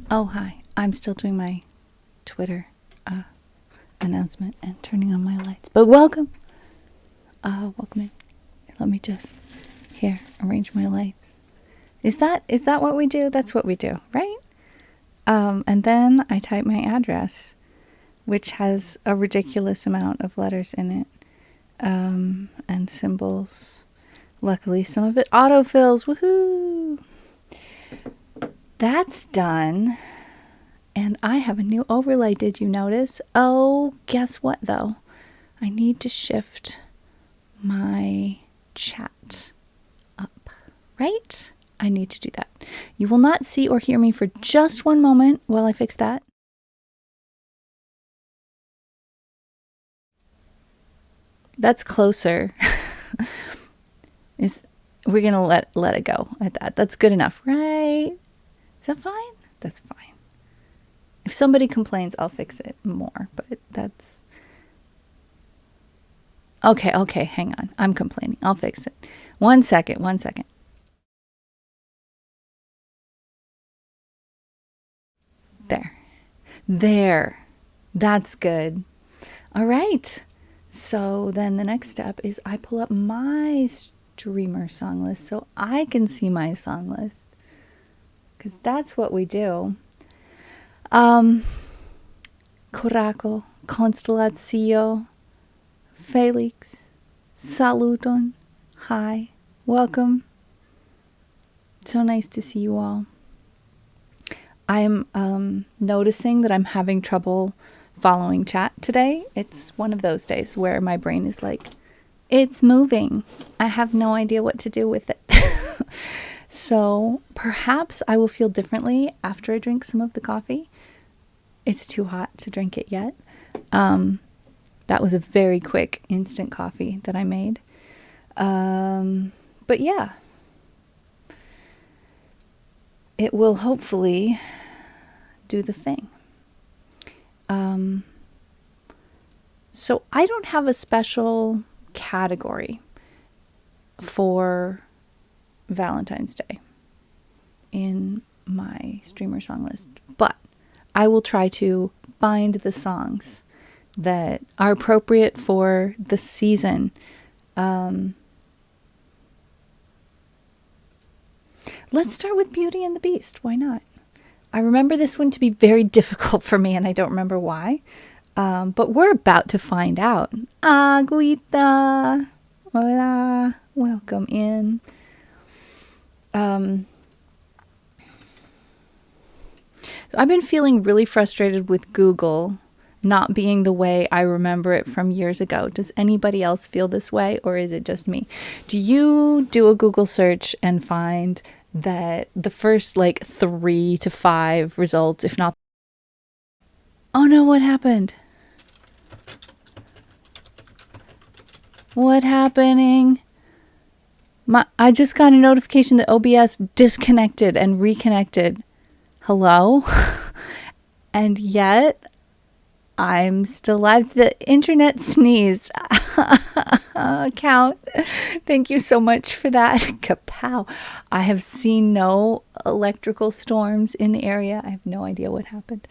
Oh, hi. I'm still doing my Twitter announcement and turning on my lights. But welcome. Welcome in. Let me just, here, arrange my lights. Is that what we do? That's what we do, right? And then I type my address, which has a ridiculous amount of letters in it, and symbols. Luckily, some of it autofills. Woohoo! That's done. And I have a new overlay, did you notice? Oh, guess what, though? I need to shift my chat up, right? I need to do that. You will not see or hear me for just one moment while I fix that. That's closer. We're gonna let it go at that. That's good enough, right? Is that fine? That's fine. If somebody complains, I'll fix it more, but that's okay, hang on. I'm complaining. I'll fix it. One second. There. That's good. All right. So then the next step is I pull up my streamer song list so I can see my song list. Because that's what we do. Korako, Constellatio, Felix, Saluton, hi, welcome. So nice to see you all. I'm noticing that I'm having trouble following chat today. It's one of those days where my brain is like, it's moving. I have no idea what to do with it. So perhaps I will feel differently after I drink some of the coffee. It's too hot to drink it yet. That was a very quick instant coffee that I made. But yeah, it will hopefully do the thing. So I don't have a special category for Valentine's Day in my streamer song list, but I will try to find the songs that are appropriate for the season. Let's start with Beauty and the Beast. Why not? I remember this one to be very difficult for me, and I don't remember why. But we're about to find out. Aguita. Hola. Welcome in. So I've been feeling really frustrated with Google not being the way I remember it from years ago. Does anybody else feel this way, or is it just me? Do you do a Google search and find that the first 3 to 5 results, if not... Oh no, what happened? What happening? I just got a notification that OBS disconnected and reconnected. Hello? And yet I'm still live. The internet sneezed. Count. Thank you so much for that. Kapow. I have seen no electrical storms in the area. I have no idea what happened.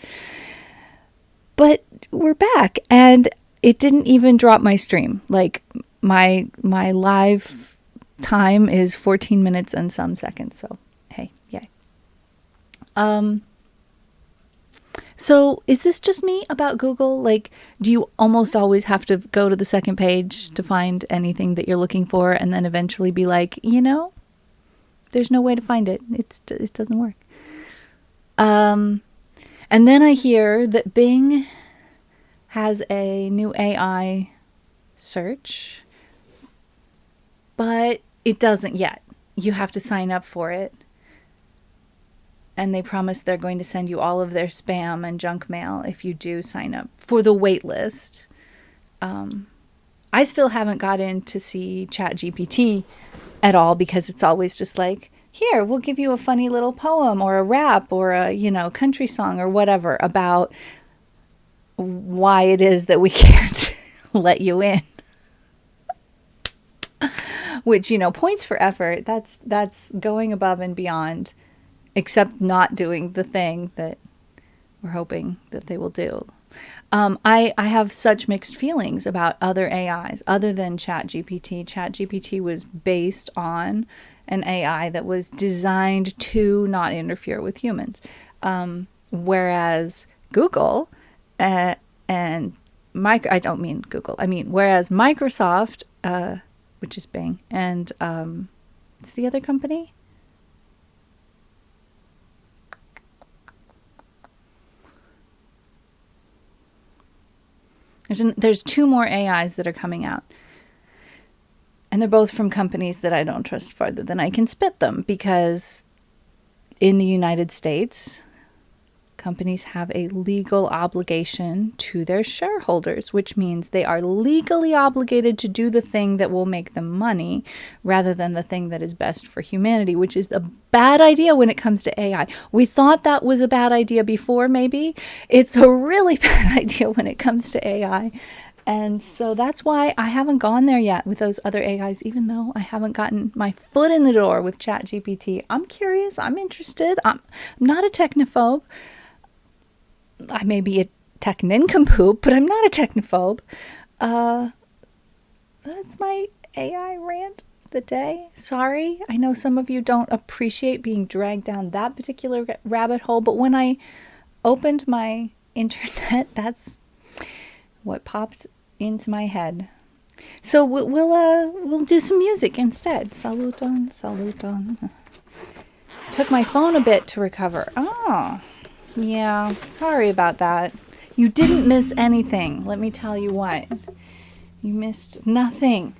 But we're back, and it didn't even drop my stream. My live time is 14 minutes and some seconds. So, hey, yay. So is this just me about Google? Do you almost always have to go to the second page to find anything that you're looking for and then eventually be like, there's no way to find it. It doesn't work. And then I hear that Bing has a new AI search, but it doesn't yet. You have to sign up for it. And they promise they're going to send you all of their spam and junk mail if you do sign up for the wait list. I still haven't got in to see ChatGPT at all because it's always just here, we'll give you a funny little poem or a rap or a, country song or whatever about why it is that we can't let you in. Which, points for effort. That's going above and beyond, except not doing the thing that we're hoping that they will do. I have such mixed feelings about other AIs other than ChatGPT. ChatGPT was based on an AI that was designed to not interfere with humans. Whereas Google and I don't mean Google, I mean, whereas Microsoft, which is Bing, and what's the other company? There's two more AIs that are coming out. And they're both from companies that I don't trust farther than I can spit them, because in the United States, companies have a legal obligation to their shareholders, which means they are legally obligated to do the thing that will make them money rather than the thing that is best for humanity, which is a bad idea when it comes to AI. We thought that was a bad idea before, maybe. It's a really bad idea when it comes to AI. And so that's why I haven't gone there yet with those other AIs, even though I haven't gotten my foot in the door with ChatGPT. I'm curious. I'm interested. I'm not a technophobe. I may be a tech nincompoop, but I'm not a technophobe. That's my AI rant of the day. Sorry. I know some of you don't appreciate being dragged down that particular rabbit hole, but when I opened my internet, that's what popped into my head. So we'll do some music instead. Saluton, saluton. Took my phone a bit to recover. Oh. Yeah, sorry about that. You didn't miss anything. Let me tell you what. You missed nothing.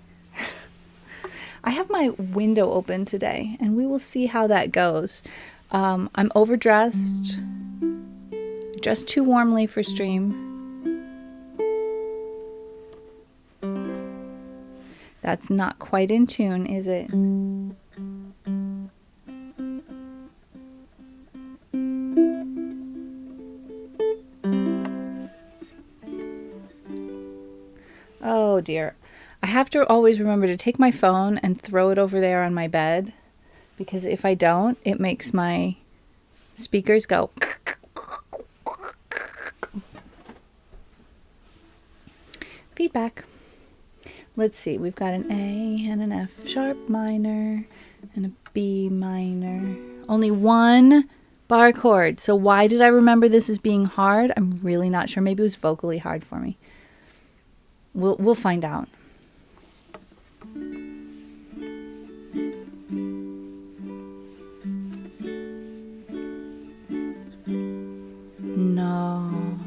I have my window open today, and we will see how that goes. I'm overdressed, dressed too warmly for stream. That's not quite in tune, is it? Oh dear. I have to always remember to take my phone and throw it over there on my bed, because if I don't, it makes my speakers go. Feedback. Let's see. We've got an A and an F sharp minor and a B minor. Only one bar chord. So why did I remember this as being hard? I'm really not sure. Maybe it was vocally hard for me. We'll find out. No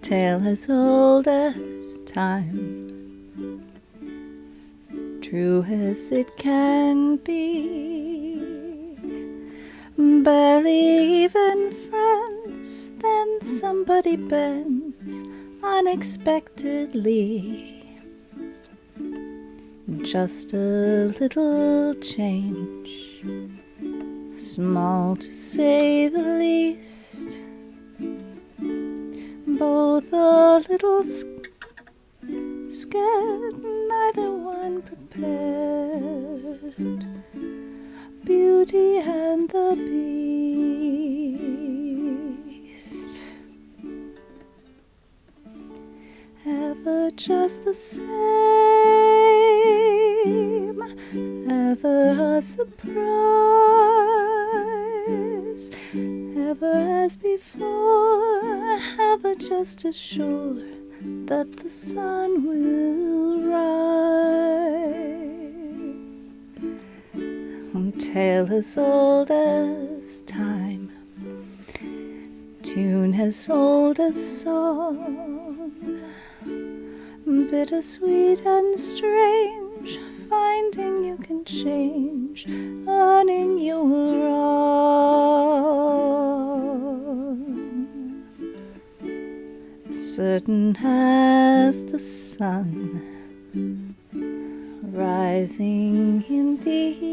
tale as old as time, true as it can be. Barely even friends, then somebody bends unexpectedly. Just a little change, small to say the least. Both a little scared, neither one prepared. Beauty and the Beast. Ever just the same, ever a surprise, ever as before, ever just as sure that the sun will rise. Tale as old as time, tune as old as song, bittersweet and strange, finding you can change, learning you were wrong. Certain as the sun rising in the east,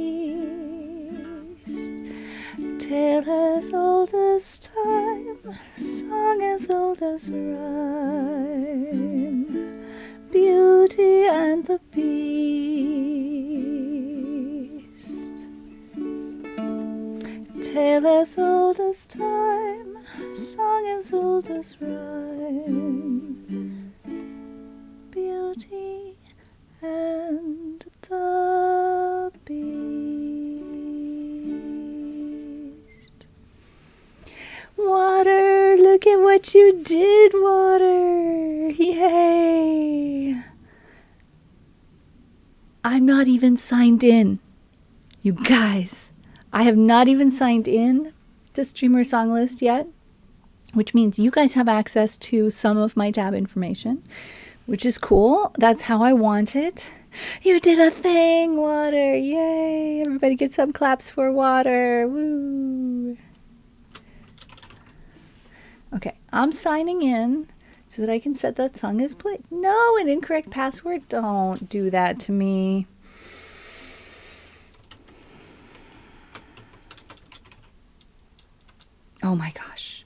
tale as old as time, song as old as rhyme, Beauty and the Beast. tale as old as time, song as old as rhyme, Beauty and the Beast. Water, look at what you did, Water! Yay! I'm not even signed in. You guys, I have not even signed in to Streamer Song List yet, which means you guys have access to some of my tab information, which is cool. That's how I want it. You did a thing, Water. Yay. Everybody get some claps for Water. Woo. Okay, I'm signing in so that I can set that song as played. No, an incorrect password. Don't do that to me. Oh my gosh.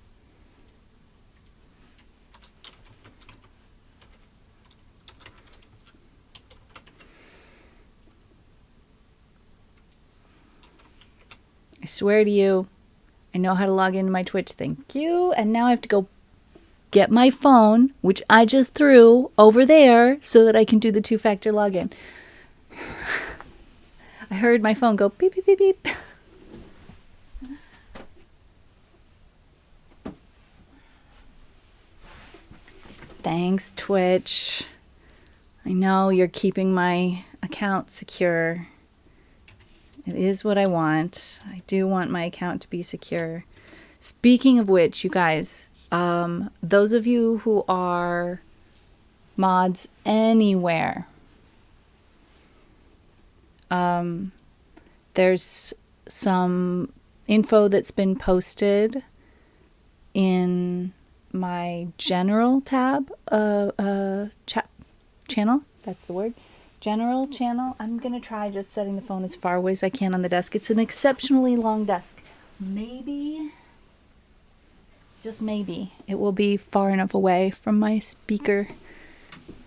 I swear to you, I know how to log into my Twitch. Thank you. And now I have to go get my phone, which I just threw over there so that I can do the two-factor login. I heard my phone go beep, beep, beep, beep. Thanks, Twitch. I know you're keeping my account secure. It is what I want. I do want my account to be secure. Speaking of which, you guys, those of you who are mods anywhere, there's some info that's been posted in my general tab channel. That's the word. General channel. I'm going to try just setting the phone as far away as I can on the desk. It's an exceptionally long desk. Maybe, just maybe, it will be far enough away from my speaker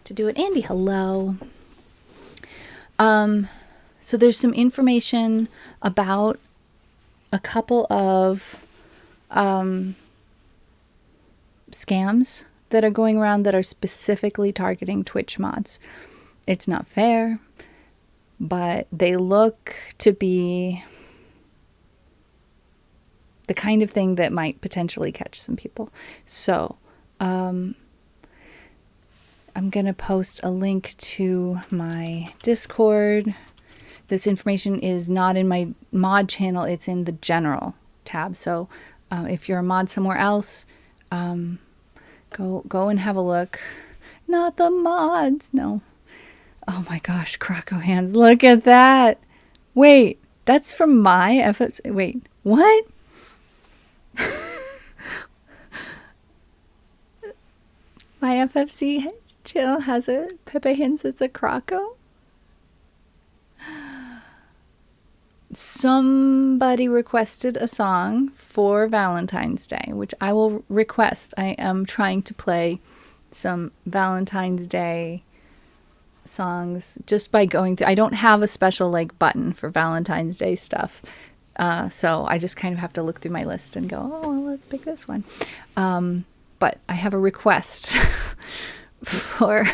to do it. Andy, hello. So there's some information about a couple of scams that are going around that are specifically targeting Twitch mods. It's not fair, but they look to be the kind of thing that might potentially catch some people. So I'm going to post a link to my Discord. This information is not in my mod channel. It's in the general tab. So if you're a mod somewhere else, go and have a look. Not the mods. No. Oh my gosh, Croco hands. Look at that. Wait, that's from my FFC. Wait, what? My FFC channel has a Pepe Hands that's a Croco? Somebody requested a song for Valentine's Day, which I will request. I am trying to play some Valentine's Day songs just by going through. I don't have a special like button for Valentine's Day stuff. So I just kind of have to look through my list and go, oh, let's pick this one. But I have a request for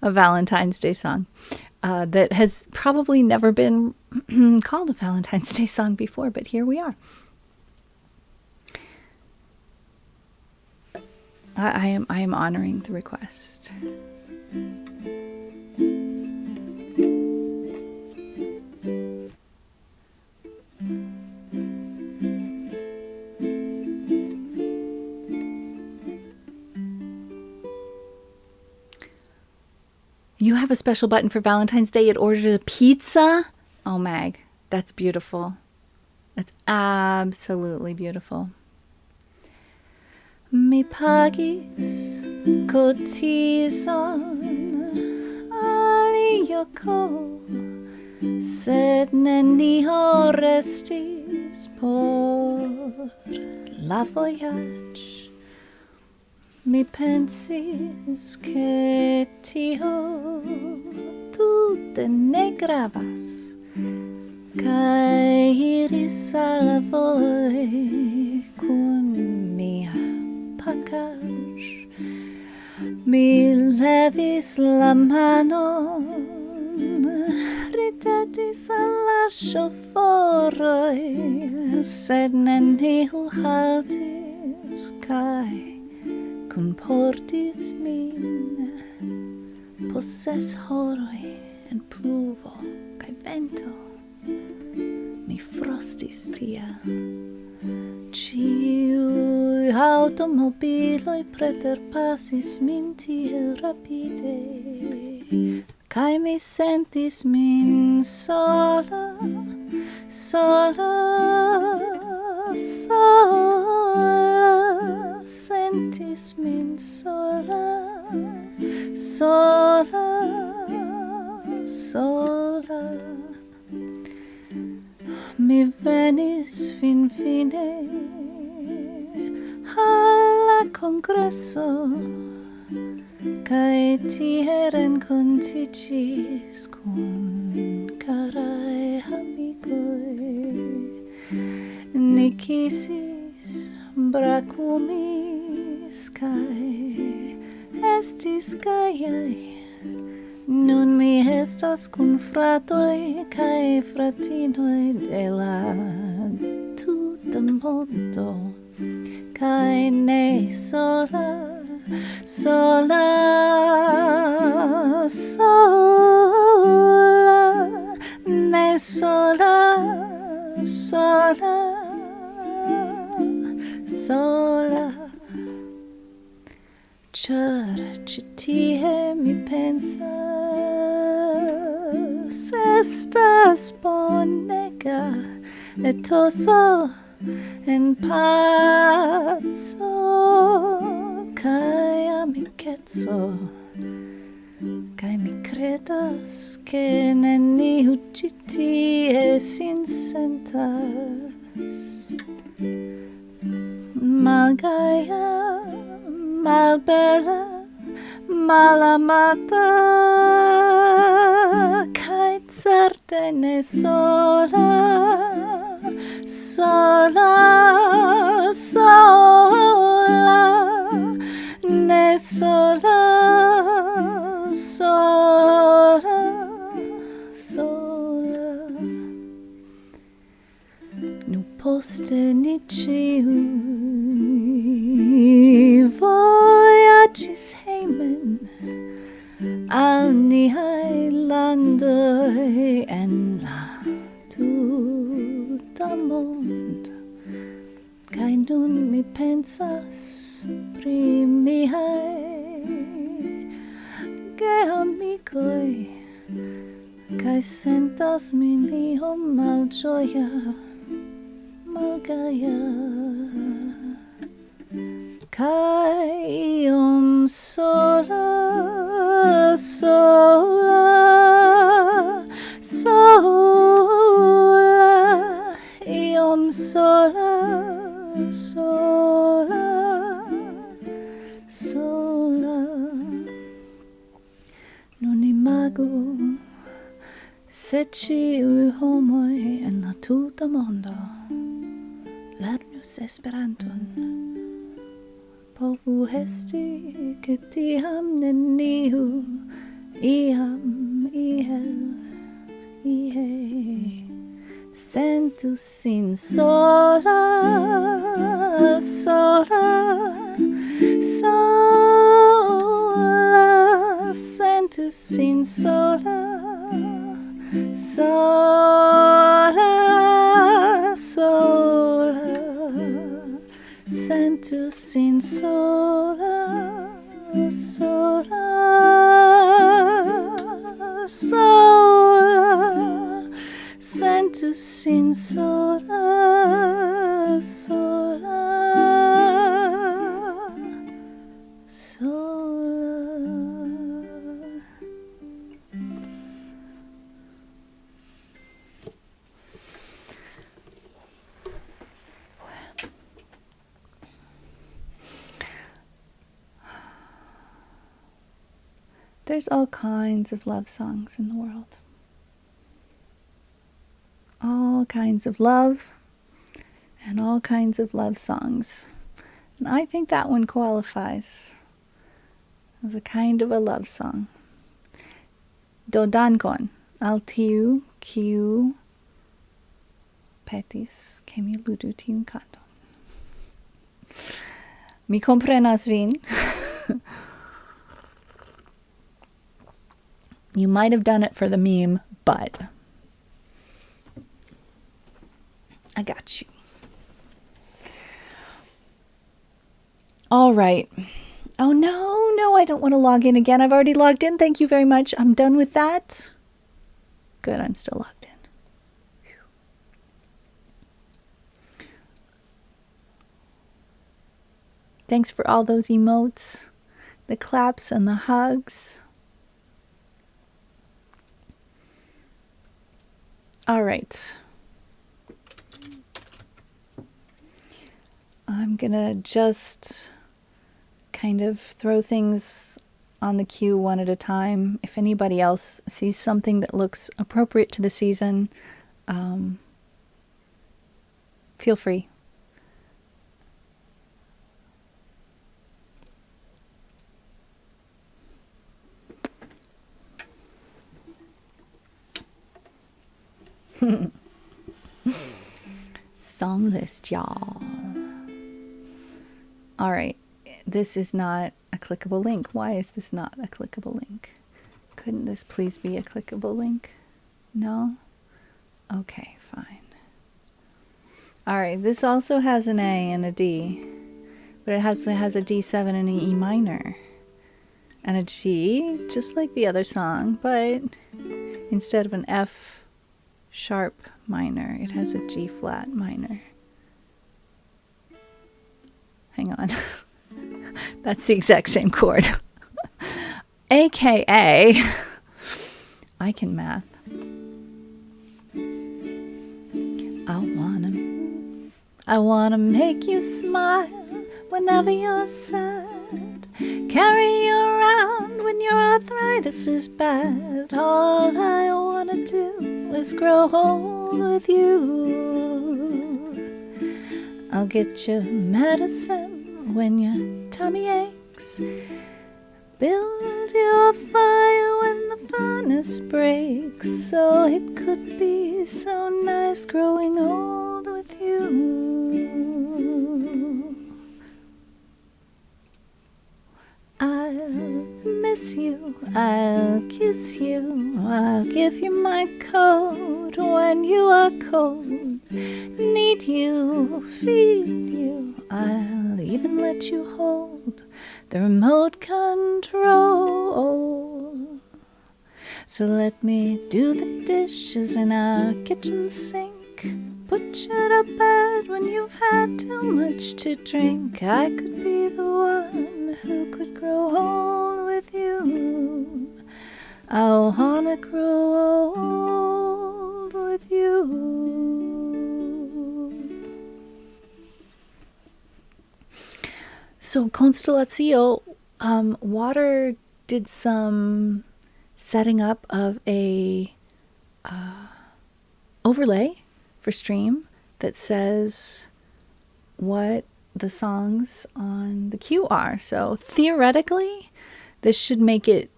a Valentine's Day song that has probably never been called a Valentine's Day song before, but here we are. I am honoring the request. You have a special button for Valentine's Day. It orders a pizza. Oh, Mag, that's beautiful. That's absolutely beautiful. Mi pagis cotizon alioko, sed neniho restis por la voyage. Mi pensis che tio tute ne gravas, Kai iris alla voi kun mia package. Mi levis la manon, ridetis alla ŝoforoj, sed neniu haltis kai kunportis min post 6 horoj en pluvo kai vento. Mi frostis tia. Ĉiuj aŭtomobiloj preterpasis min tiel rapide, kaj mi sentis min sola, sola, sola, sentis min sola, sola, sola. Mi venis fine alla congresso, kai tie renkontiĝis kun karaj amikoj. Ni kisis, brakumis, kai estis gajaj. Nun mi estas kun fratoj kaj fratinoj de la tuta mondo, kaj ne sola, sola, sola, ne sola, sola, sola. Ĉar ĉi tie mi pensas, estas bonega etoso en paco kaj amikeco, kaj mi kredas ke neniu ĉi tie sin sentas malgaja, malbella, malamata, kai certe ne sola, sola, sola, ne sola, sola, sola. Nu poste ni ĉiuj vojaĝis hejmen al niaj landoj en la tuta mondo. Kaj nun mi pensas pri miaj geamikoj, kaj sentas min iom malĝoja, malgaja. Kai iom sola, sola, sola, iom sola, sola, sola. Nun imagu se ĉiuj homoj en la tuta mondo lernus Esperanton. Povu esti ke tiam neniu iam ie sentu sin sola, sola, sola, sentu sin sola, sola, sola, sentu sin sola, sola, sola, sentu sin sola, sola, sola. There's all kinds of love songs in the world. kinds of love and all kinds of love songs. And I think that one qualifies as a kind of a love song. Do dankon al tiu kiu petis ke mi ludu tiun kanton. Mi komprenas vin. You might have done it for the meme, but I got you. All right. Oh, no, I don't want to log in again. I've already logged in. Thank you very much. I'm done with that. Good, I'm still logged in. Thanks for all those emotes, the claps and the hugs. All right. I'm gonna just kind of throw things on the queue one at a time. If anybody else sees something that looks appropriate to the season, feel free. Song list, y'all. All right. This is not a clickable link. Why is this not a clickable link? Couldn't this please be a clickable link? No? Okay, fine. All right, this also has an A and a D, but it has a D7 and an E minor and a G, just like the other song, but instead of an F sharp minor, it has a G flat minor. Hang on. That's the exact same chord. AKA, I can math. I wanna make you smile whenever you're sad. Carry you around when your arthritis is bad. All I wanna do is grow old with you. I'll get you medicine when your tummy aches. Build your fire when the furnace breaks. So it could be so nice growing old with you. I'll miss you, I'll kiss you, I'll give you my coat when you are cold. Need you, feed you, I'll even let you hold the remote control. So let me do the dishes in our kitchen sink. Put you to bed when you've had too much to drink. I could be the one who could grow old with you. I wanna grow old with you. So Constellatio, Water did some setting up of a overlay for stream that says what the songs on the queue are. So theoretically, this should make it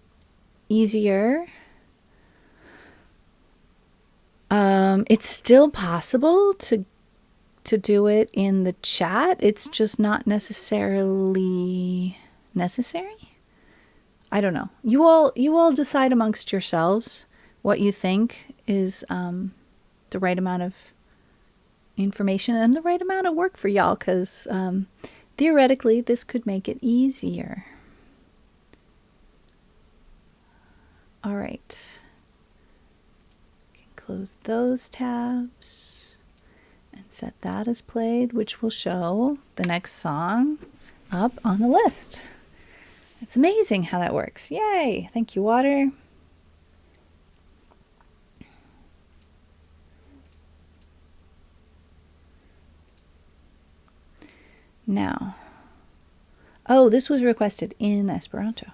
easier. It's still possible to do it in the chat. It's just not necessarily necessary. I don't know. You all decide amongst yourselves what you think is the right amount of information and the right amount of work for y'all, because theoretically this could make it easier. All right. Close those tabs and set that as played, which will show the next song up on the list. It's amazing how that works. Yay! Thank you, Water. Now, oh, this was requested in Esperanto.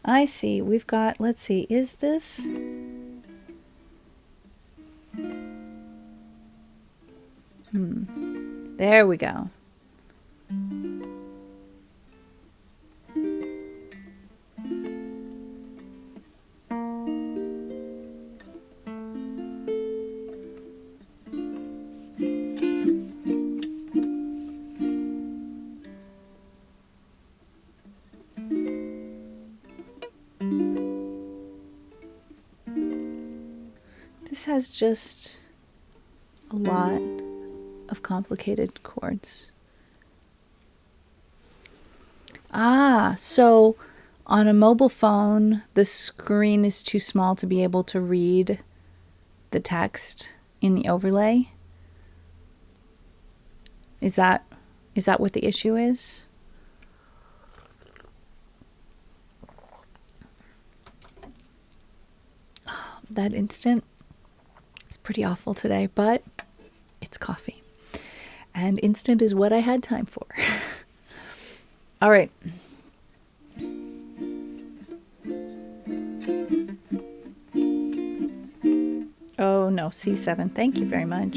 I see. We've got, let's see, is this? There we go. This has just a lot of complicated chords. So on a mobile phone, the screen is too small to be able to read the text in the overlay. Is that what the issue is? That instant is pretty awful today, but it's coffee. And instant is what I had time for. All right. Oh no, C7. Thank you very much.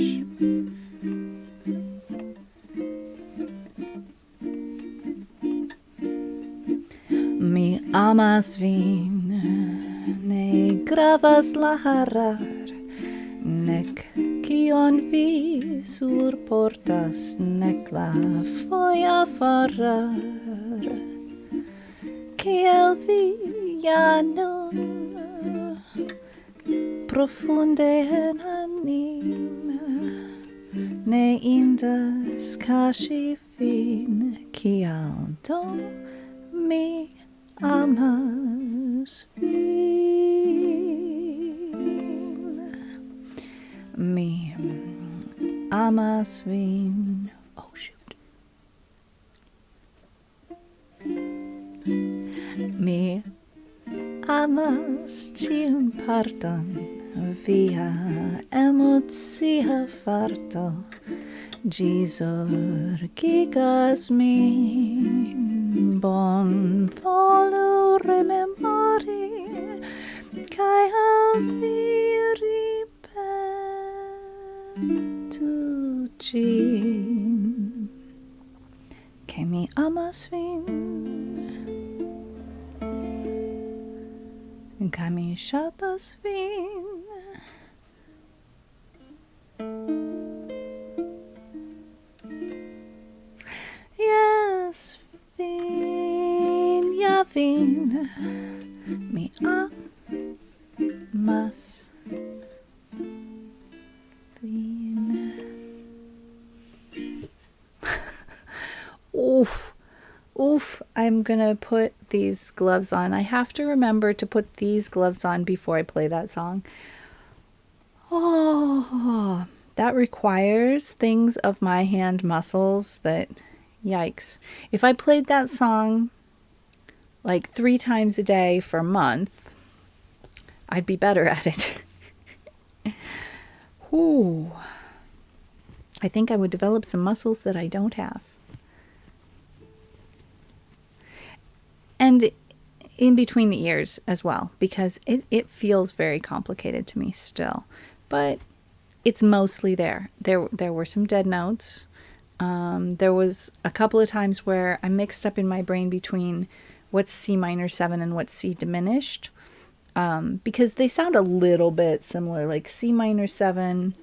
Mi amas vin, ne gravas la harar, nec kion vi surportas, nec la foia farar. Kiel vi ja nun profunde en anima, ne indas kaŝi vin, kial do mi amas vin. Mi amas vin. Oh shoot. Mi amas ĉiun parton via emocia farto, ĝi zorgigas min bonvolu rememori kaj al vi ripetu ĝin, ke mi amas vin kaj mi ŝatas vin. Yes, vin, ja vin, mi amas vin. Oof, I'm gonna put these gloves on. I have to remember to put these gloves on before I play that song. Oh, that requires things of my hand muscles that, yikes. If I played that song like 3 times a day for a month, I'd be better at it. Ooh. I think I would develop some muscles that I don't have. And in between the ears as well, because it feels very complicated to me still. But it's mostly there. There were some dead notes. There was a couple of times where I mixed up in my brain between what's C minor 7 and what's C diminished. Because they sound a little bit similar, like C minor 7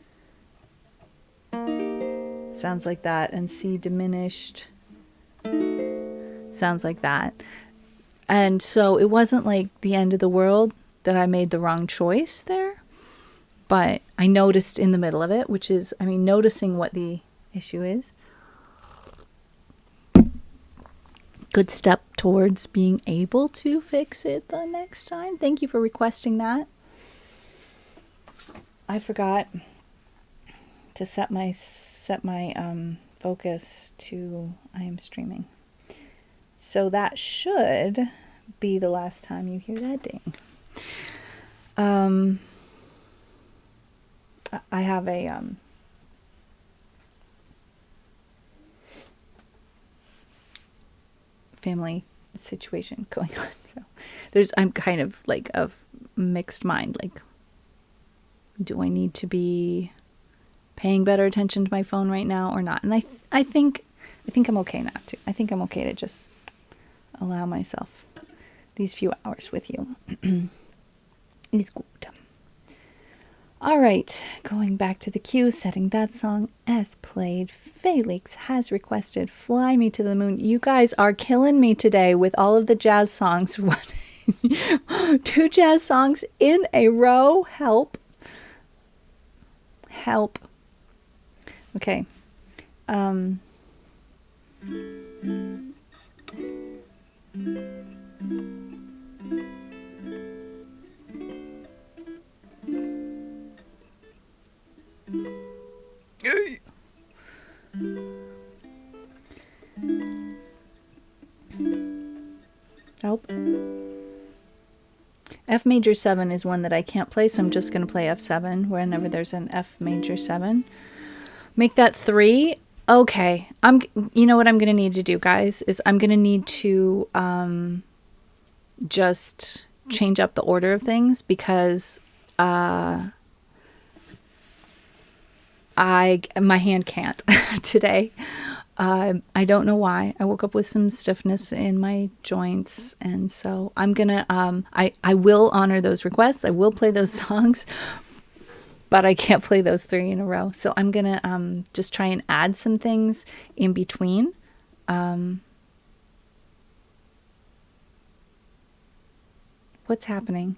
sounds like that, and C diminished sounds like that. And so it wasn't like the end of the world that I made the wrong choice there. But I noticed in the middle of it, which is, noticing what the issue is. Good step towards being able to fix it the next time. Thank you for requesting that. I forgot to set my focus to I am streaming. So that should be the last time you hear that ding. I have a family situation going on. So I'm kind of like of mixed mind. Like, do I need to be paying better attention to my phone right now or not. And I think I'm okay not to. I think I'm okay to just allow myself these few hours with you. Is good. All right, going back to the queue, setting that song as played. Felix has requested Fly Me to the Moon. You guys are killing me today with all of the jazz songs. 2 jazz songs in a row. Help. Help. Okay. Help. F major 7 is one that I can't play, so I'm just going to play F7 whenever there's an F major 7. Make that 3. Okay. You know what I'm going to need to do, guys, is I'm going to need to just change up the order of things because my hand can't today. I don't know why. I woke up with some stiffness in my joints, and so I'm gonna I will honor those requests. I will play those songs, but I can't play those 3 in a row. So I'm gonna just try and add some things in between. What's happening?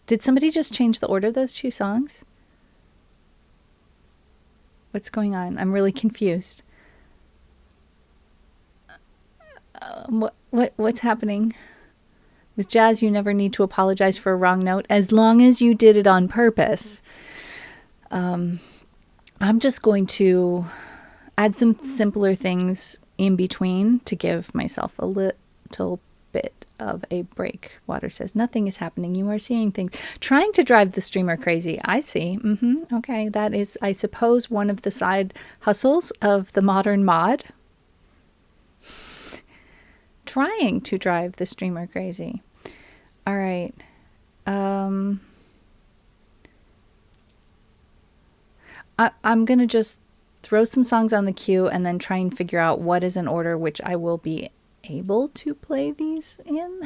Did somebody just change the order of those 2 songs? What's going on? I'm really confused. What's happening? With jazz, you never need to apologize for a wrong note as long as you did it on purpose. I'm just going to add some simpler things in between to give myself a little bit of a break. Water says, nothing is happening. You are seeing things. Trying to drive the streamer crazy. I see. Okay. That is, I suppose, one of the side hustles of the modern mod. Trying to drive the streamer crazy. All right. I'm going to just throw some songs on the queue and then try and figure out what is in order which I will be able to play these in.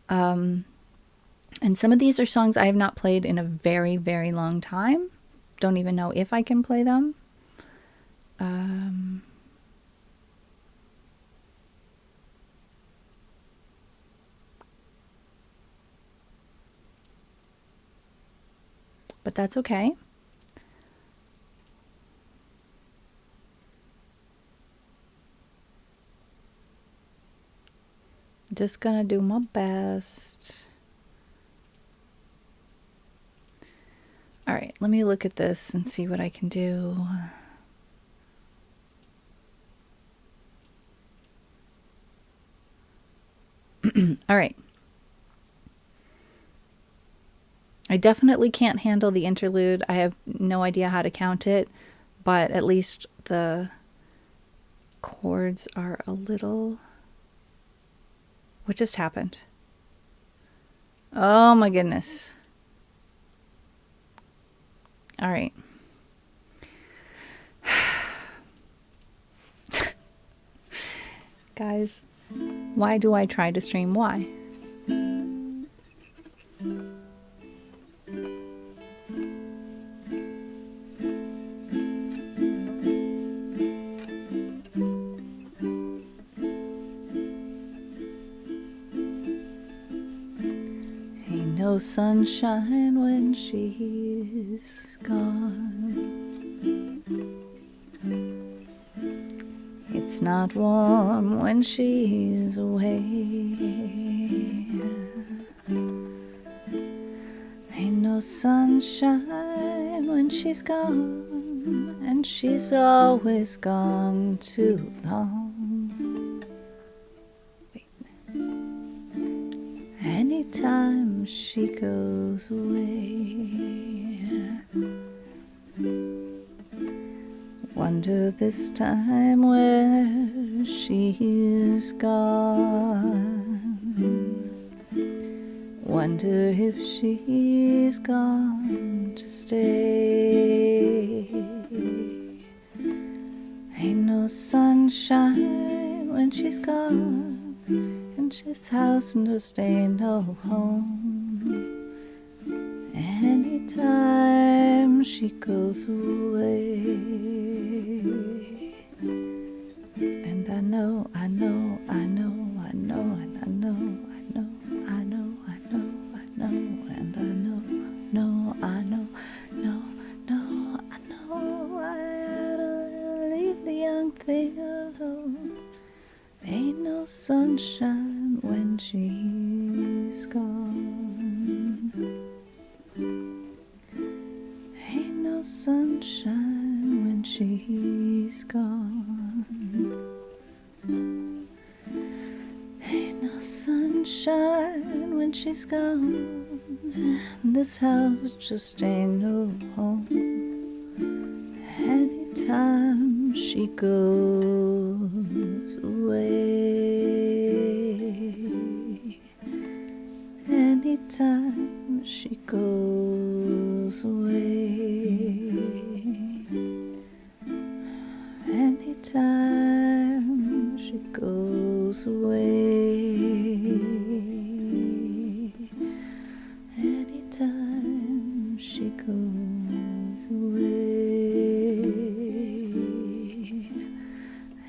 And some of these are songs I have not played in a very, very long time. Don't even know if I can play them. But that's okay. Just gonna do my best. All right, let me look at this and see what I can do. All right. I definitely can't handle the interlude. I have no idea how to count it, but at least the chords are a little... What just happened? Oh my goodness. All right. Guys, why do I try to stream? Why? No sunshine when she's gone. It's not warm when she's away. Ain't no sunshine when she's gone, and she's always gone too long. Anytime she goes away, wonder this time where she's gone. wonder if she's gone to stay. Ain't no sunshine when she's gone, and this house no stay, no home. Anytime she goes away, and I know, and I know, and I know, and I know, I had to leave the young thing alone. Ain't no sunshine when she's gone. Ain't no sunshine when she's gone. Ain't no sunshine when she's gone. This house just ain't no home. Anytime she goes away, anytime she goes away, anytime she goes away, anytime she goes away,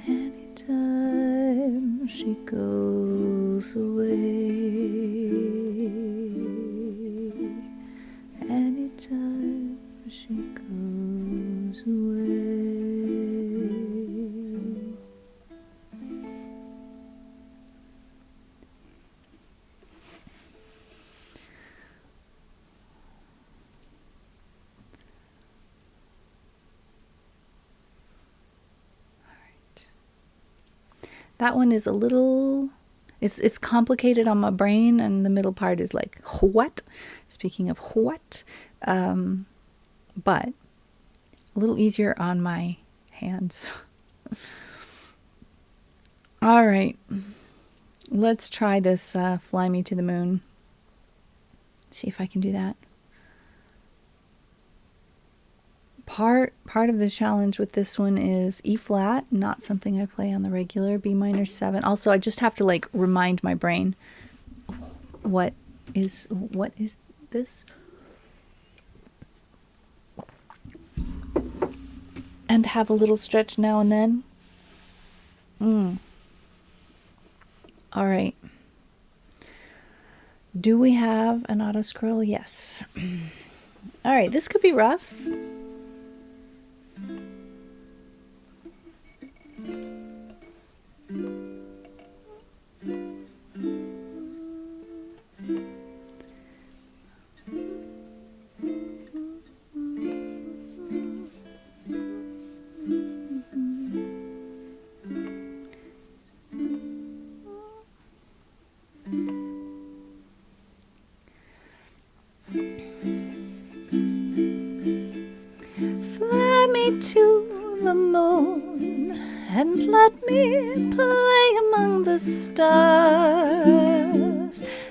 anytime she goes away, anytime she goes away. That one is a little, it's complicated on my brain, and the middle part is like, what? Speaking of what, but a little easier on my hands. All right, let's try this Fly Me to the Moon. See if I can do that. Part of the challenge with this one is E flat, not something I play on the regular. B minor 7. Also, I just have to like remind my brain what is this, and have a little stretch now and then. All right. Do we have an auto scroll? Yes. All right, this could be rough. Fly me to the moon and let me play among the stars.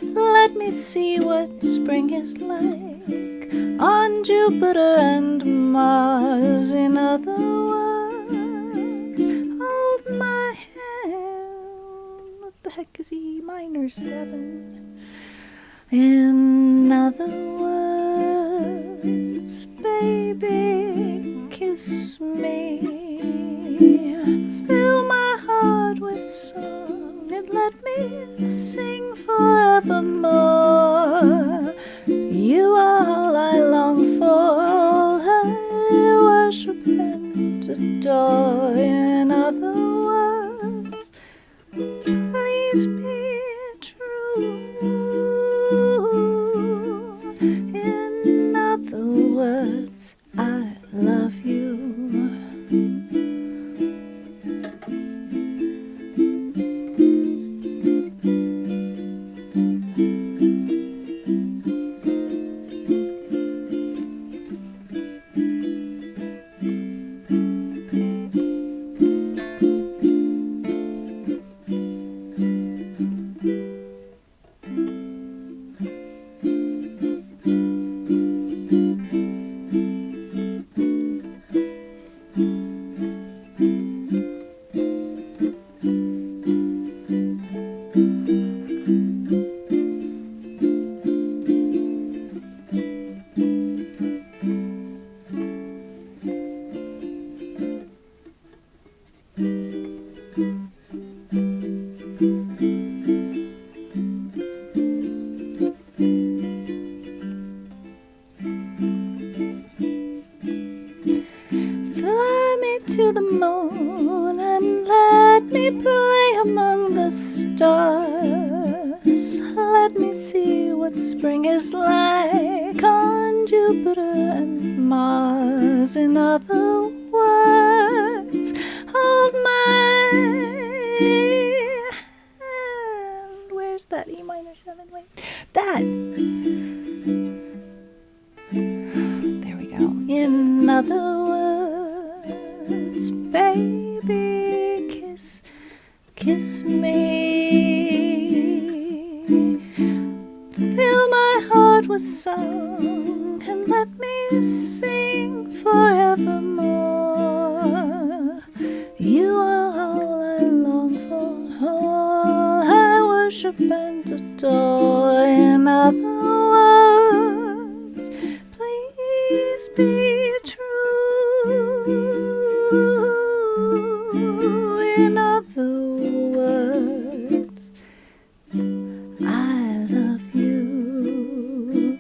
Let me see what spring is like on Jupiter and Mars. In other words, hold my hand. What the heck is E minor 7? In other words, baby, kiss me. Fill my heart with song and let me sing forevermore. You are all I long for, all I worship and adore. In other words, please be true. In other words, I love you. to the moon and let me play among the stars. Let me see what spring is like on Jupiter and Mars. In other words, hold my hand. Where's that E minor 7? Wait, that. There we go. In other words, baby, kiss me. Fill my heart with song and let me sing forevermore. You are all I long for, all I worship and adore. In other words, please be true. In other words, I love you.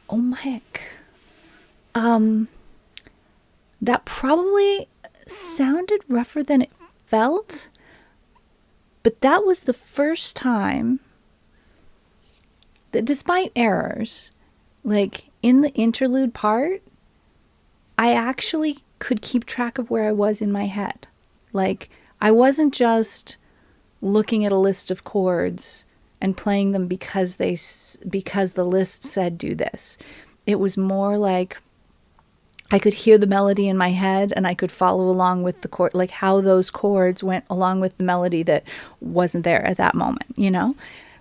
Oh my heck. That probably sounded rougher than it felt, but that was the first time that, despite errors, like in the interlude part, I actually could keep track of where I was in my head. Like, I wasn't just looking at a list of chords and playing them because the list said do this. It was more like I could hear the melody in my head and I could follow along with the chord, like how those chords went along with the melody that wasn't there at that moment, you know,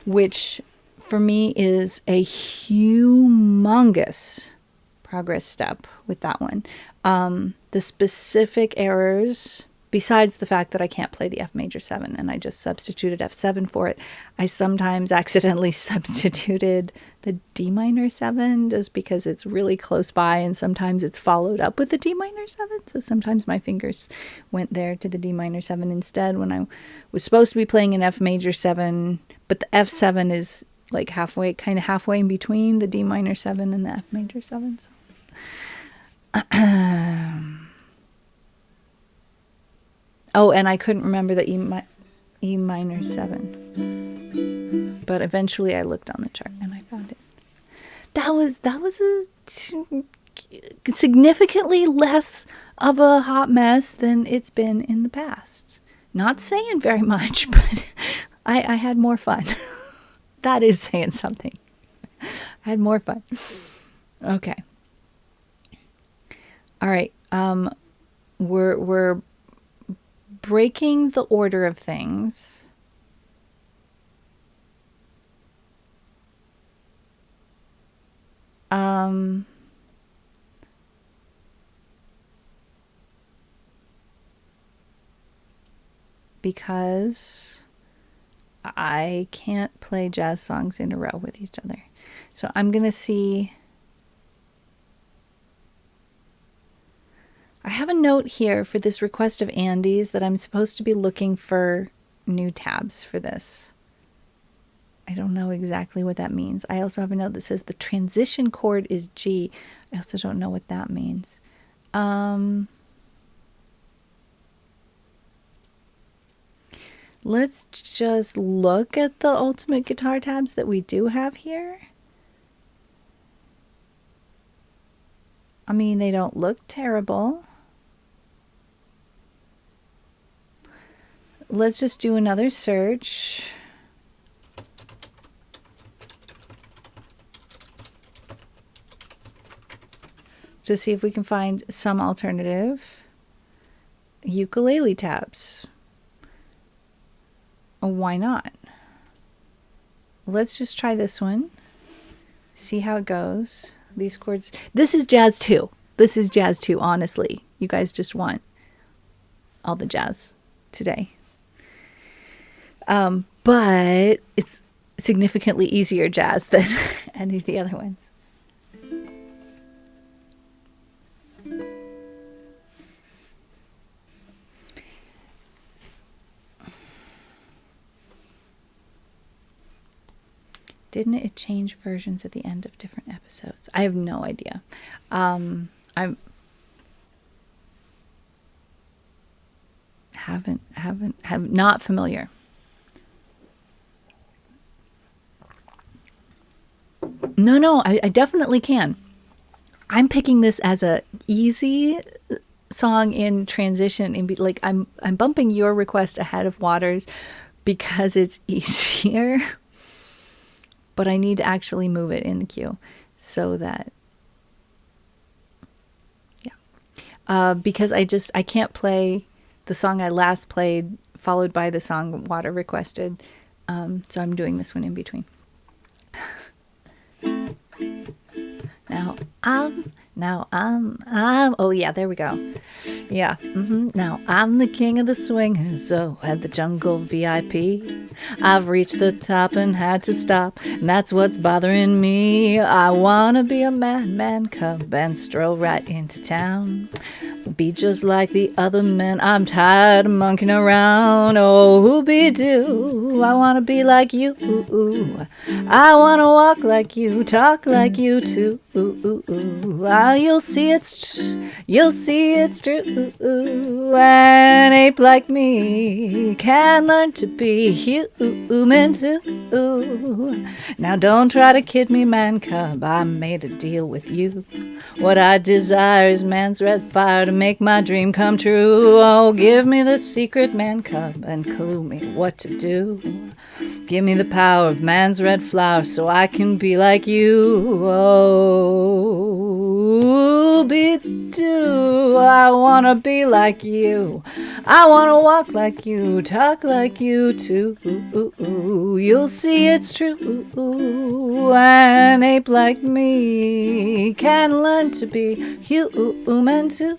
which for me is a humongous progress step with that one. The specific errors, besides the fact that I can't play the F major 7 and I just substituted F7 for it, I sometimes accidentally substituted the D minor 7 just because it's really close by, and sometimes it's followed up with the D minor 7. So sometimes my fingers went there to the D minor 7 instead when I was supposed to be playing an F major 7, but the F7 is like kind of halfway in between the D minor 7 and the F major 7. So. Oh, and I couldn't remember the E minor 7. But eventually I looked on the chart and I found it. That was a significantly less of a hot mess than it's been in the past. Not saying very much, but I had more fun. That is saying something. I had more fun. Okay. All right. We're breaking the order of things. Because I can't play jazz songs in a row with each other. So I'm going to see. I have a note here for this request of Andy's that I'm supposed to be looking for new tabs for this. I don't know exactly what that means. I also have a note that says the transition chord is G. I also don't know what that means. Let's just look at the ultimate guitar tabs that we do have here. I mean, they don't look terrible. Let's just do another search. To see if we can find some alternative ukulele tabs. Oh, why not? Let's just try this one. See how it goes. These chords. This is jazz too. This is jazz too, honestly. You guys just want all the jazz today. But it's significantly easier jazz than any of the other ones. Didn't it change versions at the end of different episodes? I have no idea. I'm not familiar. No, I definitely can. I'm picking this as a easy song in transition. Like I'm bumping your request ahead of Waters because it's easier. But I need to actually move it in the queue so that, yeah. Because I can't play the song I last played followed by the song Water requested. So I'm doing this one in between. Now I'm, oh yeah, there we go. Yeah. Now I'm the king of the swingers, oh, at the jungle VIP. I've reached the top and had to stop, and that's what's bothering me. I wanna be a madman cub and stroll right into town. Be just like the other men, I'm tired of monkeying around. Oh, whoopie-doo, I wanna be like you. I wanna walk like you, talk like you too. Ah, you'll see it's true. An ape like me can learn to be human too. Now don't try to kid me, man cub, I made a deal with you. What I desire is man's red fire to make my dream come true. Oh, give me the secret, man cub, and clue me what to do. Give me the power of man's red flower so I can be like you. Oh, be-do, I wanna be like you. I wanna walk like you, talk like you too. You'll see it's true. An ape like me can learn to be human too.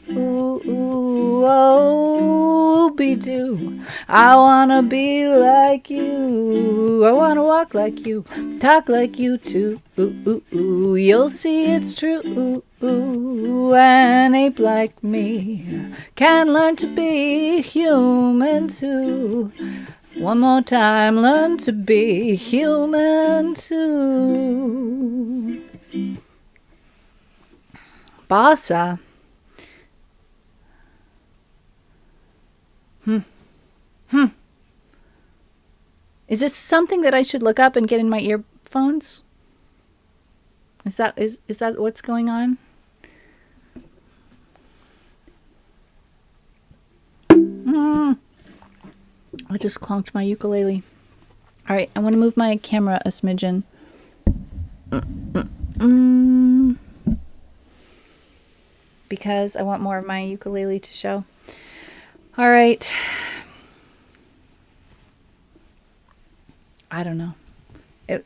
Oh, be-do, I wanna be like you. I wanna walk like you, talk like you too. You'll see it's true. An ape like me can learn to be human too. One more time, learn to be human too. Bossa. Is this something that I should look up and get in my earphones? Is that what's going on? I just clonked my ukulele. All right, I want to move my camera a smidgen. Because I want more of my ukulele to show. All right. I don't know. It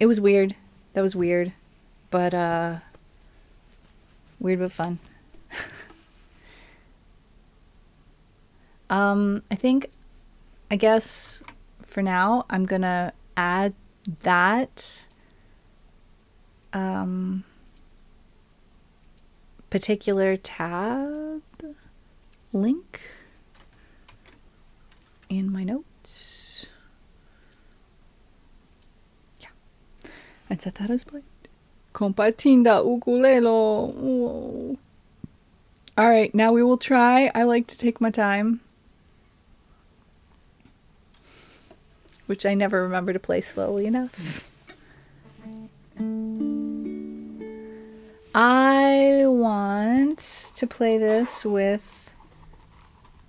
was weird. That was weird. But weird but fun. I guess for now I'm gonna add that particular tab link in my notes. Yeah. And set that as played. Compartinda ukulele. Oh. All right, now we will try. I like to take my time, which I never remember to play slowly enough. I want to play this with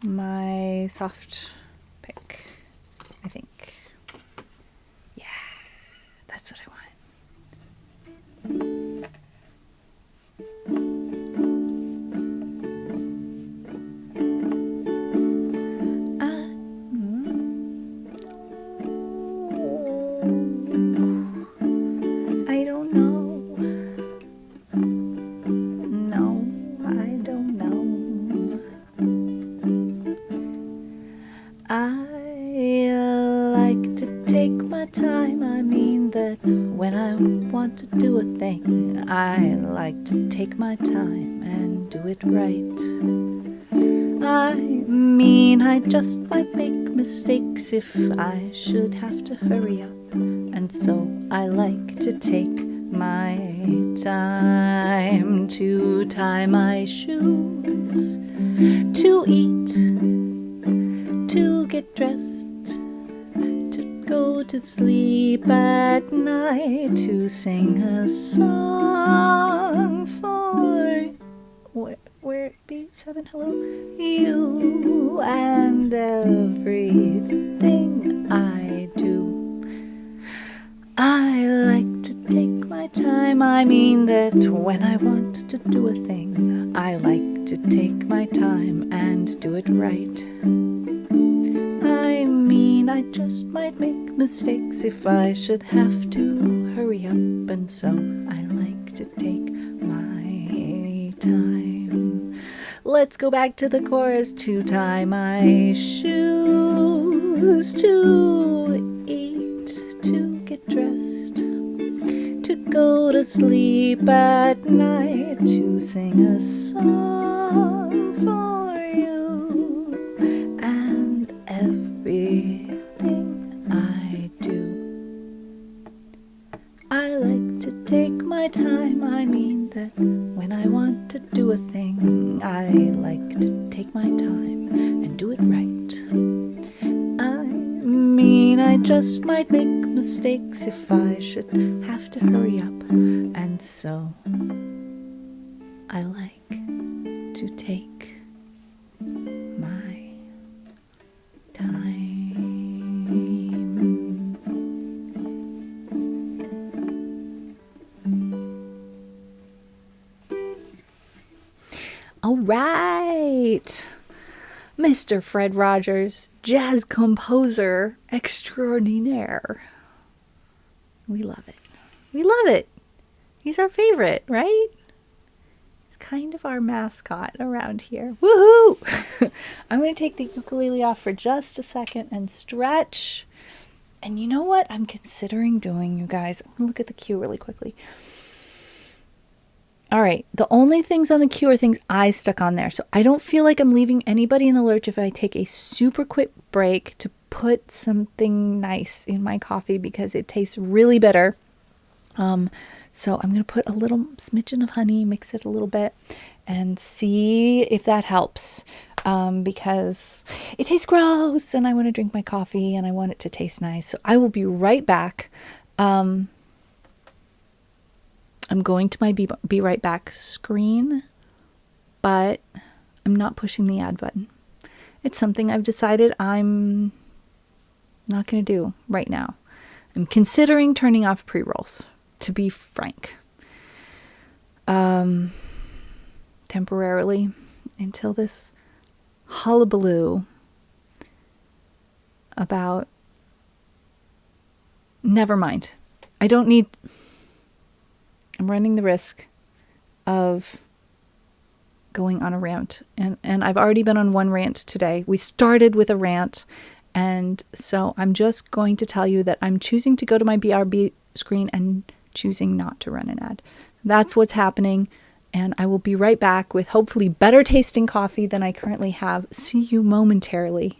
my soft pick, I think. Yeah, that's what I want. I don't know. No, I don't know. I like to take my time. I mean that when I want to do a thing, I like to take my time and do it right. I mean, I just might make mistakes if I should have to hurry up. And so I like to take my time to tie my shoes, to eat, to get dressed, to go to sleep at night, to sing a song for where B7, hello, you, and everything I do. I like to take my time. I mean that when I want to do a thing, I like to take my time and do it right. I mean, I just might make mistakes if I should have to hurry up, and so I like to take my time. Let's go back to the chorus. To tie my shoes, to eat, to get dressed, to go to sleep at night, to sing a song for you, and everything I do. I like to take my time. I mean that when I want to do a thing, I like to take my time and do it right. I mean, I just might make mistakes if I should have to hurry up, and so I like to take my time. All right, Mr. Fred Rodgers, jazz composer extraordinaire. We love it. We love it. He's our favorite, right? He's kind of our mascot around here. Woohoo! I'm going to take the ukulele off for just a second and stretch. And you know what I'm considering doing, you guys? I'm going to look at the cue really quickly. All right, the only things on the queue are things I stuck on there. So I don't feel like I'm leaving anybody in the lurch if I take a super quick break to put something nice in my coffee because it tastes really bitter. So I'm going to put a little smidgen of honey, mix it a little bit, and see if that helps. Because it tastes gross and I want to drink my coffee and I want it to taste nice. So I will be right back. I'm going to my be right back screen, but I'm not pushing the add button. It's something I've decided I'm not going to do right now. I'm considering turning off pre-rolls, to be frank. Temporarily, until this hullabaloo about... Never mind. I don't need... I'm running the risk of going on a rant. And I've already been on one rant today. We started with a rant. And so I'm just going to tell you that I'm choosing to go to my BRB screen and choosing not to run an ad. That's what's happening. And I will be right back with hopefully better tasting coffee than I currently have. See you momentarily.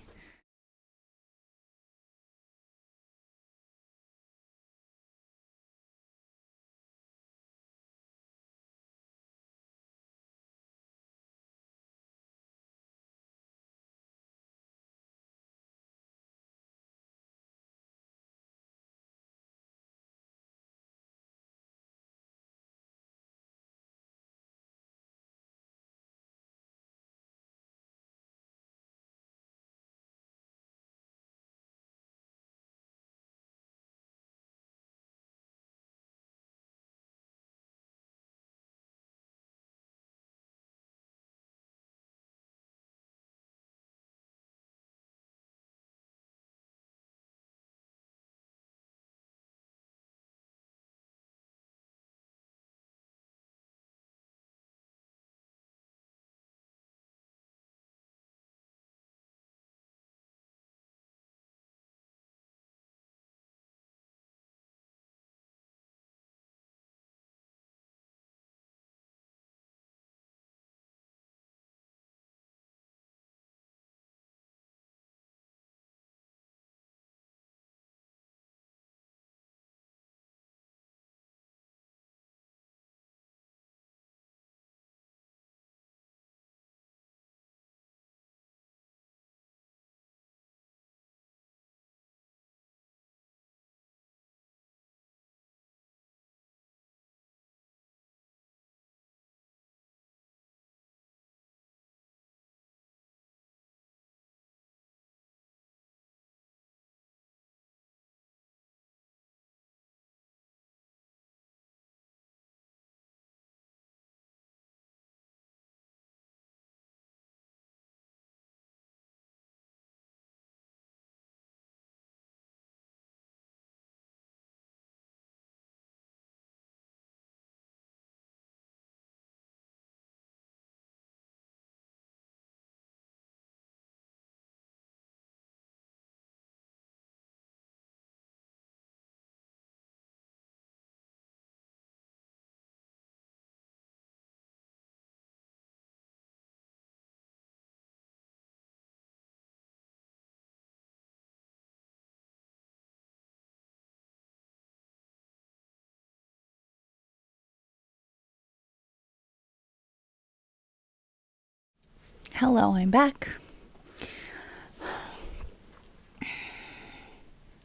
Hello, I'm back.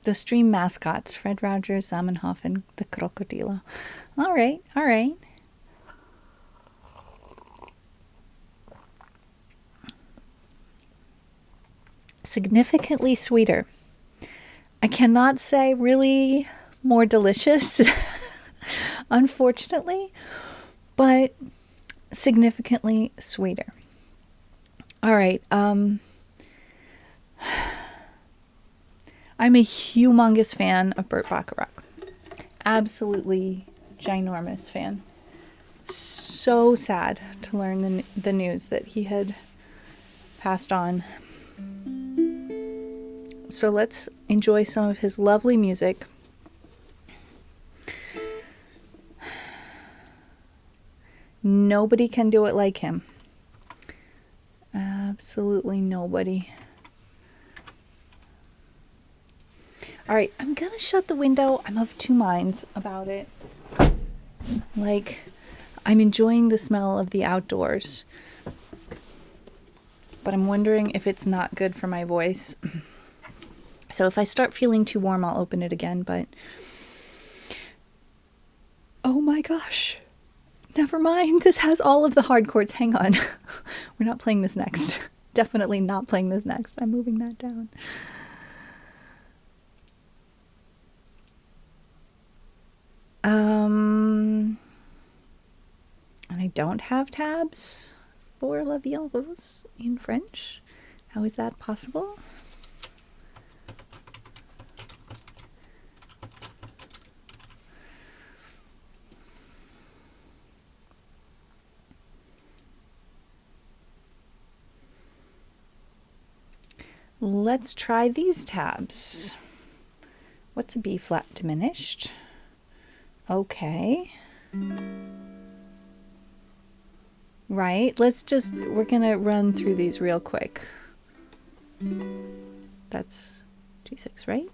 The stream mascots, Fred Rodgers, Zamenhof, and the Crocodilo. All right, all right. Significantly sweeter. I cannot say really more delicious, unfortunately, but significantly sweeter. All right. I'm a humongous fan of Burt Bacharach. Absolutely ginormous fan. So sad to learn the news that he had passed on. So let's enjoy some of his lovely music. Nobody can do it like him. Absolutely nobody. All right, I'm going to shut the window. I'm of two minds about it. Like, I'm enjoying the smell of the outdoors, but I'm wondering if it's not good for my voice. So if I start feeling too warm, I'll open it again, but oh my gosh. Never mind. This has all of the hard chords. Hang on. We're not playing this next. Definitely not playing this next. I'm moving that down. And I don't have tabs for La Vie Rose in French. How is that possible? Let's try these tabs. What's a B flat diminished? Okay. Right, we're gonna run through these real quick. That's G6, right?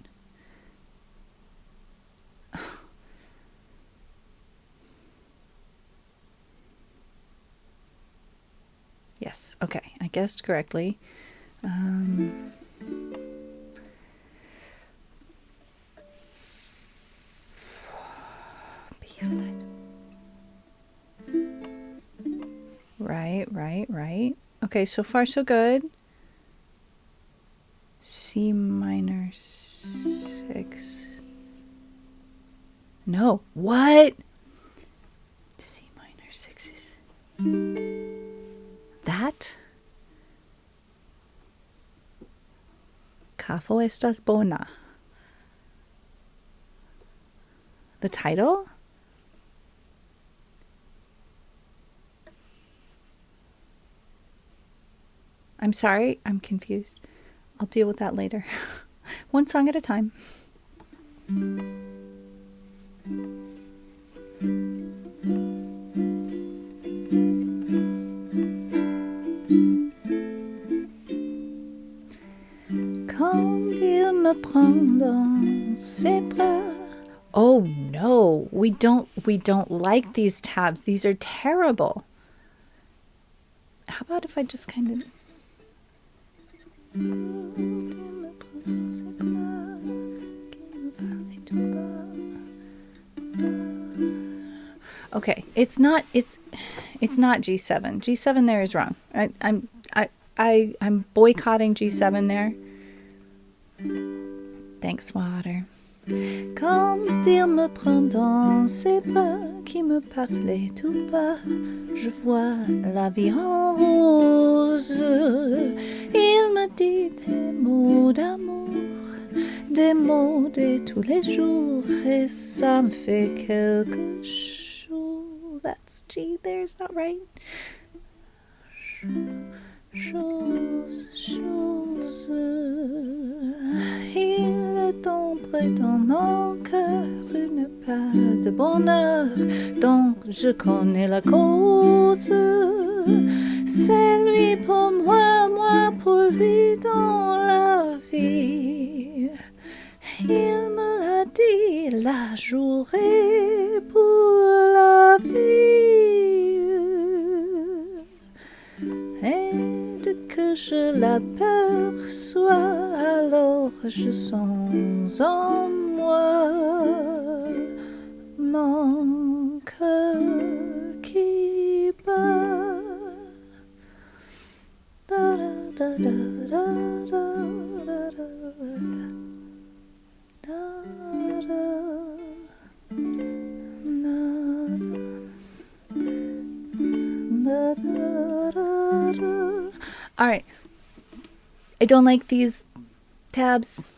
Yes, okay, I guessed correctly. Right. Okay, so far so good. C minor 6. No, what? C minor 6 is that? Kafo estas bona. The title? I'm sorry, I'm confused. I'll deal with that later. One song at a time. Quand il me prend dans ses bras. Oh no, we don't like these tabs. These are terrible. How about if I just kind of okay, it's not G7. G7 there is wrong. I'm boycotting G7 there. Thanks, water. Quand il me prend dans ses bras, qui me parlait tout bas, je vois la vie en rose. Il me dit des mots d'amour, des mots de tous les jours, et ça me fait quelque chose. That's G there, is not right. Chose. Il est entré dans mon cœur une part de bonheur dont je connais la cause. C'est lui pour moi, moi pour lui dans la vie. Il me l'a dit, la jouerai pour la vie. Et de que je l'aperçois, alors je sens en moi mon cœur qui bat. Da, da, da, da, da, da, da, all right, I don't like these tabs.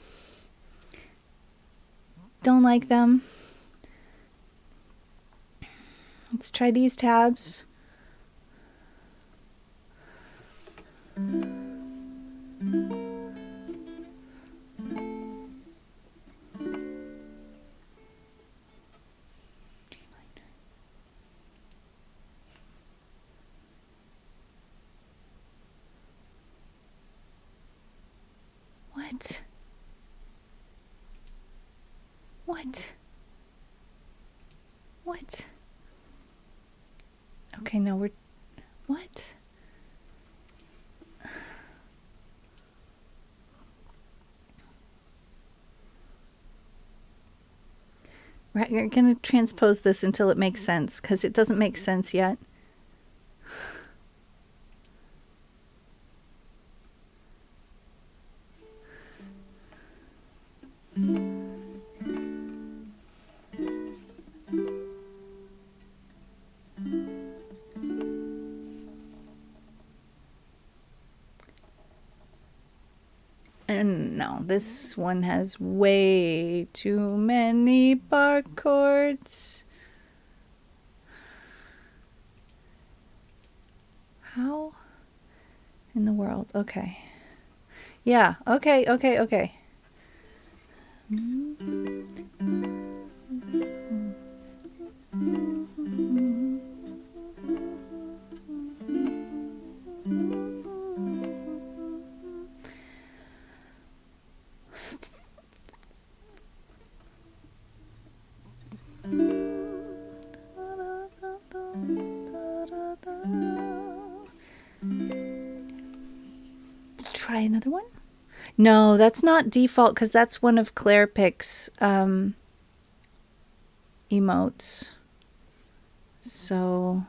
Don't like them. Let's try these tabs. What? What? What? Okay, now we're... What? We're going to transpose this until it makes sense, because it doesn't make sense yet. And no, this one has way too many bar chords. How in the world? Okay. Yeah, okay. Try another one? No, that's not default because that's one of Claire Pick's emotes. So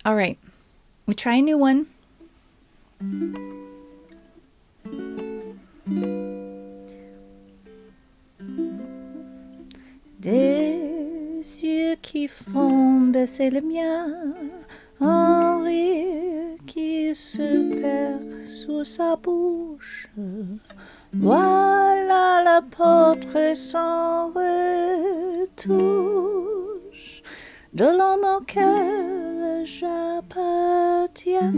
all right, we try a new one. Des yeux qui font baisser le mien, un rire qui se perd sous sa bouche. Voilà le portrait sans retouche de l'homme auquel j'appartiens.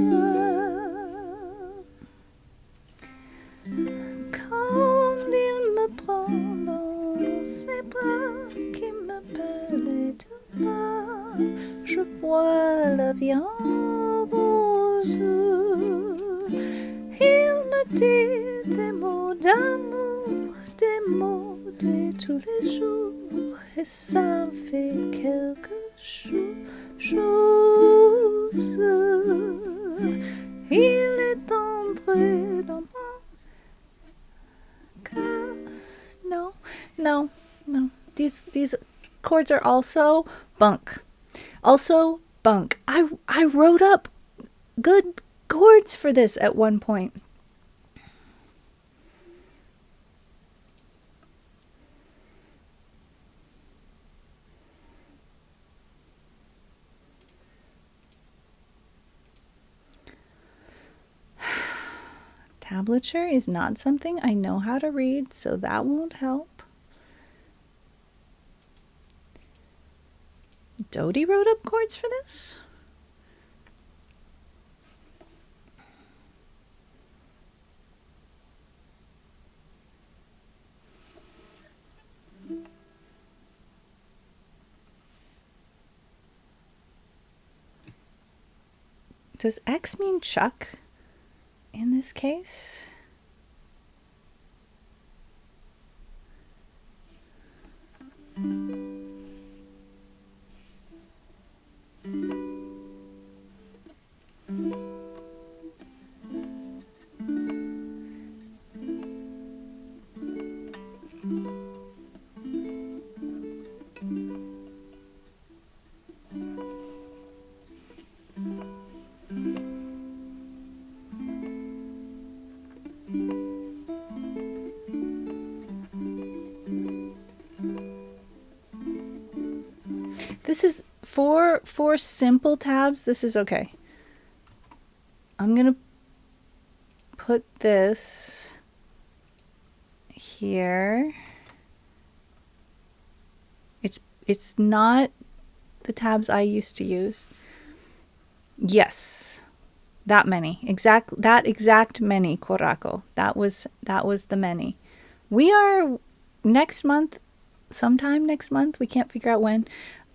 Quand il me prend dans ses bras qui me parlent tout bas, je vois la vie en rose. Il me dit des mots d'amour, des mots de tous les jours, et ça me fait quelque chose. Il est entré dans mon cœur. No. These chords are also bunk. Also bunk. I wrote up good chords for this at one point. Tablature is not something I know how to read, so that won't help. Dodie wrote up chords for this? Does X mean Chuck in this case? This is for simple tabs. This is okay. I'm gonna put this here. It's not the tabs I used to use. Yes, that many that exact many korako. That was the many. We are next month, sometime next month. We can't figure out when.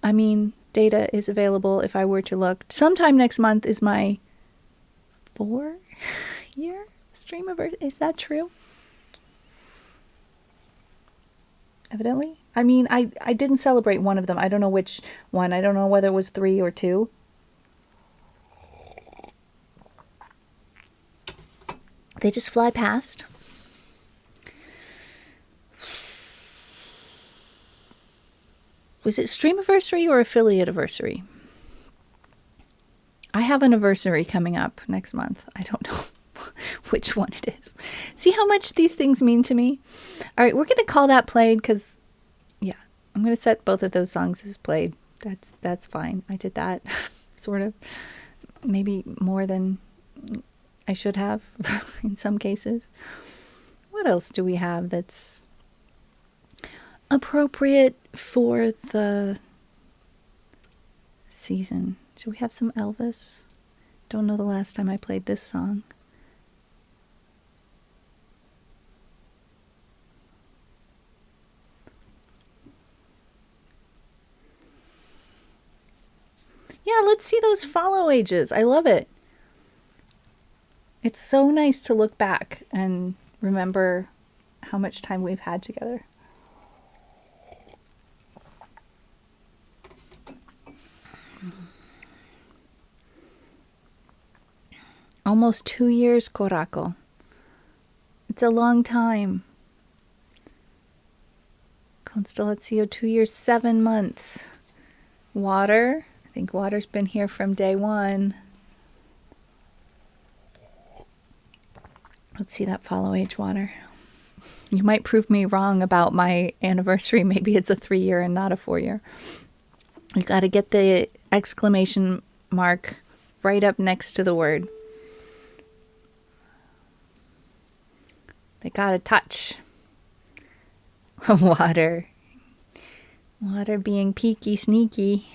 I mean, data is available if I were to look. Sometime next month is my 4-year stream of Earth. Is that true? Evidently. I mean, I didn't celebrate one of them. I don't know which one. I don't know whether it was 3 or 2. They just fly past. Was it stream anniversary or affiliate anniversary? I have an anniversary coming up next month. I don't know which one it is. See how much these things mean to me? All right, we're going to call that played because, yeah, I'm going to set both of those songs as played. That's fine. I did that sort of, maybe more than I should have in some cases. What else do we have that's appropriate for the season? Should we have some Elvis? Don't know the last time I played this song. Yeah, let's see those follow ages. I love it. It's so nice to look back and remember how much time we've had together. Almost 2 years, korako. It's a long time. Constellatio, 2 years, 7 months. Water. I think water's been here from day one. Let's see that follow age water. You might prove me wrong about my anniversary. Maybe it's a 3-year and not a 4-year. You got to get the exclamation mark right up next to the word. They got to touch. Water. Water being peeky, sneaky.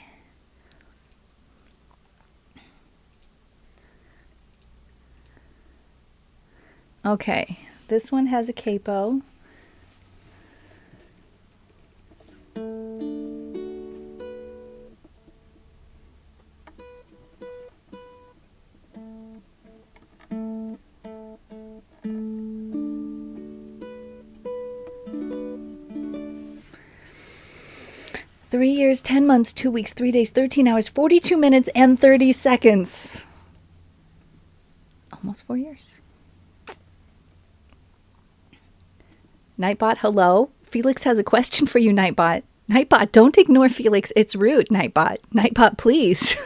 Okay, this one has a capo. Three years, 10 months, 2 weeks, 3 days, 13 hours, 42 minutes, and 30 seconds. Almost 4 years. Nightbot, hello. Felix has a question for you, Nightbot. Nightbot, don't ignore Felix. It's rude, Nightbot. Nightbot, please.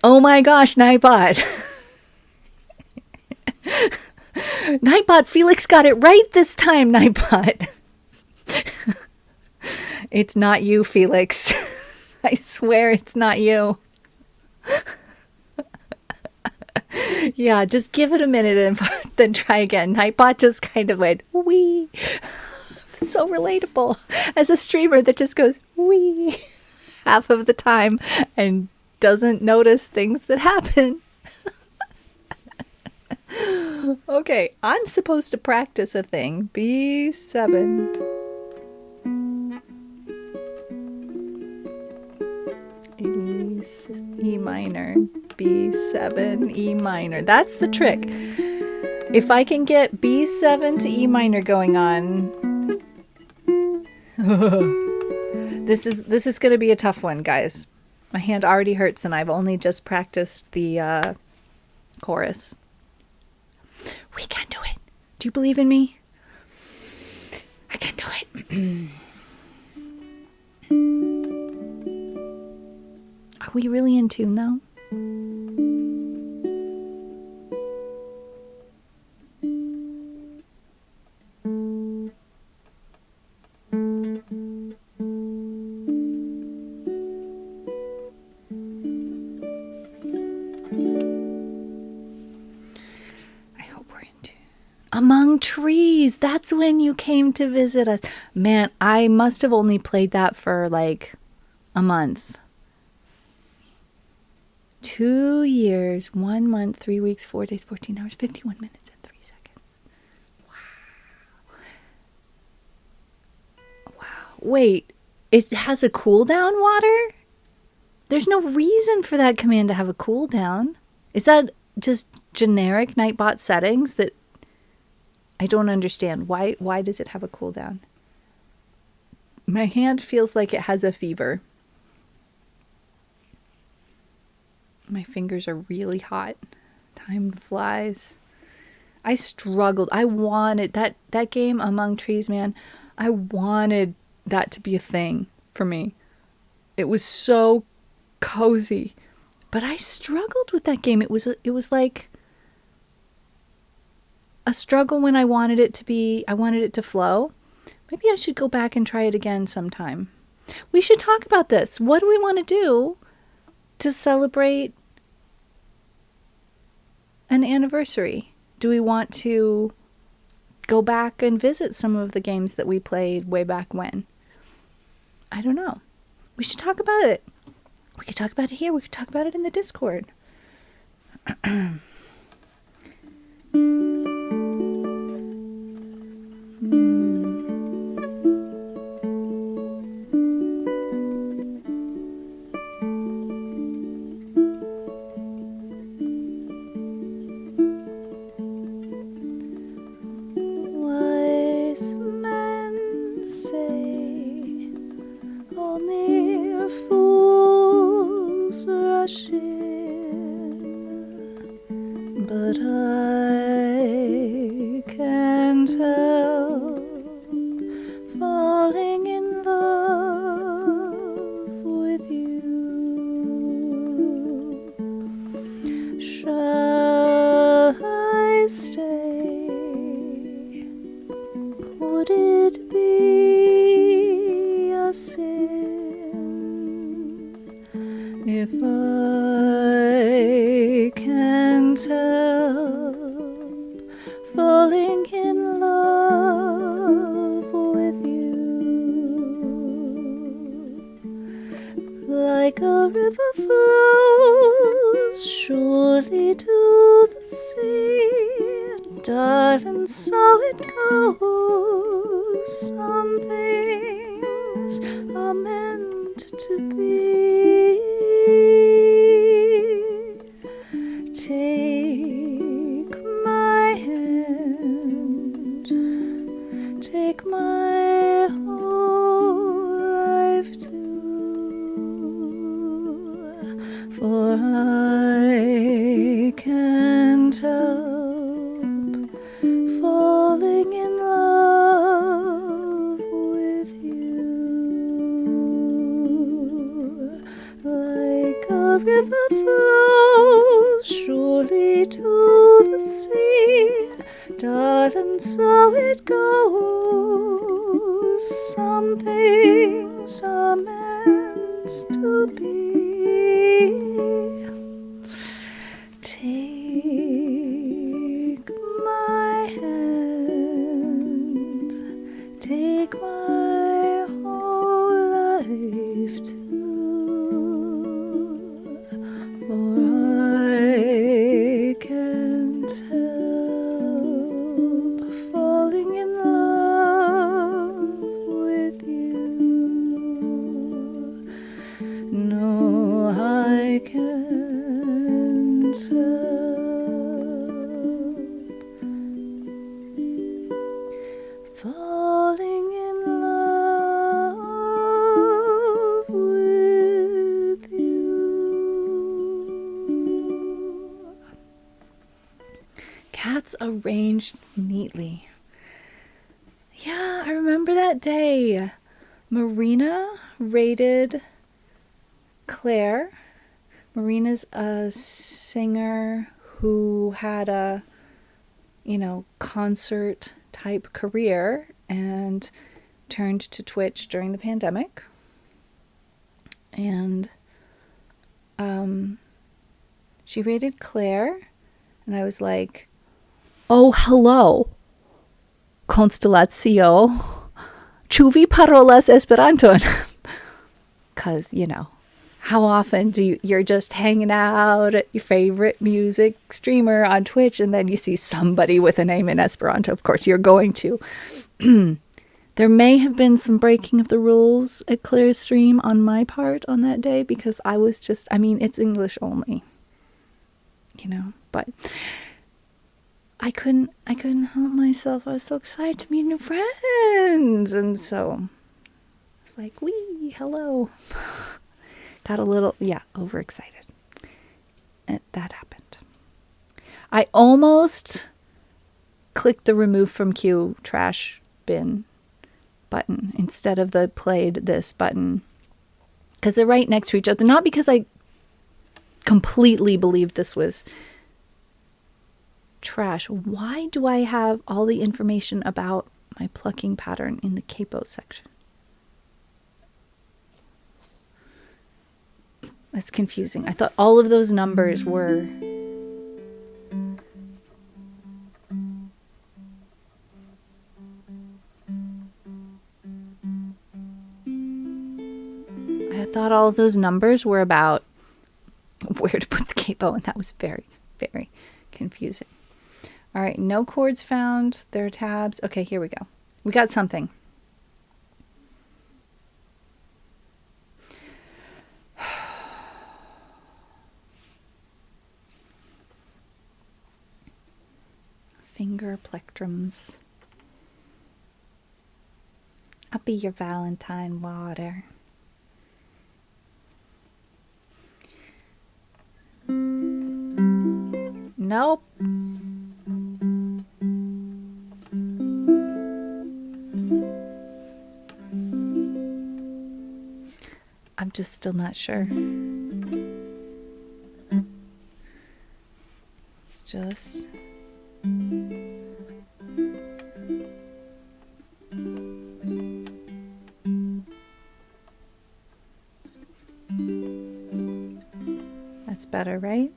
Oh my gosh, Nightbot. Nightbot, Felix got it right this time, Nightbot. It's not you, Felix. I swear it's not you. Yeah, just give it a minute and then try again. Nightbot just kind of went, wee. So relatable. As a streamer that just goes, wee, half of the time and doesn't notice things that happen. Okay, I'm supposed to practice a thing. B7. E minor, B7, E minor. That's the trick. If I can get B7 to E minor going on. This is going to be a tough one, guys. My hand already hurts and I've only just practiced the chorus. We can do it. Do you believe in me? I can do it. Are we really in tune though? Among Trees. That's when you came to visit us. Man, I must have only played that for like a month. 2 years, 1 month, 3 weeks, 4 days, 14 hours, 51 minutes, and 3 seconds. Wow. Wait, it has a cooldown, water? There's no reason for that command to have a cooldown. Is that just generic Nightbot settings that I don't understand? Why does it have a cooldown? My hand feels like it has a fever. My fingers are really hot. Time flies. I struggled. I wanted that game Among Trees, man. I wanted that to be a thing for me. It was so cozy. But I struggled with that game. It was like a struggle when I wanted it to flow. Maybe I should go back and try it again sometime. We should talk about this. What do we want to do to celebrate an anniversary? Do we want to go back and visit some of the games that we played way back when? I don't know. We should talk about it. We could talk about it here. We could talk about it in the Discord. Wise men say only fools rush in, but I can't help falling in love with you. Shall I stay? Would it be a sin if I can't help falling in love with you? Like a river flows surely to the sea, darling, so it goes. Some things are meant to be. Take my hand, take my whole life too, for I can't help falling in love with you. Like a river flows surely to the sea, darling, so it goes. Some things are meant to be. Take my hand, take my whole life too, Cats arranged neatly. Yeah, I remember that day. Marina raided Claire. Marina's a singer who had a, concert type career and turned to Twitch during the pandemic. And she raided Claire, and I was like, oh, hello, Constellatio, ĉu vi parolas Esperanton? Because, how often you're just hanging out at your favorite music streamer on Twitch, and then you see somebody with a name in Esperanto? Of course, you're going to. There may have been some breaking of the rules at Claire's stream on my part on that day, because I was just, it's English only, but I couldn't help myself. I was so excited to meet new friends. And so I was like, wee, hello. Got a little, overexcited. And that happened. I almost clicked the remove from queue trash bin button instead of the played this button, because they're right next to each other. Not because I completely believed this was trash. Why do I have all the information about my plucking pattern in the capo section? That's confusing. I thought all of those numbers were... I thought all of those numbers were about where to put the capo, and that was very, very confusing. All right, no chords found. There are tabs. Okay, here we go. We got something. Finger plectrums. I'll be your Valentine water. Nope. I'm just still not sure. It's just... That's better, right?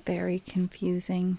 Very confusing.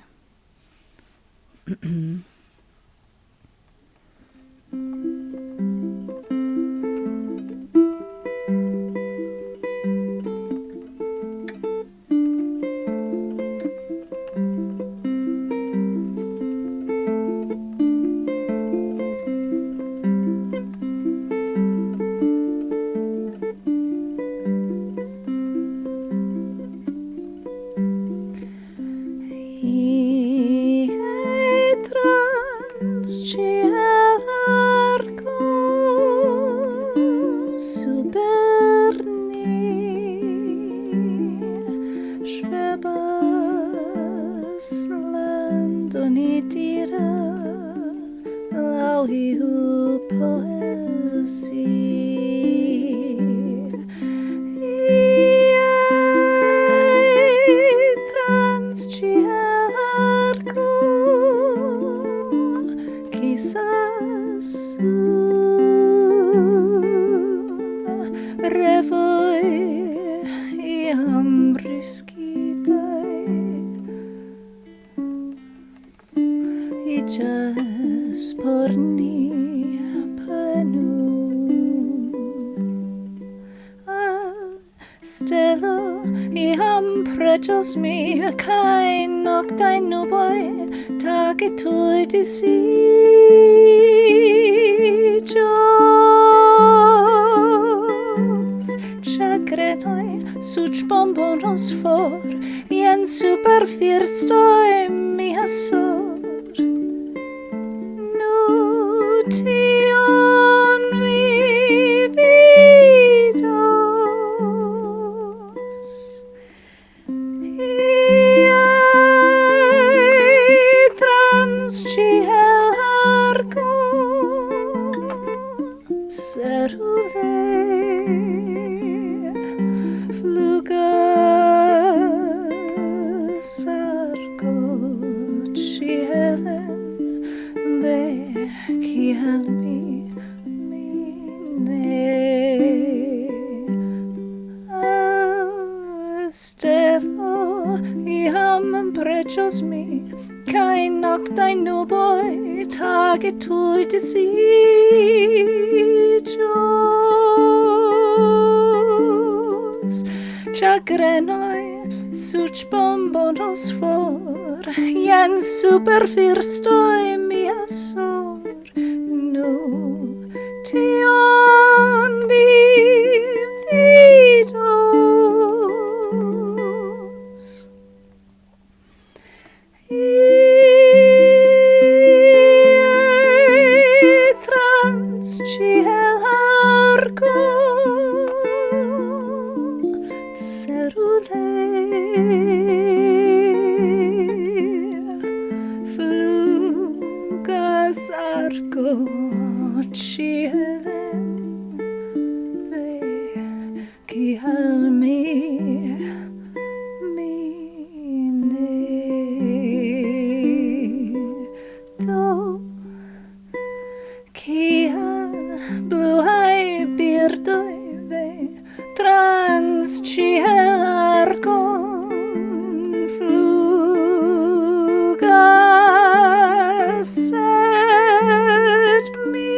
Trans Ĉielarko superni ŝebas landon itira laŭ iu poezii. Trans Ĉielarko quizás revoj iam riskitaj iĝas por ni plenum. Stelo iam preĝos mi, kaj noktaj nuboj tage tuj disiĝos. Ĉagrenoj suĉbombonos for, jen super firstoj mia sor. Nu tion mi vidos. stelo iam precios mi, cae noctae nuboi tage tui disigios. Chagrenoi such bombonos for, jen super firstoi mia sor. Nu, tion vi vidos. Trans Ĉielarko cerute flugas arko cielen ve kiel mi do kiel bluaj birdoj ve trans Ĉielarko flugas, sed mi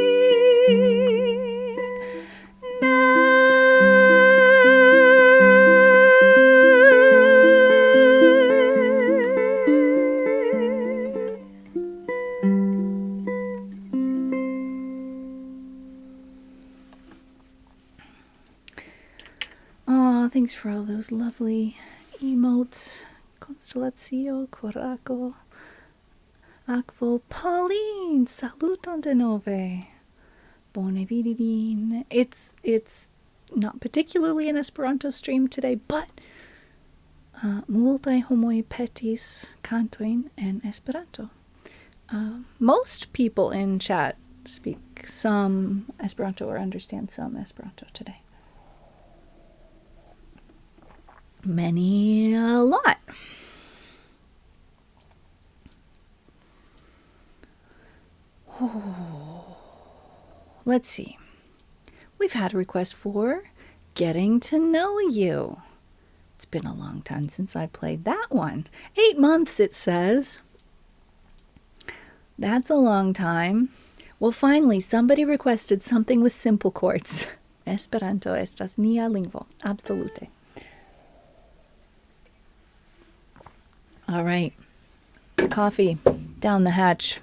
ne. Aw, thanks for all those lovely emotes. Constellatio, Coraco, Akvo, Pauline, saluton denove. Bone vidi vin. It's not particularly an Esperanto stream today, but multae homoi petis cantoin en Esperanto. Most people in chat speak some Esperanto or understand some Esperanto today. Many a lot. Oh, let's see. We've had a request for Getting to Know You. It's been a long time since I played that one. 8 months, it says. That's a long time. Well, finally, somebody requested something with simple chords. Esperanto estas nia lingvo. Absolute. All right. Coffee down the hatch.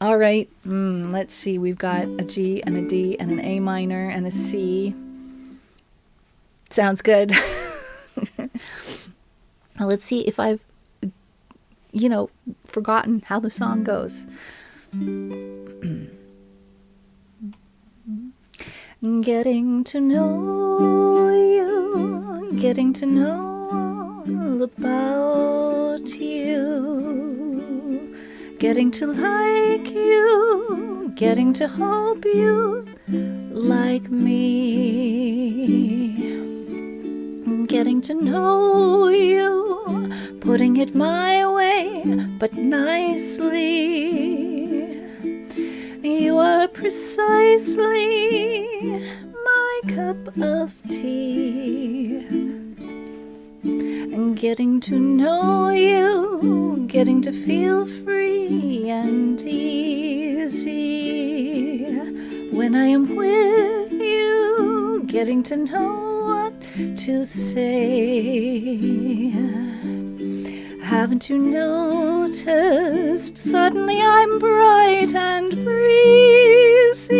All right. Let's see. We've got a G and a D and an A minor and a C. Sounds good. Now let's see if I've, forgotten how the song goes. Getting to know you, getting to know all about you, getting to like you, getting to hope you like me, getting to know you, putting it my way, but nicely. You are precisely my cup of tea. And getting to know you, getting to feel free and easy. When I am with you, getting to know what to say. Haven't you noticed? Suddenly I'm bright and breezy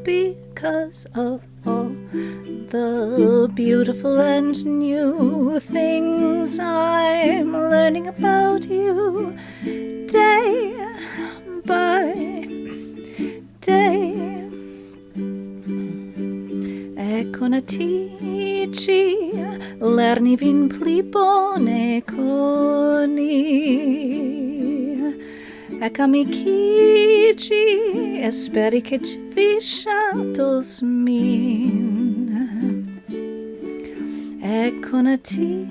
because of all the beautiful and new things I'm learning about you day by day. E conatici lerni vin pli bone coni. Ec amicici esperi che vi shatos min. E conatici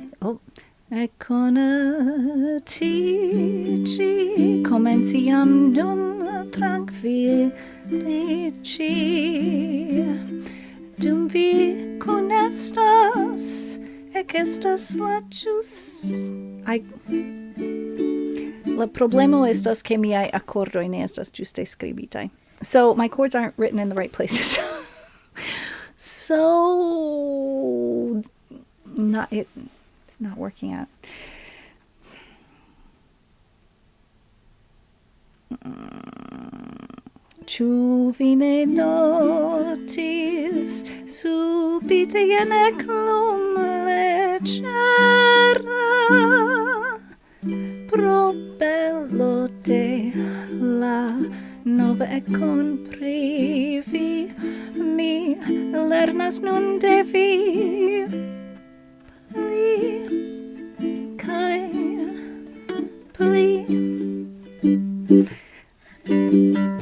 comenciam nun tranquillici. dum vi kunestas, ekestas la ĵus. La problemo estas ke miaj akordoj ne estas ĝuste skribitaj. So my chords aren't written in the right places. So it's not working out. Ĉu vi ne notis subite jen eklum leĝera pro belo de la nova ekon pri vi, mi lernas nun de vi pli kaj pli.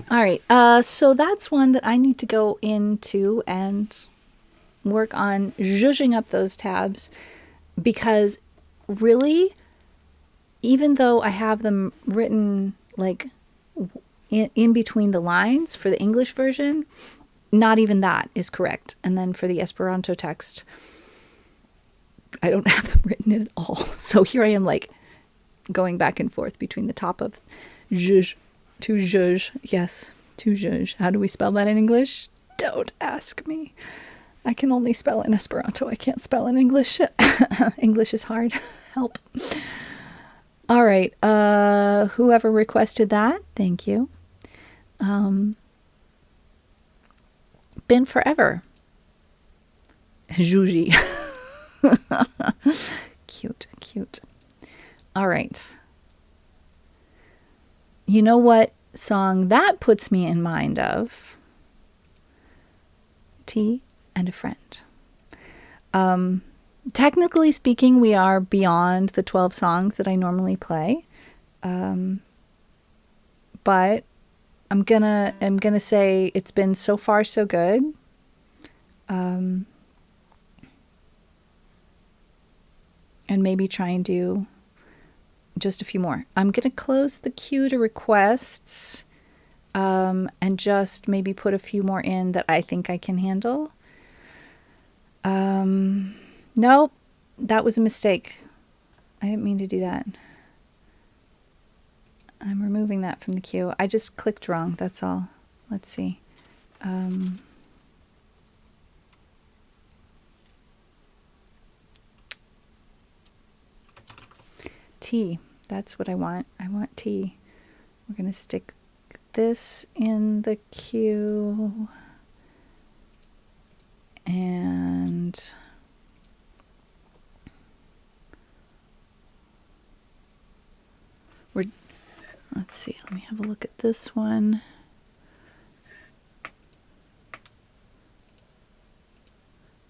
All right, so that's one that I need to go into and work on zhuzhing up those tabs, because really, even though I have them written like in between the lines for the English version, not even that is correct. And then for the Esperanto text, I don't have them written in at all. So here I am like going back and forth between the top of zhuzh to zhuzh. Yes, to zhuzh. How do we spell that in English? Don't ask me. I can only spell it in Esperanto. I can't spell in English. English is hard. Help. All right. Whoever requested that, thank you. Been forever. Juji. Cute, cute. All right. You know what song that puts me in mind of? Tea and a Friend. Technically speaking, we are beyond the 12 songs that I normally play. But I'm gonna say it's been so far so good. And maybe try and do just a few more. I'm gonna close the queue to requests, and just maybe put a few more in that I think I can handle. Nope, that was a mistake. I didn't mean to do that. I'm removing that from the queue. I just clicked wrong, that's all. Let's see. Tea, that's what I want. I want tea. We're gonna stick this in the queue. And let's see, let me have a look at this one.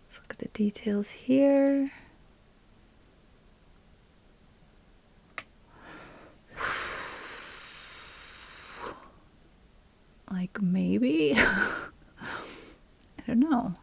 Let's look at the details here. Like maybe? I don't know.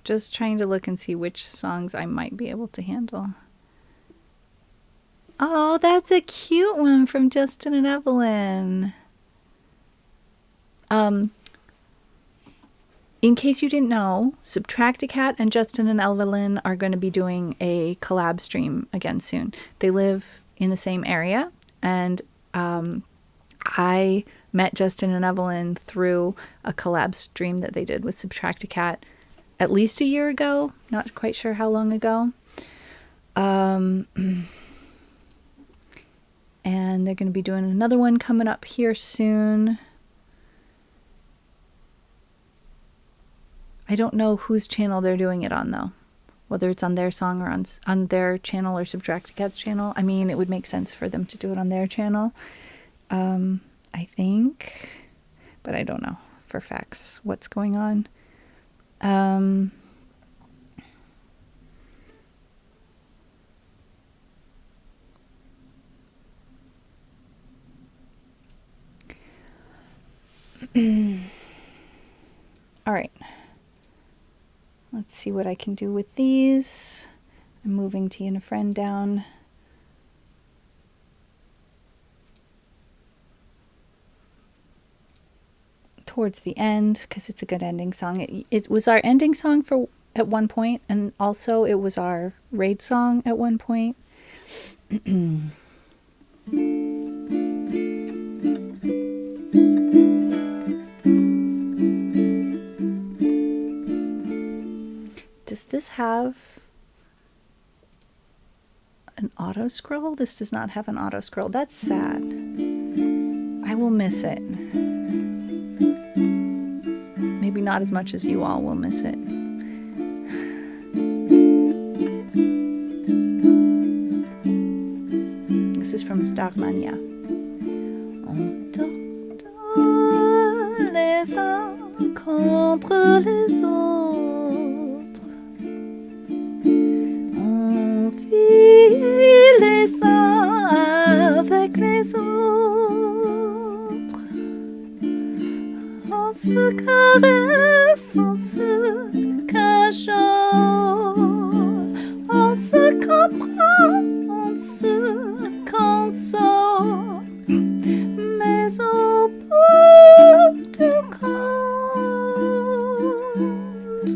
Just trying to look and see which songs I might be able to handle. Oh, that's a cute one from Justin and Evelyn. In case you didn't know, Subtracticat and Justin and Evelyn are going to be doing a collab stream again soon. They live in the same area, and I met Justin and Evelyn through a collab stream that they did with Subtracticat at least a year ago. Not quite sure how long ago. And they're going to be doing another one coming up here soon. I don't know whose channel they're doing it on, though. Whether it's on their song or on their channel or Subtracticat's channel. I mean, it would make sense for them to do it on their channel. I think. But I don't know for facts what's going on. All right. Let's see what I can do with these. I'm moving Tea and a Friend down. Towards the end, because it's a good ending song. It was our ending song at one point, and also it was our raid song at one point. Does this have an auto scroll? This does not have an auto scroll. That's sad. I will miss it. Maybe not as much as you all will miss it. This is from Starmania. On dort les uns contre les autres. On vit les uns avec les autres. On se caresse, on se cajole, on se comprend, on se console, mais au bout du compte,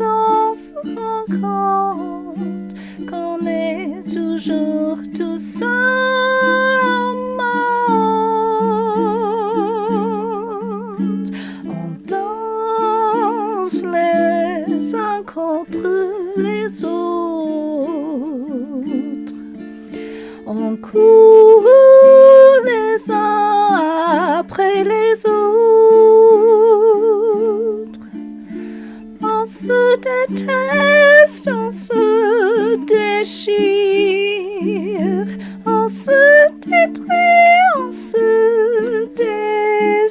on se rend compte qu'on est toujours tout seul au monde. On danse les uns contre les autres. On court les uns après les autres. On se déteste, on se déchire, on se détruit, on se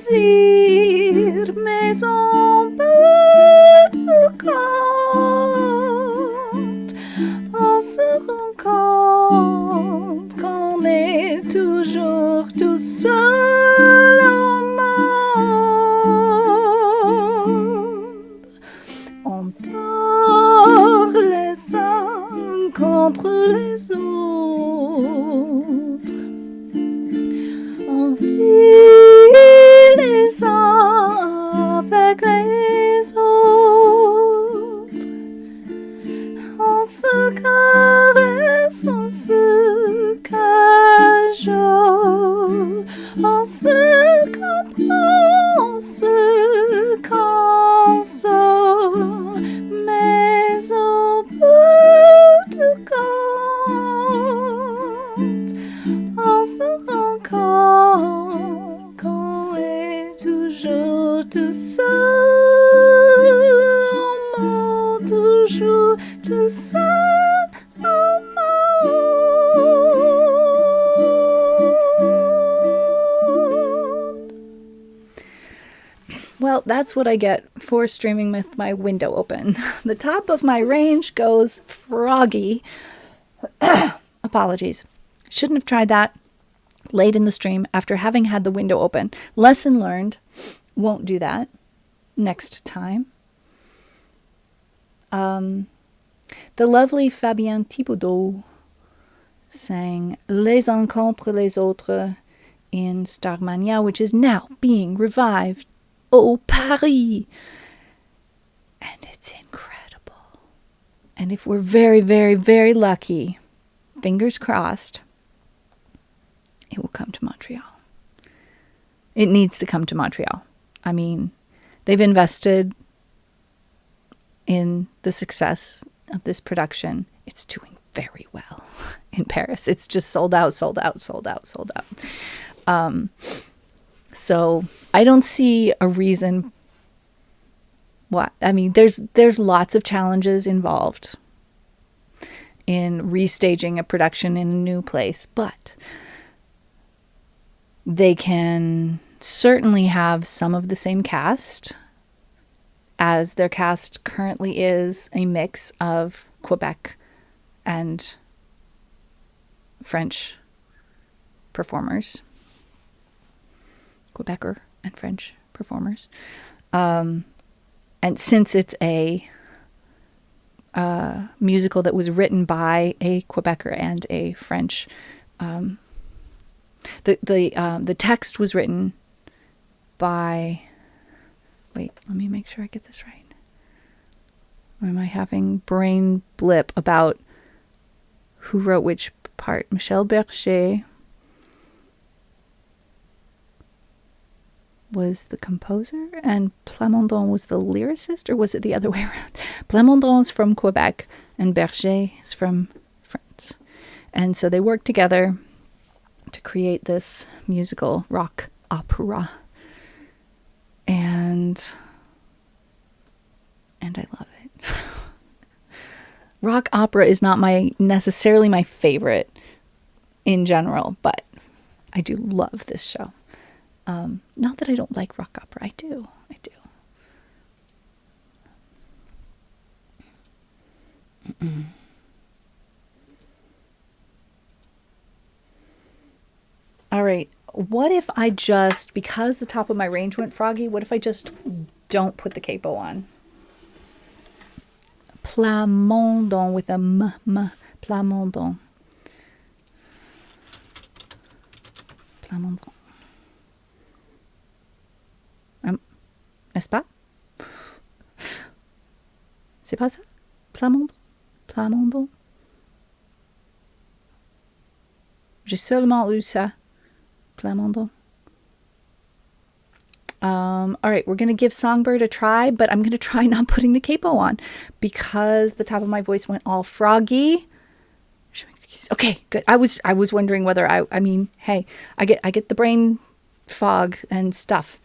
désire, mais au bout du compte, on se rend compte qu'on est toujours tout seul au monde. On dort les uns contre les autres. On vit les uns avec les autres. On se caresse, on se cajole, on se comprend, on se console, mais au bout du compte, on se rend compte qu'on est toujours tout seul au monde, toujours tout seul au monde. Well, that's what I get for streaming with my window open. The top of my range goes froggy. Apologies. Shouldn't have tried that late in the stream after having had the window open. Lesson learned. Won't do that next time. The lovely Fabien Thibaudot sang Les uns contre les autres in Starmania, which is now being revived. Oh, Paris! And it's incredible. And if we're very, very, very lucky, fingers crossed, it will come to Montreal. It needs to come to Montreal. I mean, they've invested in the success of this production. It's doing very well in Paris. It's just sold out. So I don't see a reason why. I mean, there's lots of challenges involved in restaging a production in a new place, but they can certainly have some of the same cast, as their cast currently is a mix of Quebec and French performers. Quebecer and French performers. And since it's a musical that was written by a Quebecer and a French. The text was written by. Wait, let me make sure I get this right. Or am I having brain blip about who wrote which part? Michel Berger was the composer and Plamondon was the lyricist, or was it the other way around? Plamondon is from Quebec and Berger is from France. And so they worked together to create this musical rock opera. And I love it. Rock opera is not necessarily my favorite in general, but I do love this show. Not that I don't like rock opera. I do. All right. What if I just, because the top of my range went froggy, what if I just don't put the capo on? Plamondon with a m, Plamondon. Plamondon. N'est-ce pas? C'est pas ça? Plamondon? Plamondon? J'ai seulement eu ça. Plamondon. All right, we're going to give Songbird a try, but I'm going to try not putting the capo on because the top of my voice went all froggy. Okay, good. I was wondering whether I mean, hey, I get the brain fog and stuff.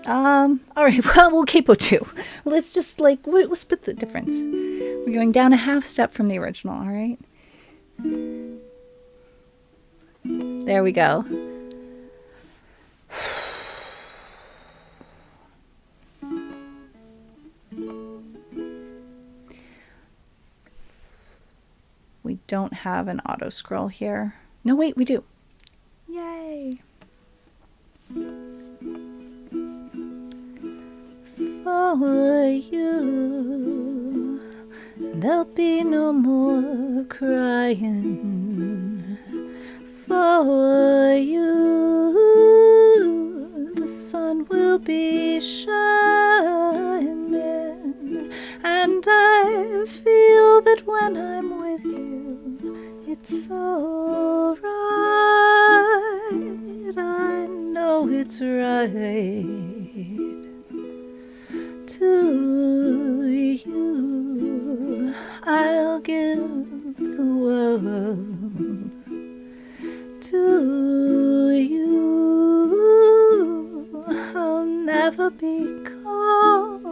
All right, well, we'll capo too. Let's just we'll split the difference. We're going down a half step from the original, all right? There we go. We don't have an auto scroll here. No, wait, we do. Yay. For you, there'll be no more crying. For you, the sun will be shining. And I feel that when I'm with you, it's alright. I know it's right. To you, I'll give the world. To you, I'll never be cold.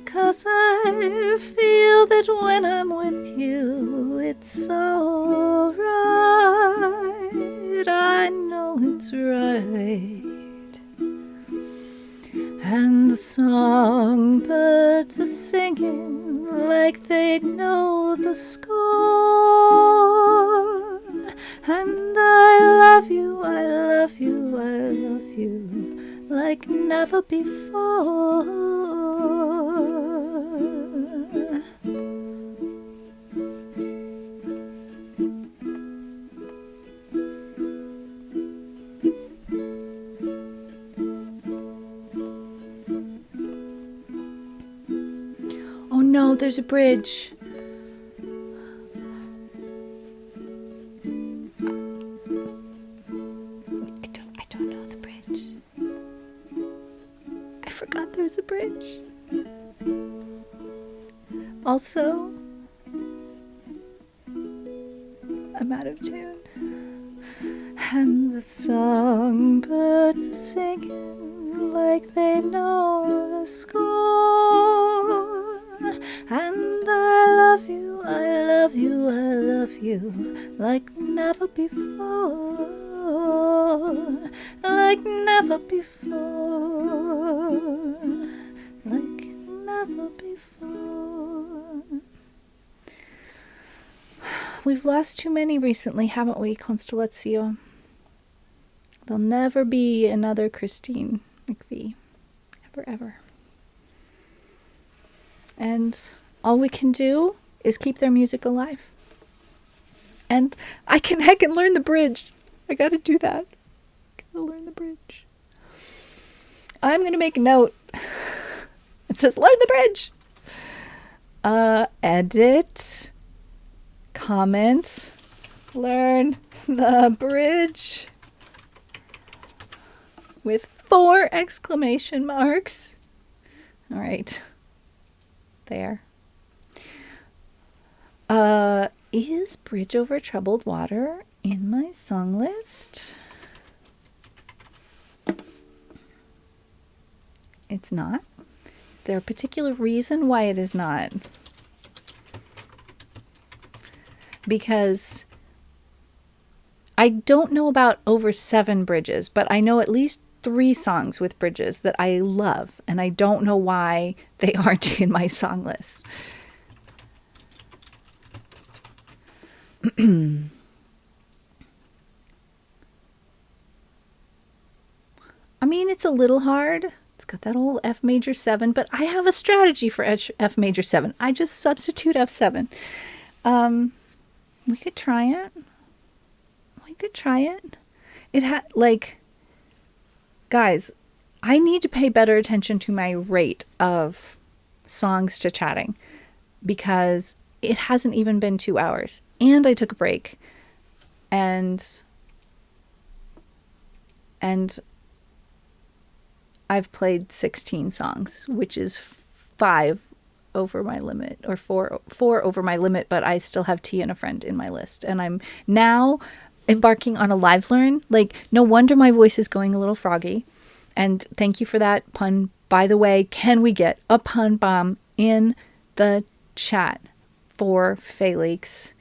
'Cause I feel that when I'm with you, it's alright. I know it's right. And the songbirds are singing like they know the score. And I love you, I love you, I love you like never before. Oh no, there's a bridge. I don't know the bridge. I forgot there's a bridge. Also, I'm out of tune. And the songbirds are singing like they know the score. And I love you, I love you, I love you like never before. Like never before. Like never before. we've lost too many recently, haven't we, Constellatio? There'll never be another Christine McVie. Ever, ever. And all we can do is keep their music alive. And I can learn the bridge. I gotta do that. Gotta learn the bridge. I'm gonna make a note. It says learn the bridge. Edit. Comment. Learn the bridge. With 4 exclamation marks. All right. There. Is Bridge Over Troubled Water in my song list? It's not. Is there a particular reason why it is not? Because I don't know about over 7 bridges, but I know at least 3 songs with bridges that I love, and I don't know why they aren't in my song list. I mean, it's a little hard. It's got that old F major 7, but I have a strategy for F major 7. I just substitute F7. We could try it. It had, like, guys, I need to pay better attention to my rate of songs to chatting because it hasn't even been 2 hours. And I took a break. And I've played 16 songs, which is 5 over my limit, or 4 over my limit, but I still have Tea and a Friend in my list. And I'm now embarking on a live learn. Like, no wonder my voice is going a little froggy. And thank you for that pun. By the way, can we get a pun bomb in the chat for Felix,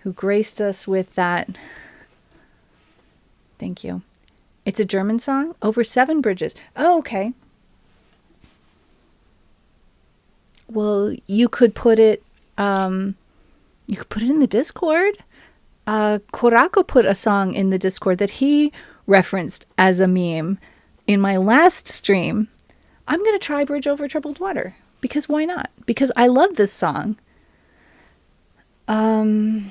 who graced us with that? Thank you. It's a German song, over 7 bridges. Oh, okay. Well, you could put it in the Discord. Korako put a song in the Discord that he referenced as a meme in my last stream. I'm going to try Bridge Over Troubled Water, because why not? Because I love this song. And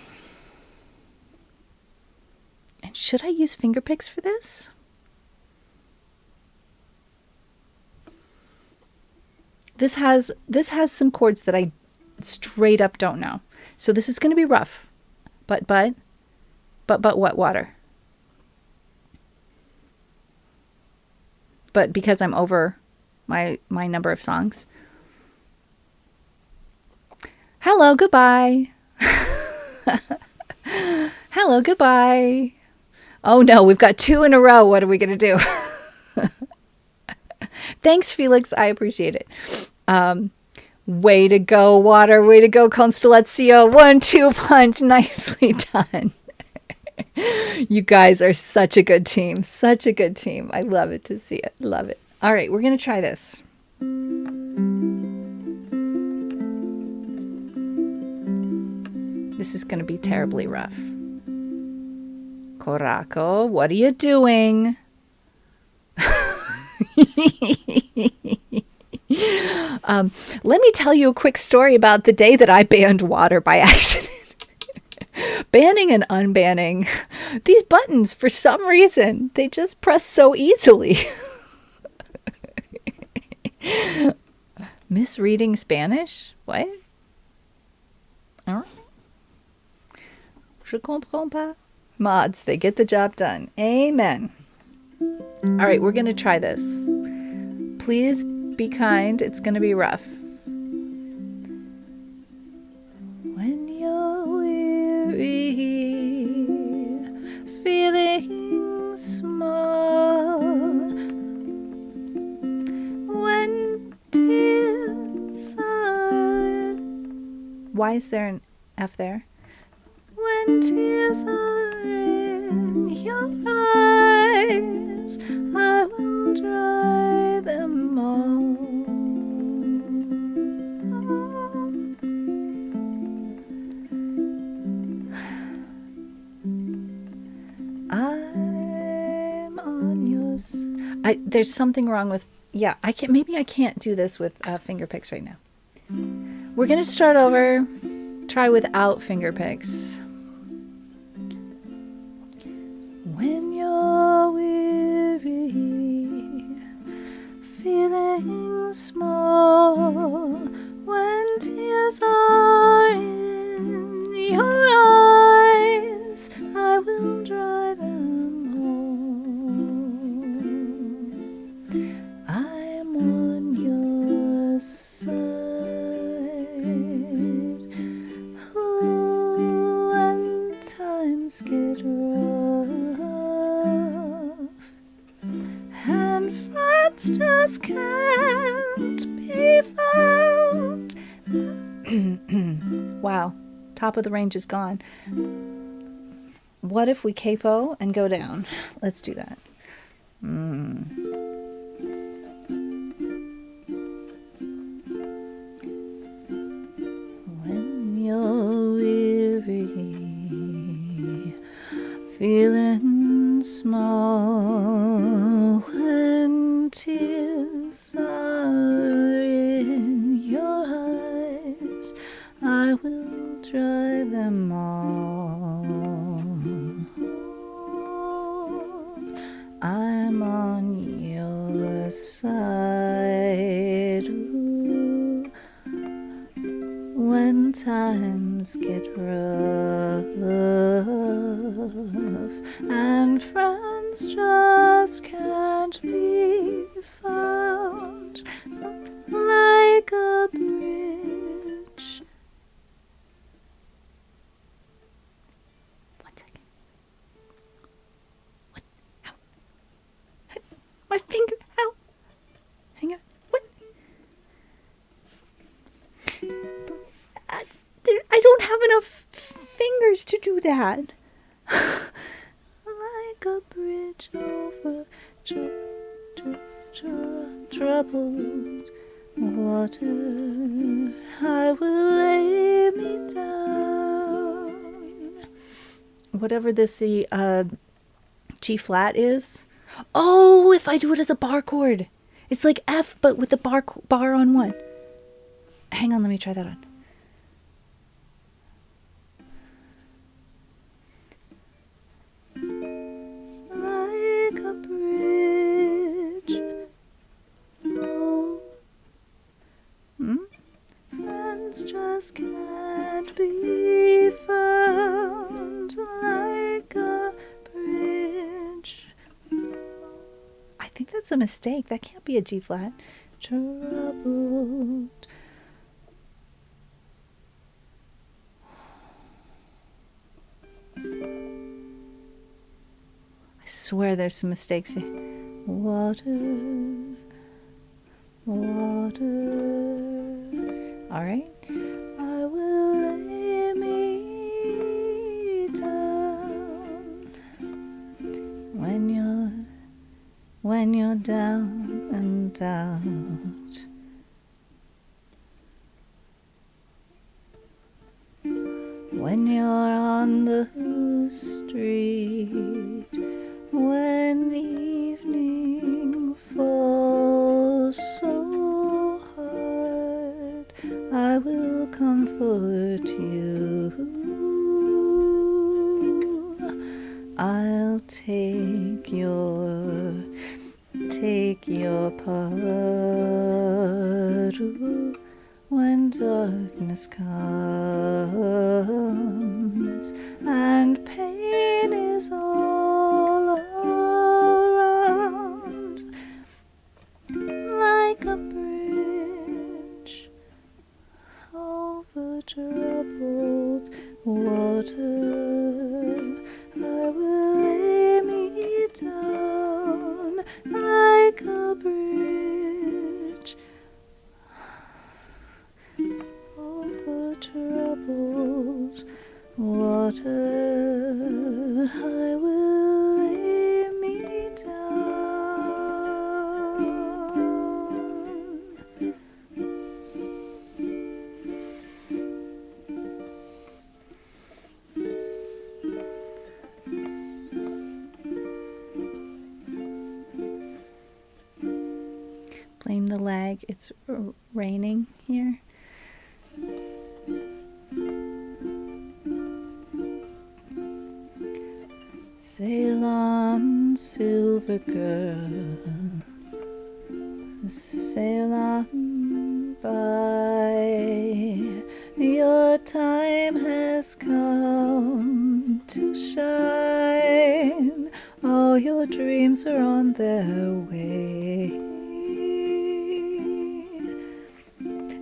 should I use finger picks for this? This has some chords that I straight up don't know. So this is going to be rough. But what water? But because I'm over my number of songs. Hello, goodbye. Hello, goodbye. Oh no, we've got 2 in a row. What are we going to do? Thanks, Felix. I appreciate it. Way to go, Water. Way to go, Constellatio. 1-2 punch. Nicely done. You guys are such a good team. Such a good team. I love it to see it. Love it. All right, we're going to try this. This is going to be terribly rough. Korako, what are you doing? Let me tell you a quick story about the day that I banned Water by accident. Banning and unbanning these buttons, for some reason, they just press so easily. Misreading Spanish? What? All right. Je comprends pas. Mods, they get the job done. Amen. All right, we're going to try this. Please be kind. It's going to be rough. When you're weary, feeling small, when tears are... Why is there an F there? When tears are in your eyes, I will dry them all. There's something wrong with, yeah, maybe I can't do this with finger picks right now. We're going to start over, try without finger picks. When you're weary, feeling small, when tears are in your eyes, I will dry them all. I'm on your side. Oh, when times get rough and friends just can't be found. Wow, top of the range is gone. What if we capo and go down? Let's do that. When you're weary, feeling small, when tears are in your eyes, I will dry them all. I'm on your side. Ooh. When times get rough and friends just can't be found, like a bridge. One second. What? How? My finger. How? Hang on. What? I don't have enough fingers to do that. Like a bridge over troubled water, I will lay me down. Whatever this the G flat is. Oh, if I do it as a bar chord, it's like F but with the bar on one. Hang on, let me try that on. Like a bridge. Oh. Friends just can't be found, like a bridge. I think that's a mistake. That can't be a G flat. Troubled. I swear there's some mistakes here. Water. Alright. I will lay me down when you're down and out. When you're on the street, when evening falls so hard, I will comfort you. I'll take your part. Ooh, when darkness comes and pain is all around, like a bridge over troubled water, I will lay me down like a bridge over troubled water. I will lay me down. the lag. It's raining here. Sail on, silver girl, sail on by. Your time has come to shine. All your dreams are on their way.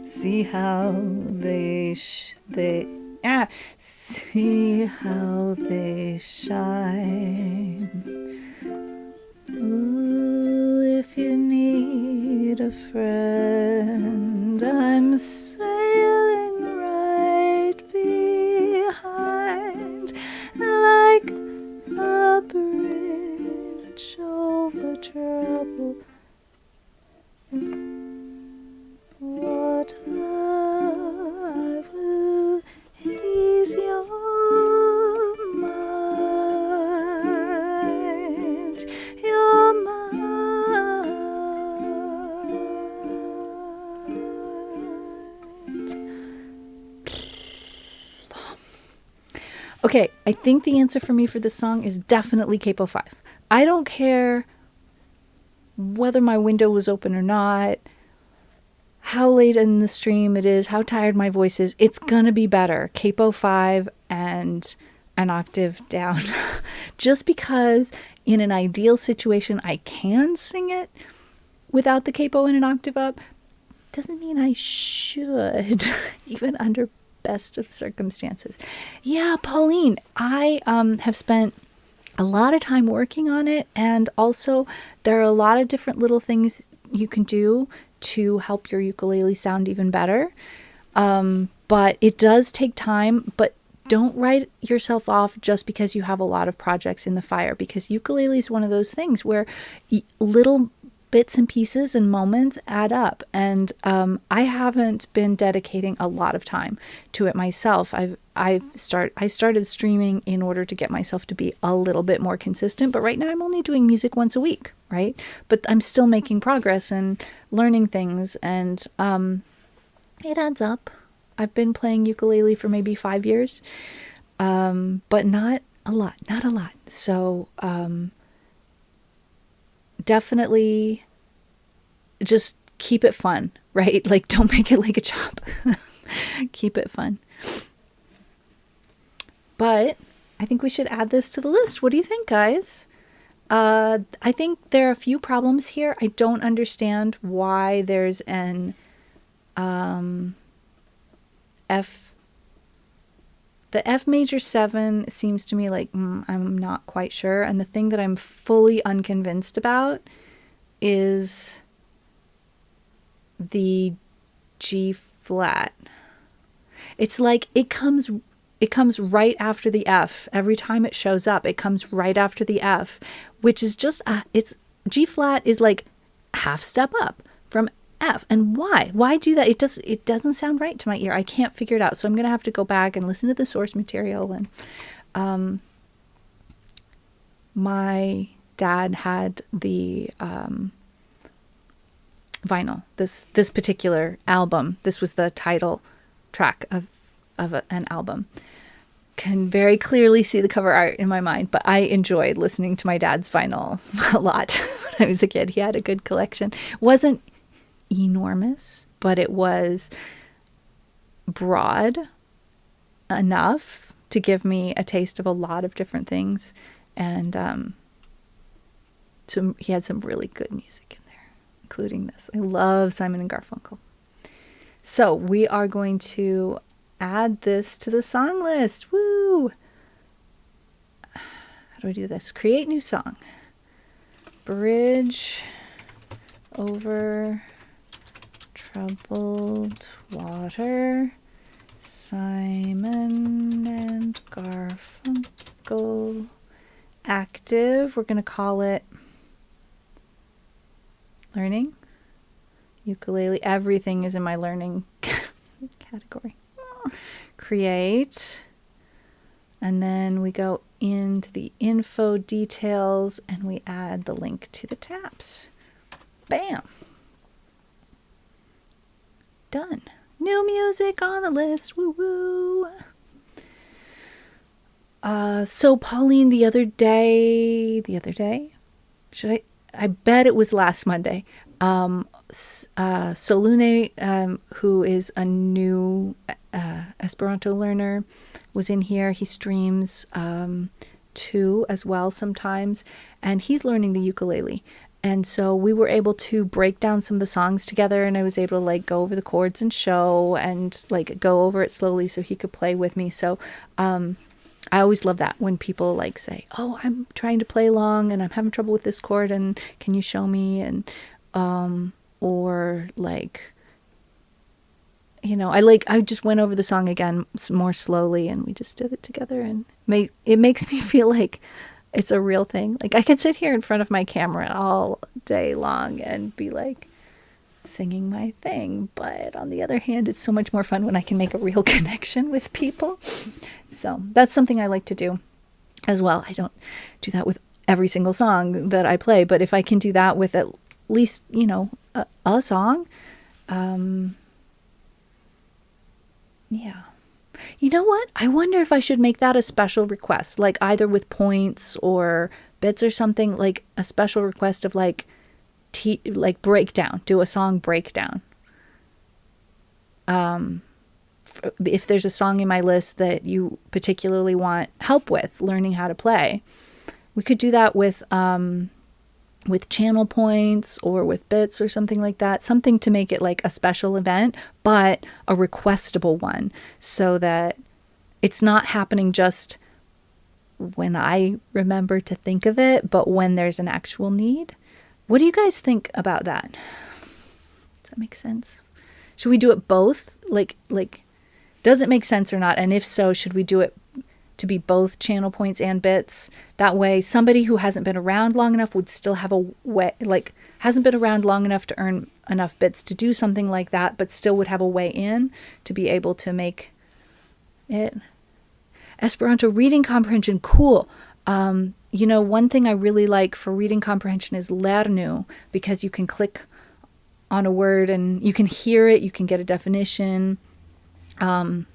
See how see how they shine. Ooh, if you need a friend, I'm sailing right behind, like a bridge over troubled water. I will ease your mind, your mind. Okay, I think the answer for me for this song is definitely Capo 5. I don't care whether my window was open or not, how late in the stream it is, how tired my voice is. It's gonna be better. Capo 5 and an octave down. Just because in an ideal situation I can sing it without the capo and an octave up, doesn't mean I should, even under best of circumstances. Yeah, Pauline, I have spent a lot of time working on it, and also there are a lot of different little things you can do to help your ukulele sound even better. But it does take time, but don't write yourself off just because you have a lot of projects in the fire, because ukulele is one of those things where little bits and pieces and moments add up. And I haven't been dedicating a lot of time to it myself. I started streaming in order to get myself to be a little bit more consistent, but right now I'm only doing music once a week, right? But I'm still making progress and learning things, and it adds up. I've been playing ukulele for maybe 5 years, but not a lot. So definitely just keep it fun, right? Like, don't make it like a job. Keep it fun. But I think we should add this to the list. What do you think, guys? I think there are a few problems here. I don't understand why there's an F. The F major 7 seems to me like I'm not quite sure. And the thing that I'm fully unconvinced about is the G flat. It's like it comes right after the F. Every time it shows up, it comes right after the F, which is just it's G flat is like half step up from F. And why do that? It doesn't sound right to my ear. I can't figure it out. So I'm going to have to go back and listen to the source material. And my dad had the vinyl, this particular album. This was the title track of an album. Can very clearly see the cover art in my mind, but I enjoyed listening to my dad's vinyl a lot when I was a kid. He had a good collection. It wasn't enormous, but it was broad enough to give me a taste of a lot of different things. And he had some really good music in there, including this. I love Simon and Garfunkel. So we are going to add this to the song list. Woo! How do I do this? Create new song. Bridge over troubled water. Simon and Garfunkel. Active. We're going to call it learning. Ukulele. Everything is in my learning category. Create. And then we go into the info details and we add the link to the tabs. Bam. done. New music on the list. Woo woo. So Pauline, the other day, I bet it was last Monday. Solune, who is a new Esperanto learner, was in here. He streams too as well sometimes, and he's learning the ukulele. And so we were able to break down some of the songs together, and I was able to like go over the chords and show and like go over it slowly so he could play with me. So I always love that when people like say, oh, I'm trying to play along and I'm having trouble with this chord and can you show me? And or like, you know, I just went over the song again more slowly and we just did it together, and it makes me feel like it's a real thing. Like I can sit here in front of my camera all day long and be like singing my thing, but on the other hand, it's so much more fun when I can make a real connection with people. So that's something I like to do as well. I don't do that with every single song that I play, but if I can do that with at least, you know, a song, yeah. You know what? I wonder if I should make that a special request, like either with points or bits or something, like a special request of like breakdown, do a song breakdown. If there's a song in my list that you particularly want help with learning how to play, we could do that with channel points or with bits or something like that, something to make it like a special event, but a requestable one, so that it's not happening just when I remember to think of it, but when there's an actual need. What do you guys think about that? Does that make sense? Should we do it both? Like, does it make sense or not? And if so, should we do it to be both channel points and bits? That way, somebody who hasn't been around long enough would still have a way, like, hasn't been around long enough to earn enough bits to do something like that, but still would have a way in to be able to make it. Esperanto reading comprehension, cool. You know, one thing I really like for reading comprehension is Lernu, because you can click on a word and you can hear it, you can get a definition. Are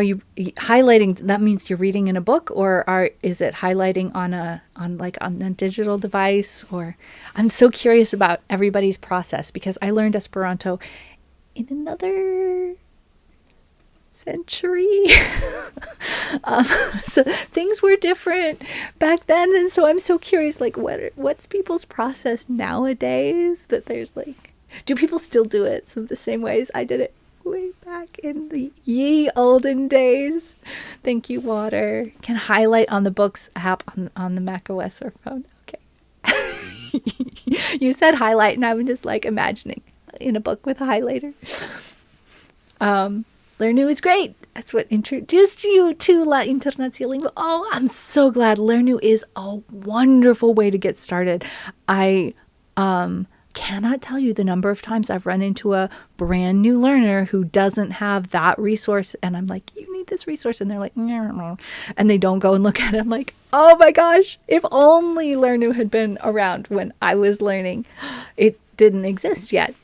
you highlighting? That means you're reading in a book, or is it highlighting on a digital device? Or I'm so curious about everybody's process, because I learned Esperanto in another century. So things were different back then, and so I'm so curious, like what's people's process nowadays, that there's like, do people still do it some of the same ways I did it way back in the ye olden days? Thank you, Water. Can highlight on the books app on the Mac OS or phone. Okay. You said highlight and I'm just like imagining in a book with a highlighter. Lernu is great. That's what introduced you to La Internacional. Oh, I'm so glad. Lernu is a wonderful way to get started. I cannot tell you the number of times I've run into a brand new learner who doesn't have that resource, and I'm like, you need this resource, and they're like, no, and they don't go and look at it. I'm like, oh my gosh, if only Lernu had been around when I was learning. It didn't exist yet.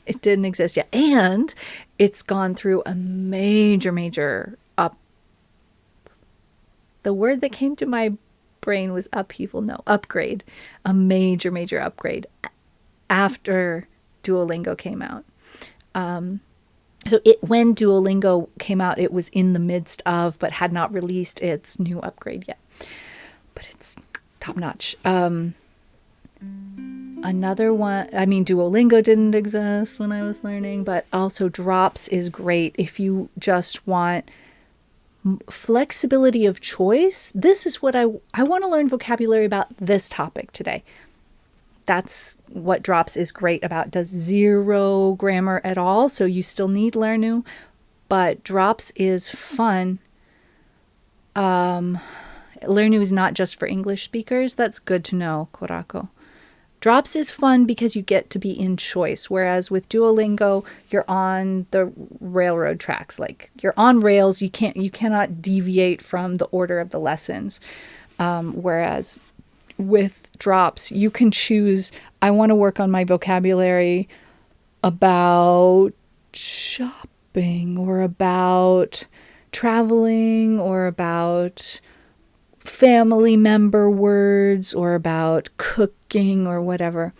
And it's gone through a major the word that came to my brain was upheaval. No, upgrade. A major upgrade after Duolingo came out. So when Duolingo came out, it was in the midst of, but had not released its new upgrade yet. But it's top notch. Another one, I mean, Duolingo didn't exist when I was learning, but also Drops is great if you just want flexibility of choice. This is what I want to learn vocabulary about this topic today. That's what Drops is great about. Does zero grammar at all, so you still need Lernu, but Drops is fun. Lernu is not just for English speakers. That's good to know, Korako. Drops is fun because you get to be in choice, whereas with Duolingo, you're on the railroad tracks. Like, you're on rails, you cannot deviate from the order of the lessons. Whereas with Drops, you can choose, I want to work on my vocabulary about shopping or about traveling or about family member words or about cooking or whatever.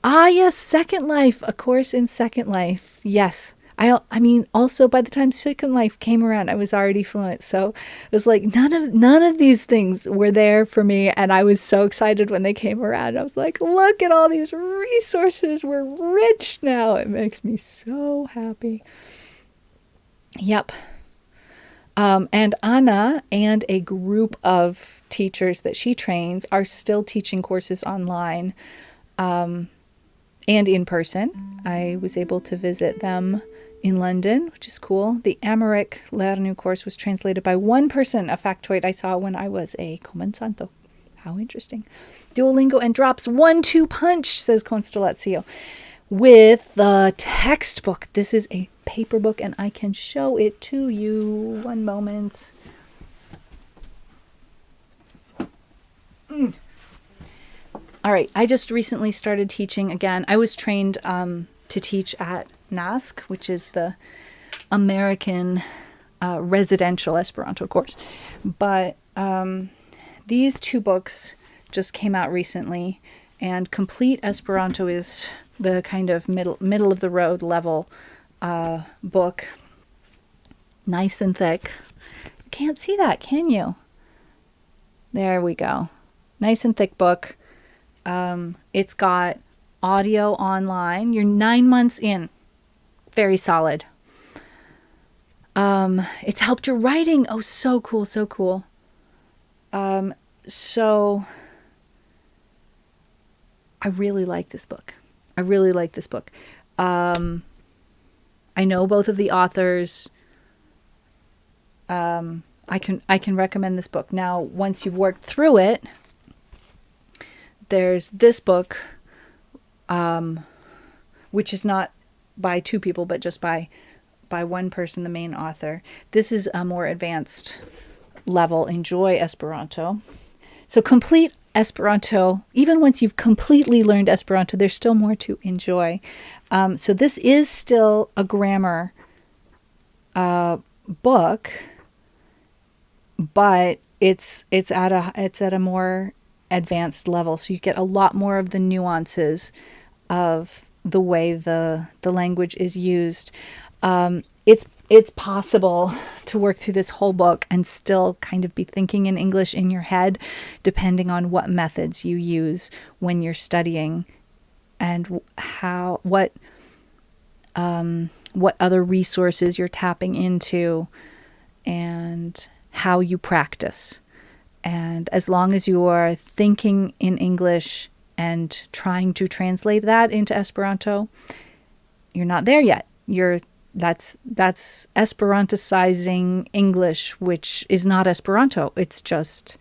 Ah, yes, Second Life, a course in Second Life. Yes. I mean, also by the time Second Life came around, I was already fluent. So it was like none of these things were there for me. And I was so excited when they came around. I was like, look at all these resources. We're rich now. It makes me so happy. Yep. And Anna and a group of teachers that she trains are still teaching courses online and in person. I was able to visit them in London, which is cool. The Amharic Lernu course was translated by one person, a factoid I saw when I was a comensanto. How interesting. Duolingo and drops 1-2 punch, says Constellatio, with the textbook. This is a paper book, and I can show it to you. One moment. All right, I just recently started teaching again. I was trained to teach at NASC, which is the American residential Esperanto course. But these two books just came out recently, and Complete Esperanto is the kind of middle of the road level book. Nice and thick. You can't see that, can you? There we go. Nice and thick book. It's got audio online. You're 9 months in. Very solid. It's helped your writing. Oh, so cool, so cool. So I really like this book. I know both of the authors. I can recommend this book. Now, once you've worked through it, there's this book, which is not by two people, but just by one person, the main author. This is a more advanced level. Enjoy Esperanto. So Complete Esperanto, even once you've completely learned Esperanto, there's still more to enjoy. So this is still a grammar book, but it's at a more advanced level. So you get a lot more of the nuances of the way the language is used. It's possible to work through this whole book and still kind of be thinking in English in your head, depending on what methods you use when you're studying and what other resources you're tapping into and how you practice. And as long as you are thinking in English and trying to translate that into Esperanto, you're not there yet. That's Esperanticizing English, which is not Esperanto. It's just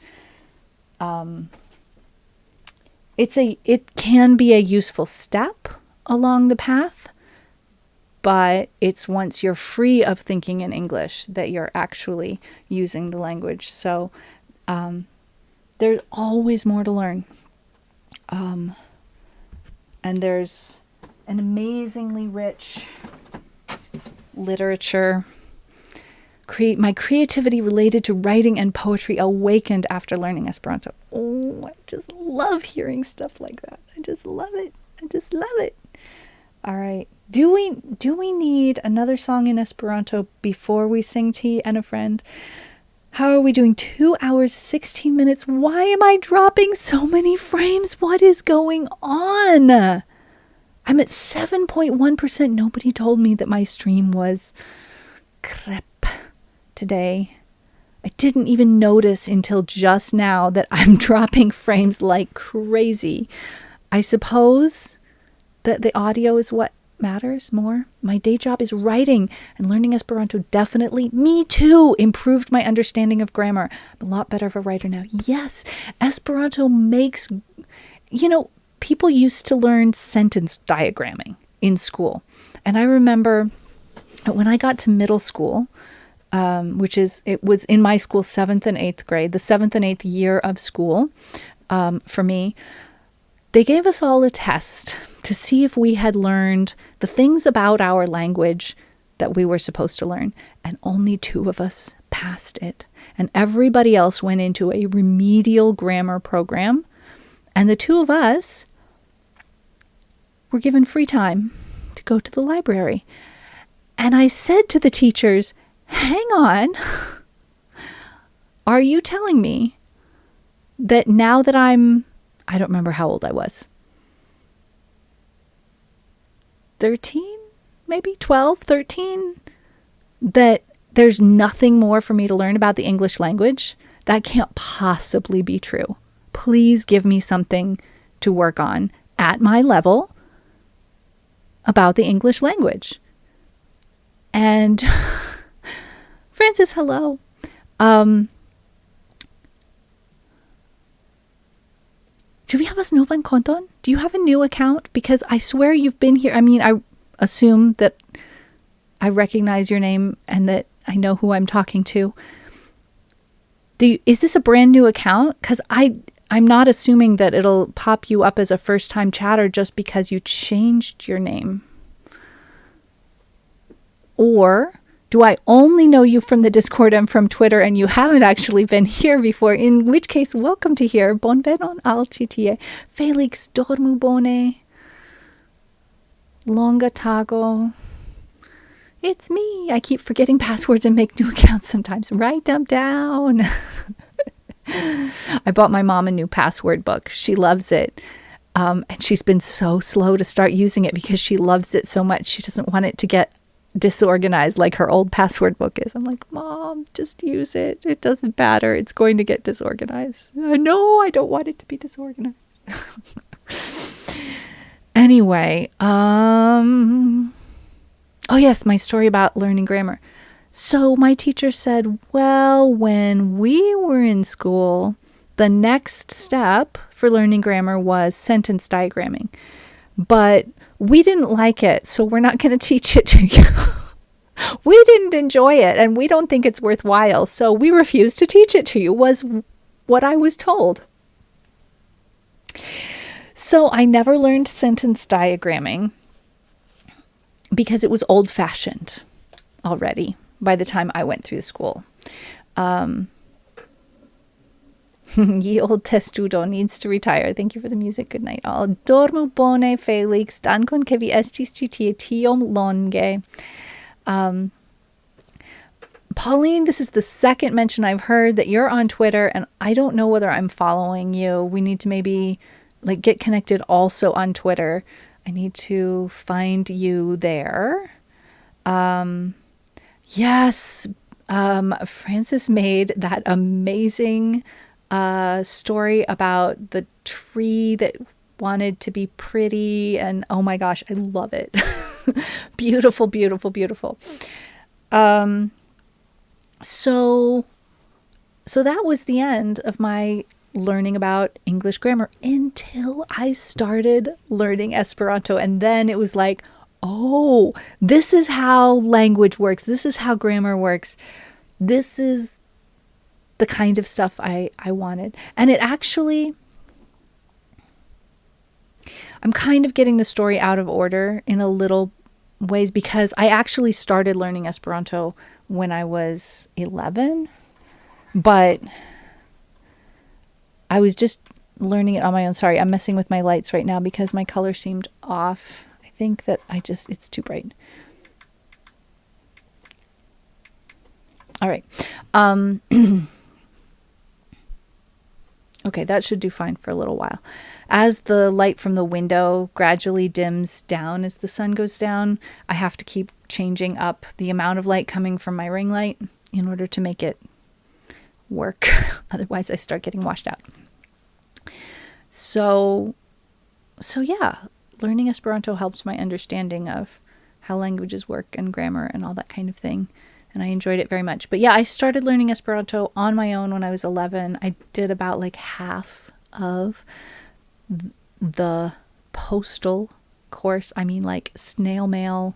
it can be a useful step along the path, but it's once you're free of thinking in English that you're actually using the language. So there's always more to learn. And there's an amazingly rich literature. My creativity related to writing and poetry awakened after learning Esperanto. Oh, I just love hearing stuff like that. I just love it. All right. Do we need another song in Esperanto before we sing Tea and a Friend? How are we doing? 2 hours, 16 minutes. Why am I dropping so many frames? What is going on? I'm at 7.1%. Nobody told me that my stream was crap today. I didn't even notice until just now that I'm dropping frames like crazy. I suppose that the audio is what matters more. My day job is writing, and learning Esperanto definitely, me too, improved my understanding of grammar. I'm a lot better of a writer now. Yes, Esperanto makes, people used to learn sentence diagramming in school. And I remember when I got to middle school, it was in my school 7th and 8th grade, the 7th and 8th year of school for me, they gave us all a test to see if we had learned the things about our language that we were supposed to learn. And only 2 of us passed it. And everybody else went into a remedial grammar program. And the 2 of us were given free time to go to the library. And I said to the teachers, hang on, are you telling me that now that I don't remember how old I was, 13, maybe 12, 13, that there's nothing more for me to learn about the English language? That can't possibly be true. Please give me something to work on at my level about the English language. And Francis, hello. Do we have a novan konton? Do you have a new account? Because I swear you've been here. I mean, I assume that I recognize your name and that I know who I'm talking to. Is this a brand new account? Because I'm not assuming that it'll pop you up as a first-time chatter just because you changed your name. Or do I only know you from the Discord and from Twitter and you haven't actually been here before? In which case, welcome to here. Bonvenon al citie. Felix dormu bone. Longa tago. It's me. I keep forgetting passwords and make new accounts sometimes. Write them down. I bought my mom a new password book. She loves it. And she's been so slow to start using it because she loves it so much. She doesn't want it to get disorganized like her old password book is. I'm like, Mom, just use it. It doesn't matter. It's going to get disorganized. No, I don't want it to be disorganized. Anyway, oh yes, my story about learning grammar. So my teacher said, well, when we were in school, the next step for learning grammar was sentence diagramming. But we didn't like it, so we're not going to teach it to you. We didn't enjoy it, and we don't think it's worthwhile, so we refuse to teach it to you, was what I was told. So I never learned sentence diagramming because it was old-fashioned already by the time I went through school. Ye old testudo needs to retire. Thank you for the music. Good night all. Dormu bone, Felix. Dankon ke vi estis ĉi tie tiom longe. Pauline, this is the second mention I've heard that you're on Twitter, and I don't know whether I'm following you. We need to maybe get connected also on Twitter. I need to find you there. Yes, Francis made that amazing story about the tree that wanted to be pretty, and oh my gosh, I love it. Beautiful, beautiful, beautiful. So that was the end of my learning about English grammar until I started learning Esperanto, and then it was like, oh, this is how language works. This is how grammar works. This is the kind of stuff I wanted. And it actually, I'm kind of getting the story out of order in a little ways because I actually started learning Esperanto when I was 11, but I was just learning it on my own. Sorry, I'm messing with my lights right now because my color seemed off. I think that it's too bright. All right. Okay, that should do fine for a little while. As the light from the window gradually dims down as the sun goes down, I have to keep changing up the amount of light coming from my ring light in order to make it work. Otherwise, I start getting washed out. So yeah, learning Esperanto helped my understanding of how languages work and grammar and all that kind of thing. And I enjoyed it very much. But yeah, I started learning Esperanto on my own when I was 11. I did about half of the postal course. I mean, snail mail,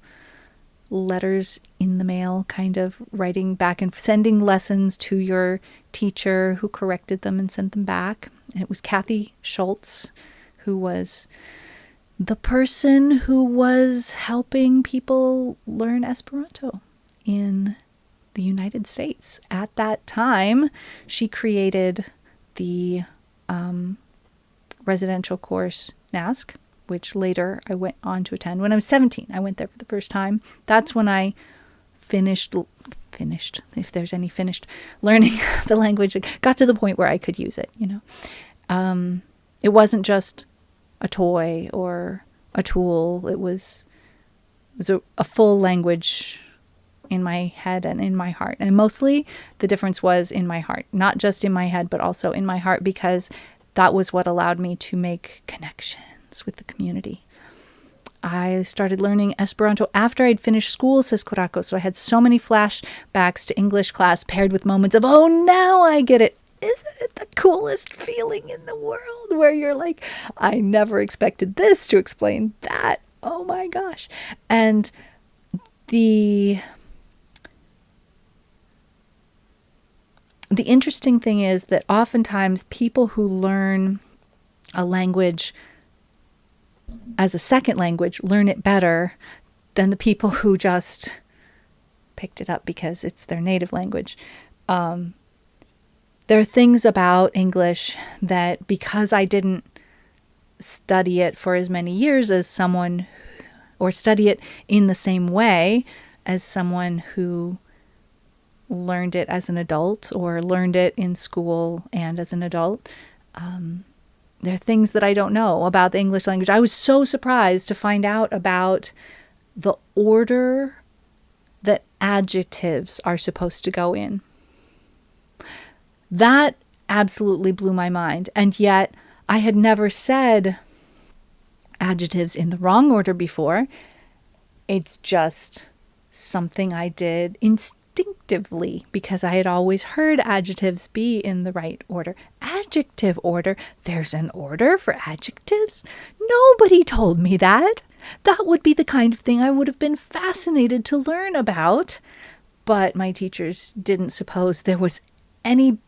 letters in the mail, kind of writing back and sending lessons to your teacher who corrected them and sent them back. And it was Kathy Schultz who was the person who was helping people learn Esperanto in the United States. At that time, she created the residential course NASC, which later I went on to attend. When I was 17, I went there for the first time. That's when I finished, if there's any finished, learning the language. It got to the point where I could use it, It wasn't just a toy or a tool. It was a full language in my head and in my heart. And mostly the difference was in my heart, not just in my head, but also in my heart, because that was what allowed me to make connections with the community. I started learning Esperanto after I'd finished school, says Kurako. So I had so many flashbacks to English class paired with moments of, oh, now I get it. Isn't it the coolest feeling in the world, where you're like, I never expected this to explain that. Oh my gosh. And the interesting thing is that oftentimes people who learn a language as a second language learn it better than the people who just picked it up because it's their native language. There are things about English that, because I didn't study it for as many years as someone, or study it in the same way as someone who learned it as an adult or learned it in school and as an adult, there are things that I don't know about the English language. I was so surprised to find out about the order that adjectives are supposed to go in. That absolutely blew my mind. And yet I had never said adjectives in the wrong order before. It's just something I did instinctively because I had always heard adjectives be in the right order. Adjective order. There's an order for adjectives? Nobody told me that. That would be the kind of thing I would have been fascinated to learn about. But my teachers didn't suppose there was anything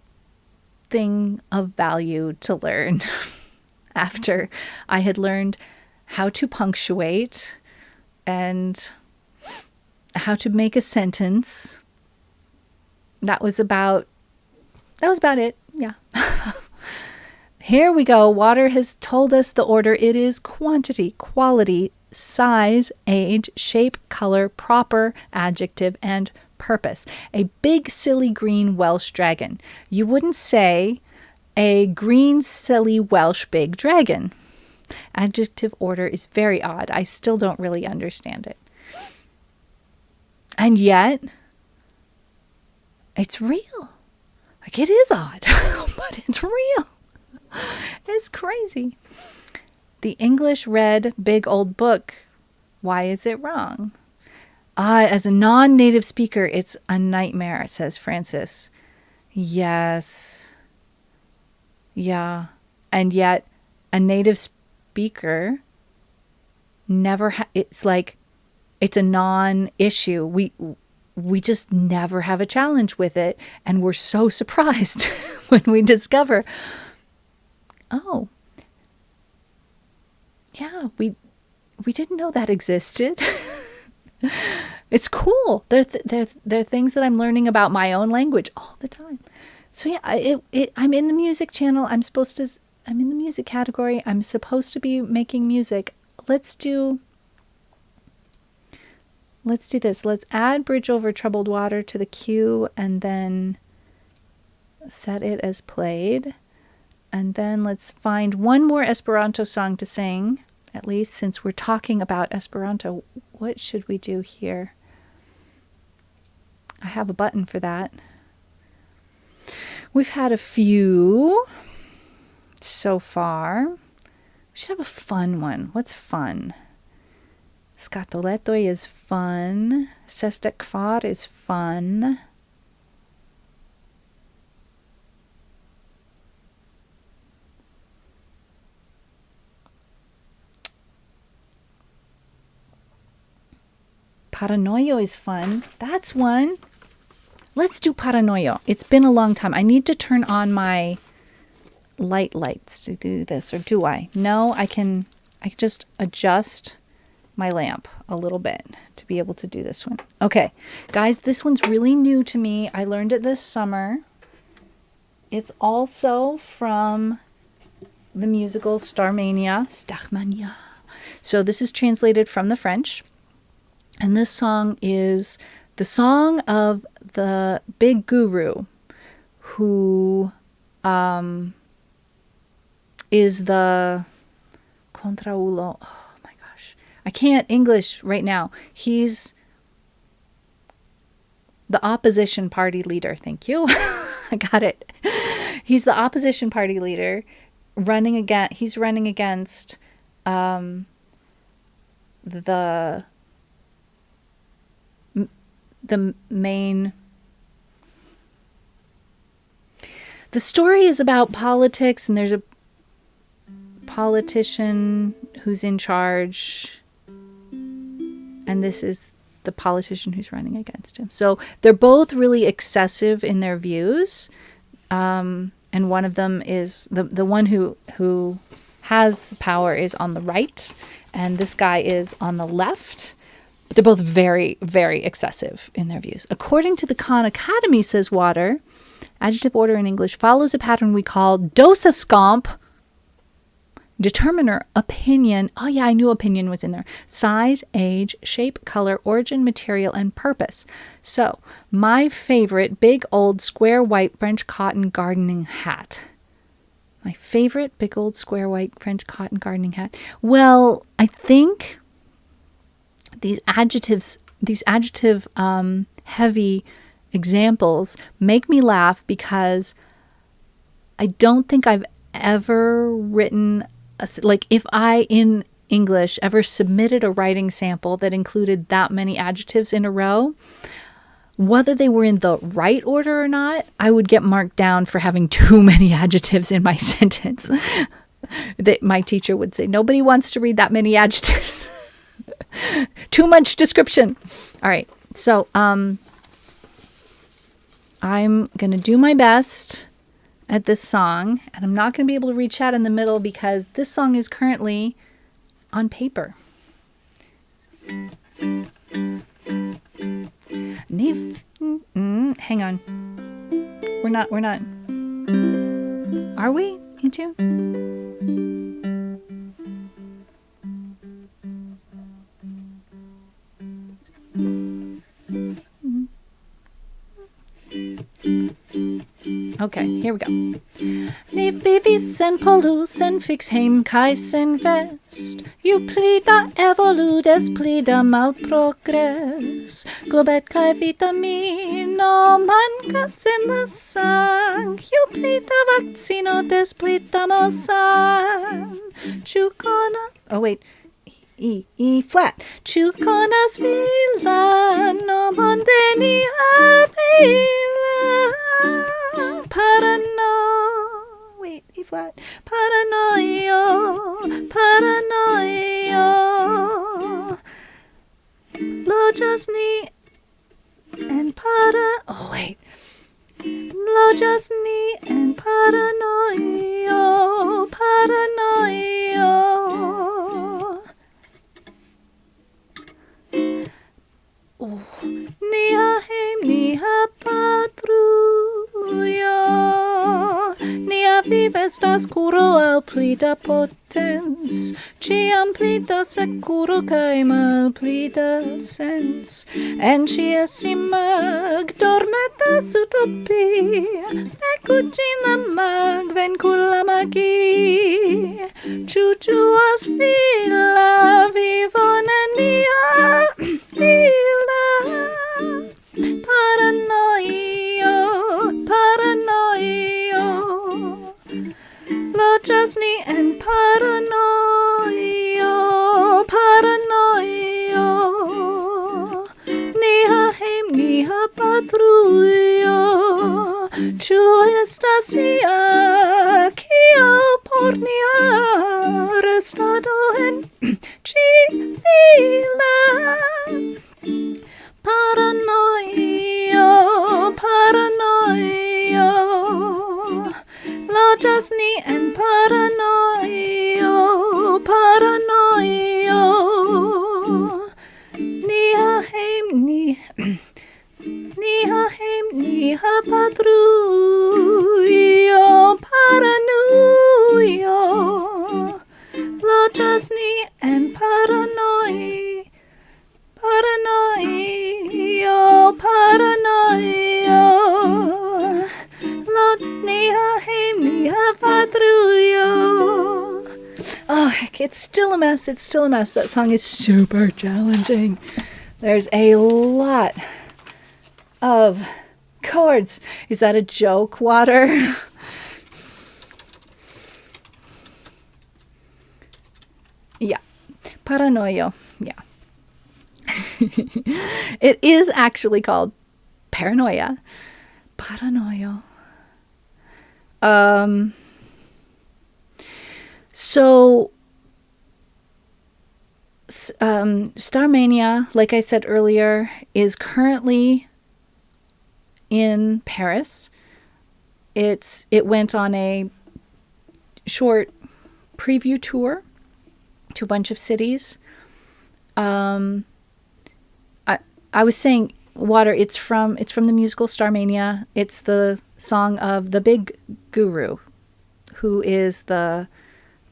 of value to learn after I had learned how to punctuate and how to make a sentence. That was about it. Yeah. Here we go. Water has told us the order. It is quantity, quality, size, age, shape, color, proper, adjective, and purpose. A big, silly green Welsh dragon. You wouldn't say a green, silly Welsh big dragon. Adjective order is very odd. I still don't really understand it. And yet, it's real. Like, it is odd, but it's real. It's crazy. The English read big old book. Why is it wrong? As a non-native speaker, it's a nightmare, says Francis. Yes. Yeah. And yet, a native speaker never it's like, it's a non-issue. We just never have a challenge with it. And we're so surprised when we discover, oh, yeah, we didn't know that existed. It's cool. There are things that I'm learning about my own language all the time. So yeah, I'm in the music channel. I'm in the music category. I'm supposed to be making music. Let's do this. Let's add Bridge Over Troubled Water to the queue and then set it as played. And then let's find one more Esperanto song to sing, at least since we're talking about Esperanto. What should we do here? I have a button for that. We've had a few so far. We should have a fun one. What's fun? Scatoletoi is fun. Sestek Kvar is fun. Paranojo is fun. That's one. Let's do Paranojo. It's been a long time. I need to turn on my lights to do this, or do I? No, I can just adjust my lamp a little bit to be able to do this one. Okay, guys, this one's really new to me. I learned it this summer. It's also from the musical Starmania. So this is translated from the French. And this song is the song of the big guru who is the contraulo. Oh my gosh. I can't English right now. He's the opposition party leader. Thank you. I got it. He's the opposition party leader he's running against the main. The story is about politics, and there's a politician who's in charge, and this is the politician who's running against him. So they're both really excessive in their views, and one of them is the one who has power is on the right, and this guy is on the left. But they're both very, very excessive in their views. According to the Khan Academy, says Water, adjective order in English follows a pattern we call dosa scomp, determiner, opinion. Oh yeah, I knew opinion was in there. Size, age, shape, color, origin, material, and purpose. So my favorite big old square white French cotton gardening hat. My favorite big old square white French cotton gardening hat. Well, I think these adjective heavy examples make me laugh because I don't think I've ever written if I in English ever submitted a writing sample that included that many adjectives in a row, whether they were in the right order or not, I would get marked down for having too many adjectives in my sentence. That my teacher would say, nobody wants to read that many adjectives. Too much description. All right. So, I'm going to do my best at this song, and I'm not going to be able to read chat in the middle because this song is currently on paper. Hang on. We're not. Are we? You two? Okay, here we go. Ni vivis en polus en fix heim kais en vest. Ju plida evoludes plida mal progress. Globet kai vitamino mancas en la sang. Ju plida vaccino des plida mal san. Chucona. Oh wait. E flat. Chuconas vila no mondeni avila. Wait, E flat. Paranojo. Lojas ni and oh wait. Lojas ni and paranojo. Oh, nia heim, nia patrujo, nia vives da scuro al plida potens, ciam plida securo cae mal plida sens, en cias imag dormetas utopia, ecugin la mag vencula magi, ciuciuas vila vivon nia vila, paranojo, lojas ni en paranojo, nia heim, nia patrujo, ciu estas ia, kiel por nia restado en ci vila. Paranojo, Loĝas ni en Paranojo, Paranojo. Nia hejm, nia patrujo, Paranojo. Loĝas ni en Paranojo, Paranojo, Paranojo. Nia patrujo. Oh, heck, it's still a mess. It's still a mess. That song is super challenging. There's a lot of chords. Is that a joke, Water? Yeah. Paranojo. Yeah. It is actually called Paranoia. Paranojo. So Starmania, like I said earlier, is currently in Paris. It went on a short preview tour to a bunch of cities. I was saying, Water, it's from the musical Starmania. It's the song of the big guru, who is the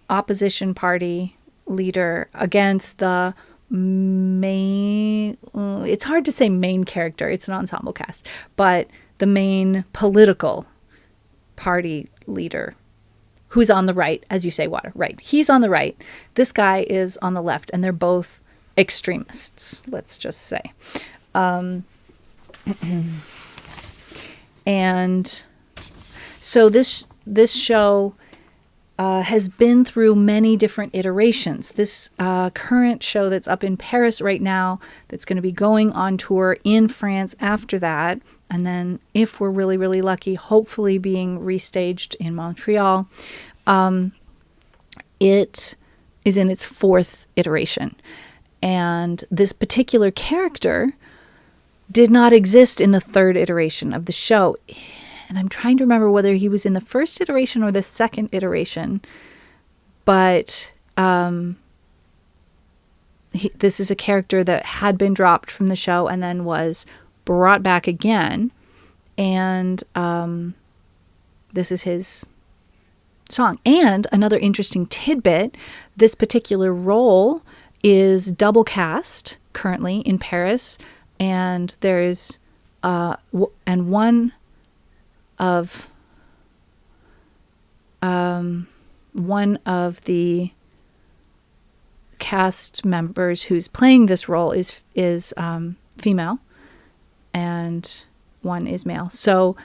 opposition party leader against the main, it's hard to say main character, it's an ensemble cast, but the main political party leader, who's on the right, as you say, Water, right. He's on the right. This guy is on the left, and they're both extremists, let's just say. And so this show has been through many different iterations. This current show that's up in Paris right now, that's going to be going on tour in France after that, and then if we're really, really lucky, hopefully being restaged in Montreal. It is in its fourth iteration. And this particular character did not exist in the third iteration of the show. And I'm trying to remember whether he was in the first iteration or the second iteration. But this is a character that had been dropped from the show and then was brought back again. And this is his song. And another interesting tidbit, this particular role is double cast currently in Paris. And there's one of the cast members who's playing this role is female, and one is male. So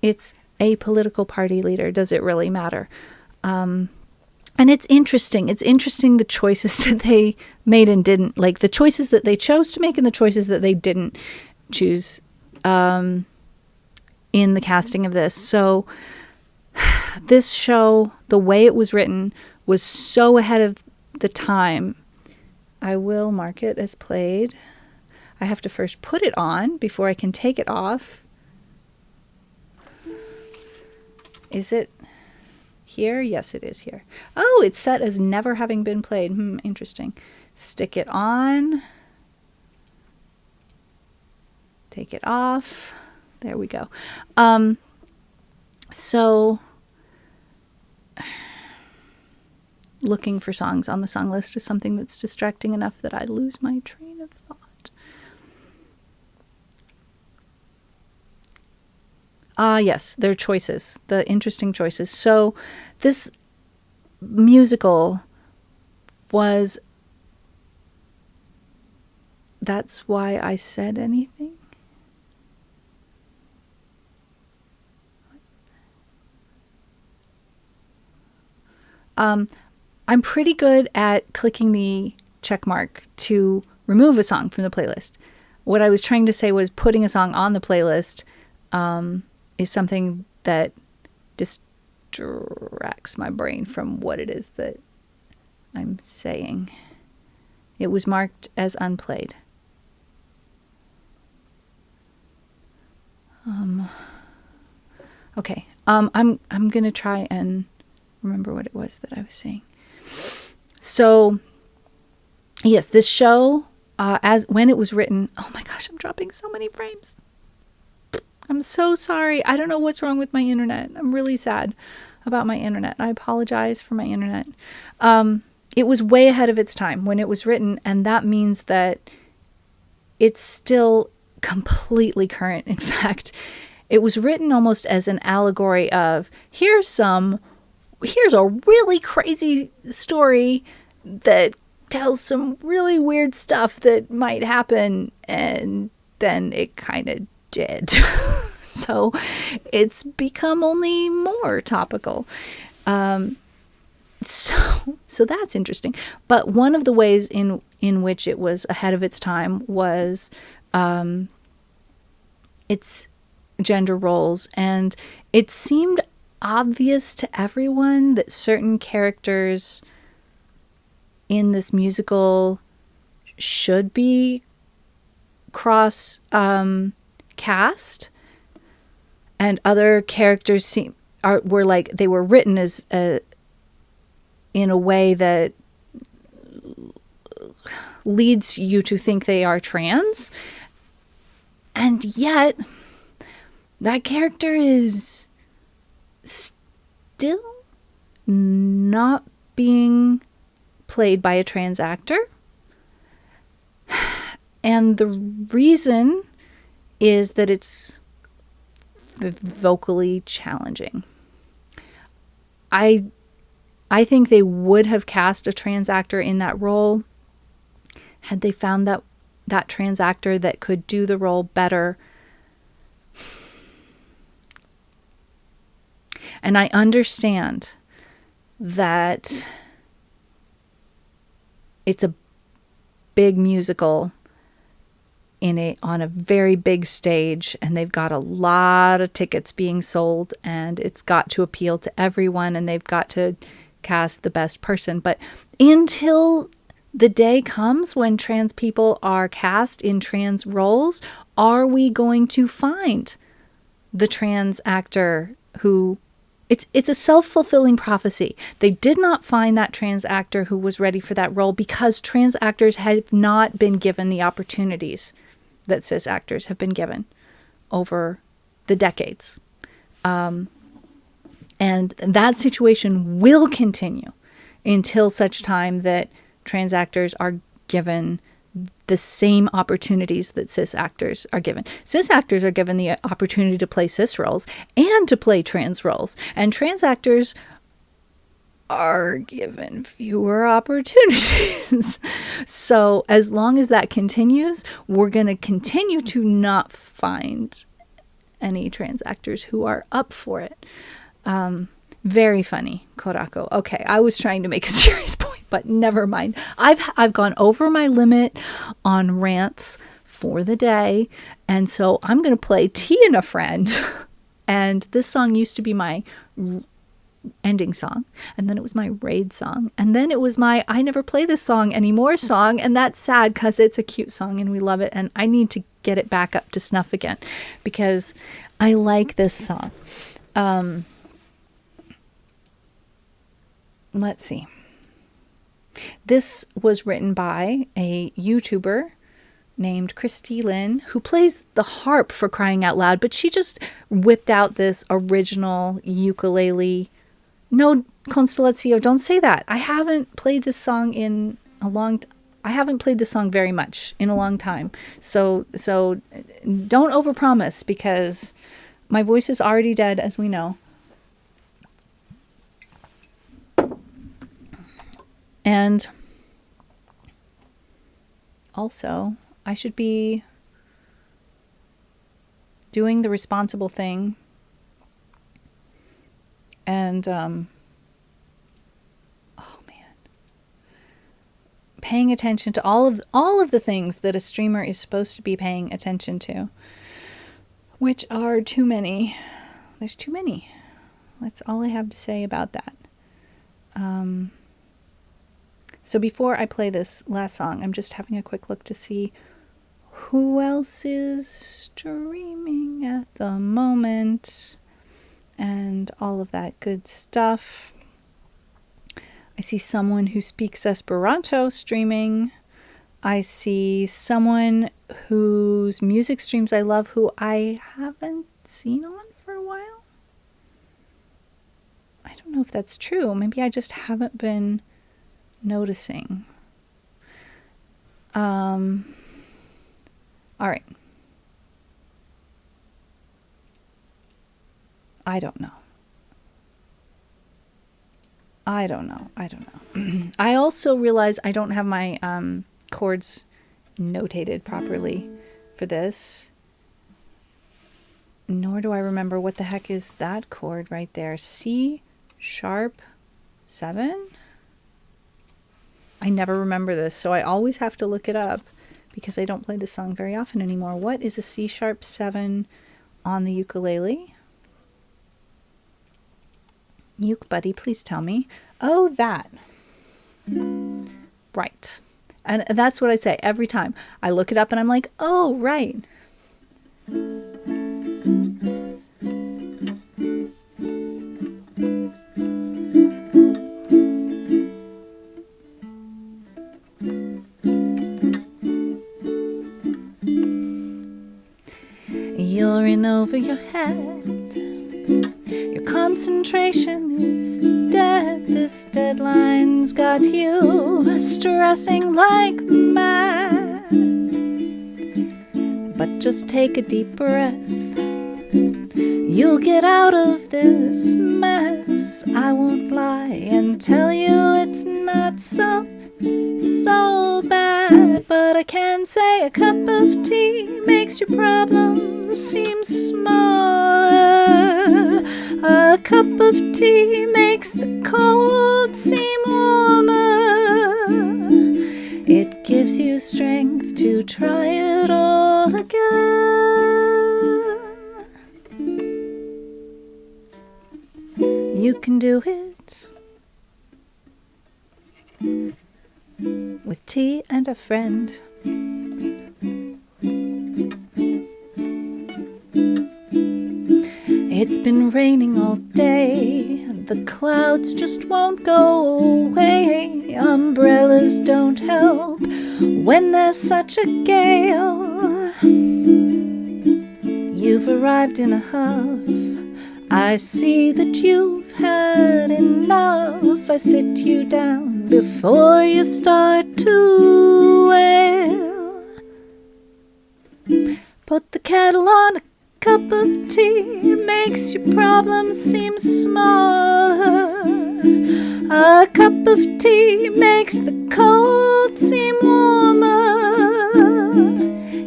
it's a political party leader. Does it really matter? And it's interesting. It's interesting the choices that they made and didn't, like the choices that they chose to make and the choices that they didn't choose in the casting of this. So this show, the way it was written, was so ahead of the time. I will mark it as played. I have to first put it on before I can take it off. Is it here? Yes, it is here. Oh, it's set as never having been played. Interesting. Stick it on. Take it off. There we go. So looking for songs on the song list is something that's distracting enough that I lose my train of thought. Yes, their choices, the interesting choices. So this musical was, that's why I said anything. I'm pretty good at clicking the check mark to remove a song from the playlist. What I was trying to say was putting a song on the playlist is something that distracts my brain from what it is that I'm saying. It was marked as unplayed. Okay, I'm gonna try and remember what it was that I was saying. So, yes, this show, as when it was written, oh my gosh, I'm dropping so many frames. I'm so sorry. I don't know what's wrong with my internet. I'm really sad about my internet. I apologize for my internet. It was way ahead of its time when it was written, and that means that it's still completely current. In fact, it was written almost as an allegory of here's a really crazy story that tells some really weird stuff that might happen, and then it kind of did. So it's become only more topical. So that's interesting. But one of the ways in which it was ahead of its time was its gender roles. And it seemed obvious to everyone that certain characters in this musical should be cross cast, and other characters were like they were written as in a way that leads you to think they are trans, and yet that character is still not being played by a trans actor. And the reason is that it's vocally challenging. I think they would have cast a trans actor in that role had they found that trans actor that could do the role better. And I understand that it's a big musical on a very big stage, and they've got a lot of tickets being sold, and it's got to appeal to everyone, and they've got to cast the best person. But until the day comes when trans people are cast in trans roles, are we going to find the trans actor who... It's a self-fulfilling prophecy. They did not find that trans actor who was ready for that role because trans actors have not been given the opportunities that cis actors have been given over the decades. And that situation will continue until such time that trans actors are given the same opportunities that cis actors are given. Cis actors are given the opportunity to play cis roles and to play trans roles. And trans actors are given fewer opportunities. So as long as that continues, we're going to continue to not find any trans actors who are up for it. Very funny, Korako. Okay, I was trying to make a serious point, but never mind. I've gone over my limit on rants for the day, and so I'm going to play Tea and a Friend. And this song used to be my ending song, and then it was my raid song, and then it was my I never play this song anymore song, and that's sad because it's a cute song and we love it, and I need to get it back up to snuff again because I like this song. Let's see. This was written by a YouTuber named Christy Lynn, who plays the harp for crying out loud, but she just whipped out this original ukulele. No, Constellatio, don't say that. I haven't played this song in a long time. I haven't played this song very much in a long time. So don't overpromise because my voice is already dead, as we know. And also, I should be doing the responsible thing and, oh man, paying attention to all of the things that a streamer is supposed to be paying attention to, which are too many. There's too many. That's all I have to say about that. So before I play this last song, I'm just having a quick look to see who else is streaming at the moment. and all of that good stuff. I see someone who speaks Esperanto streaming. I see someone whose music streams I love who I haven't seen on for a while. I don't know if that's true. Maybe I just haven't been noticing. All right. I don't know. I also realize I don't have my chords notated properly for this. Nor do I remember what the heck is that chord right there. C sharp 7? I never remember this, so I always have to look it up because I don't play this song very often anymore. What is a C sharp 7 on the ukulele? Uke buddy, please tell me. Oh, that. Right. And that's what I say every time. I look it up and I'm like, oh, right. You're in over your head. Your concentration is dead. This deadline's got you stressing like mad. But just take a deep breath. You'll get out of this mess. I won't lie and tell you it's not so bad. But I can say a cup of tea makes your problems seem smaller. A cup of tea makes the cold seem warmer. It gives you strength to try it all again. You can do it with tea and a friend. It's been raining all day. The clouds just won't go away. Umbrellas don't help when there's such a gale. You've arrived in a huff. I see that you've had enough. I sit you down before you start to wail. Put the kettle on. A cup of tea makes your problems seem smaller. A cup of tea makes the cold seem warmer.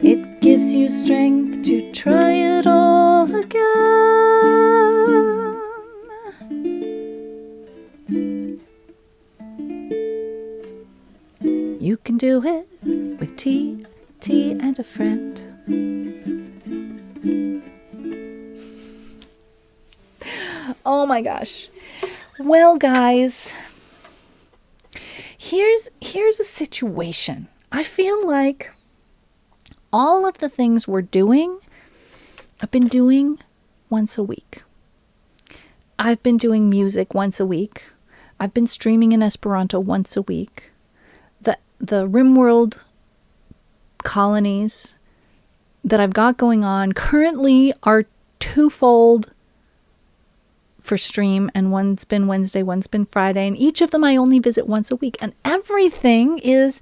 It gives you strength to try it all again. You can do it with tea and a friend. Oh my gosh. Well, guys, here's a situation. I feel like all of the things we're doing, I've been doing once a week. I've been doing music once a week. I've been streaming in Esperanto once a week. The RimWorld colonies that I've got going on currently are twofold for stream, and one's been Wednesday, one's been Friday, and each of them I only visit once a week, and everything is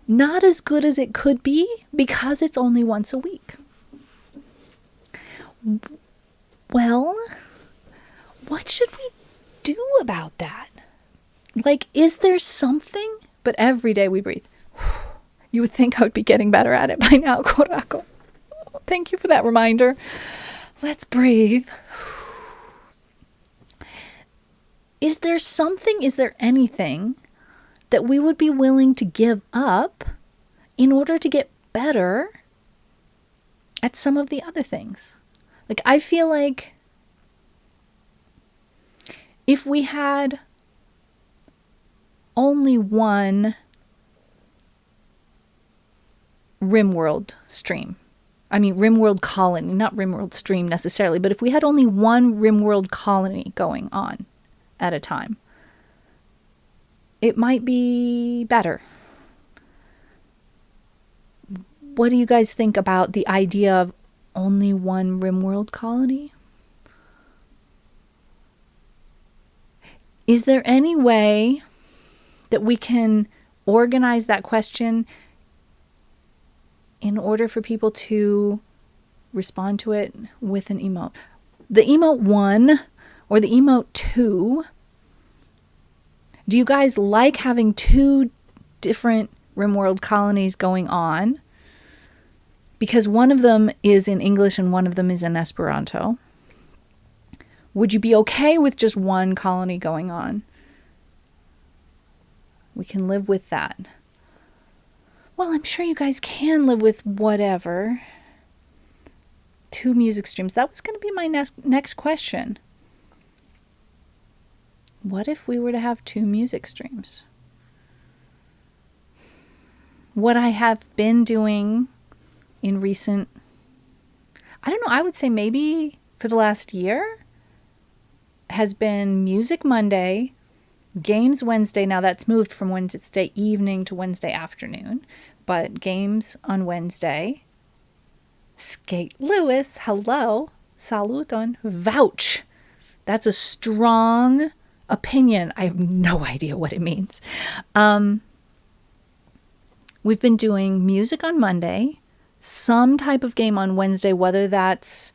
not as good as it could be because it's only once a week. Well, what should we do about that? Like, is there something? But every day we breathe. You would think I would be getting better at it by now, Korako. Thank you for that reminder. Let's breathe. Is there something, is there anything that we would be willing to give up in order to get better at some of the other things? Like, I feel like if we had only one RimWorld stream I mean, RimWorld colony, not RimWorld stream necessarily, but if we had only one RimWorld colony going on at a time, it might be better. What do you guys think about the idea of only one RimWorld colony? Is there any way that we can organize that question in order for people to respond to it with an emote? The emote 1 or the emote 2, do you guys like having 2 different RimWorld colonies going on? Because one of them is in English and one of them is in Esperanto. Would you be okay with just one colony going on? We can live with that. Well, I'm sure you guys can live with whatever. 2 music streams. That was going to be my next question. What if we were to have 2 music streams? What I have been doing in recent, I don't know, I would say maybe for the last year, has been Music Monday, Games Wednesday. Now that's moved from Wednesday evening to Wednesday afternoon, but games on Wednesday. Skate Lewis, hello, saluton, vouch. That's a strong opinion. I have no idea what it means. We've been doing music on Monday, some type of game on Wednesday, whether that's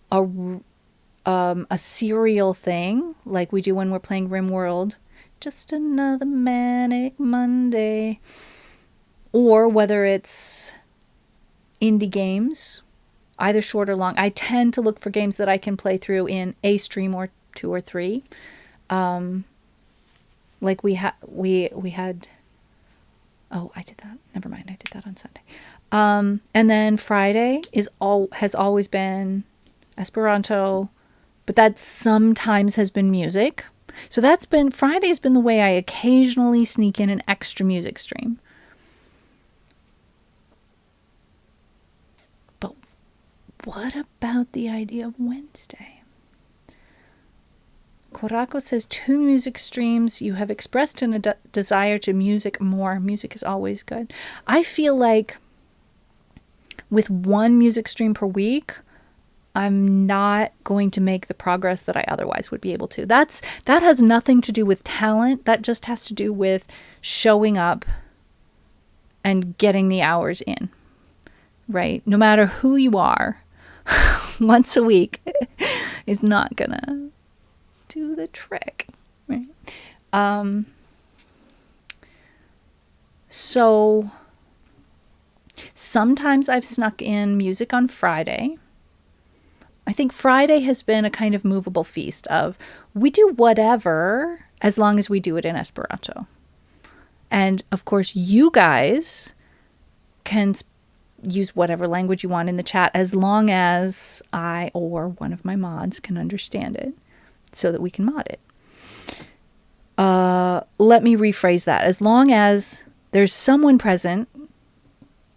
a serial thing like we do when we're playing RimWorld, just another manic Monday, or whether it's indie games, either short or long. I tend to look for games that I can play through in a stream or 2 or 3. Like we had, oh, I did that. Never mind. I did that on Sunday. And then Friday has always been Esperanto, but that sometimes has been music. So Friday's been the way I occasionally sneak in an extra music stream. But what about the idea of Wednesday? Korako says 2 music streams. You have expressed a desire to music more. Music is always good. I feel like with 1 music stream per week, I'm not going to make the progress that I otherwise would be able to. That has nothing to do with talent. That just has to do with showing up and getting the hours in, right? No matter who you are, once a week is not gonna do the trick, right? So sometimes I've snuck in music on Friday. I think Friday has been a kind of movable feast of we do whatever as long as we do it in Esperanto. And of course, you guys can use whatever language you want in the chat as long as I or one of my mods can understand it so that we can mod it. Let me rephrase that. As long as there's someone present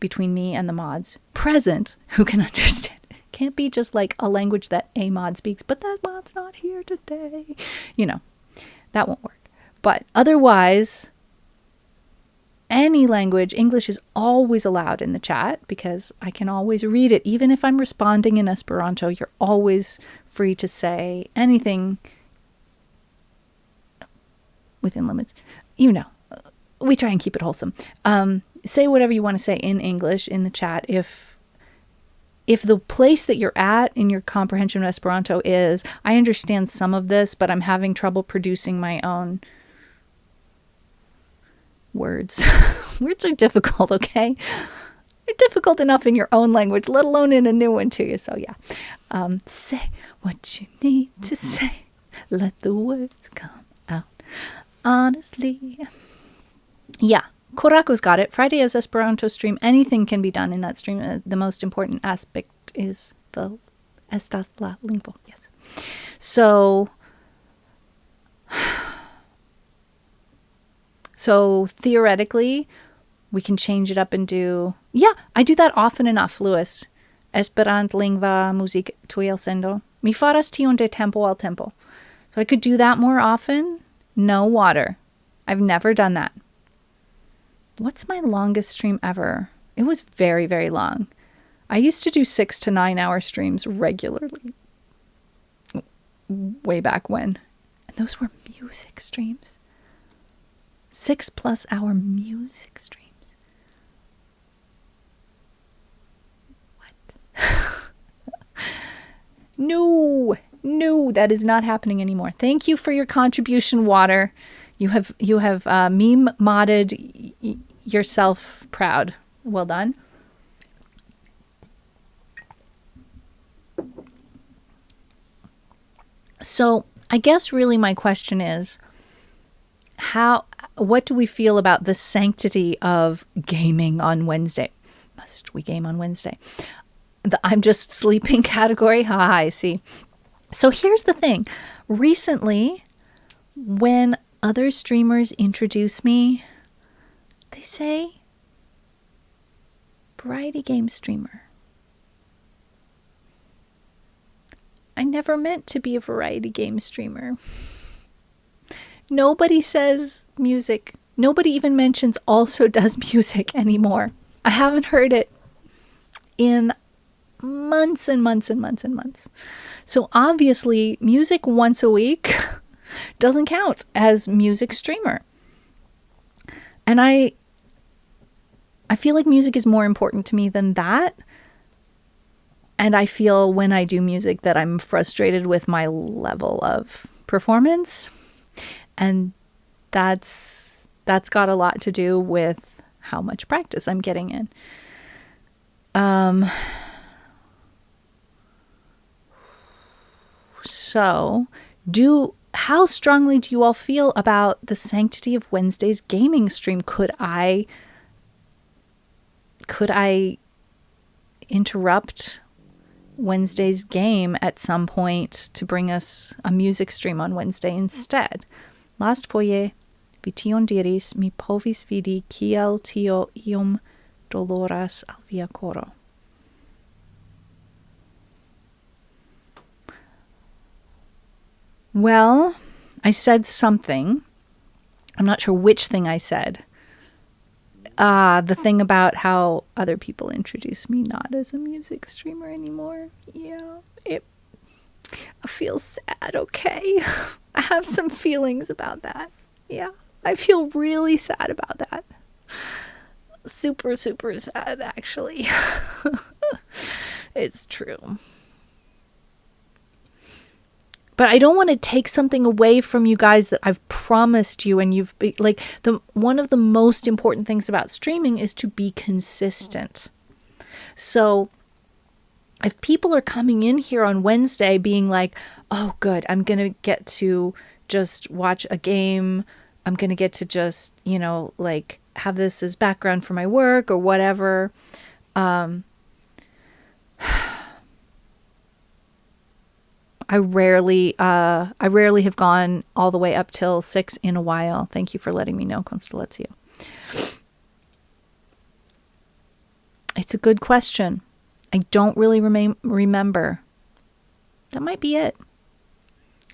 between me and the mods present who can understand. Can't be just like a language that a mod speaks, but that mod's not here today. You know, that won't work. But otherwise, any language, English is always allowed in the chat because I can always read it. Even if I'm responding in Esperanto, you're always free to say anything within limits. You know, we try and keep it wholesome. Say whatever you want to say in English in the chat if the place that you're at in your comprehension of Esperanto is, I understand some of this, but I'm having trouble producing my own words. Words are difficult, okay? They're difficult enough in your own language, let alone in a new one to you. So yeah, say what you need to say. Let the words come out honestly. Yeah. Koraku's got it. Friday is Esperanto stream. Anything can be done in that stream. The most important aspect is the estas la lingvo. Yes. So theoretically, we can change it up and do... Yeah, I do that often enough, Lewis. Esperantlingva muzik tuj elsendo. Mi faras tion de tempo al tempo. So I could do that more often. No water. I've never done that. What's my longest stream ever? It was very, very long. I used to do 6 to 9 hour streams regularly. Way back when. And those were music streams. 6+ hour music streams. What? No, that is not happening anymore. Thank you for your contribution, Water. You have meme modded yourself proud. Well done. So I guess really my question is, what do we feel about the sanctity of gaming on Wednesday? Must we game on Wednesday? The I'm just sleeping category? I see. So here's the thing. Recently, when other streamers introduce me, they say, variety game streamer. I never meant to be a variety game streamer. Nobody says music. Nobody even mentions also does music anymore. I haven't heard it in months and months and months and months. So obviously, music once a week doesn't count as music streamer. And I feel like music is more important to me than that. And I feel when I do music that I'm frustrated with my level of performance. And that's got a lot to do with how much practice I'm getting in. So, how strongly do you all feel about the sanctity of Wednesday's gaming stream? Could I interrupt Wednesday's game at some point to bring us a music stream on Wednesday instead? Last foje vi tion diris, mi povis vidi kiel tio iom doloras al via koro. Well, I said something. I'm not sure which thing I said. The thing about how other people introduce me not as a music streamer anymore. Yeah, I feel sad, okay? I have some feelings about that. Yeah, I feel really sad about that. Super, super sad, actually. It's true. But I don't want to take something away from you guys that I've promised you, and you've like one of the most important things about streaming is to be consistent. So if people are coming in here on Wednesday being like, "Oh, good, I'm going to get to just watch a game. I'm going to get to just, like have this as background for my work or whatever." I rarely have gone all the way up till 6 in a while. Thank you for letting me know, Constellatio. It's a good question. I don't really remember. That might be it.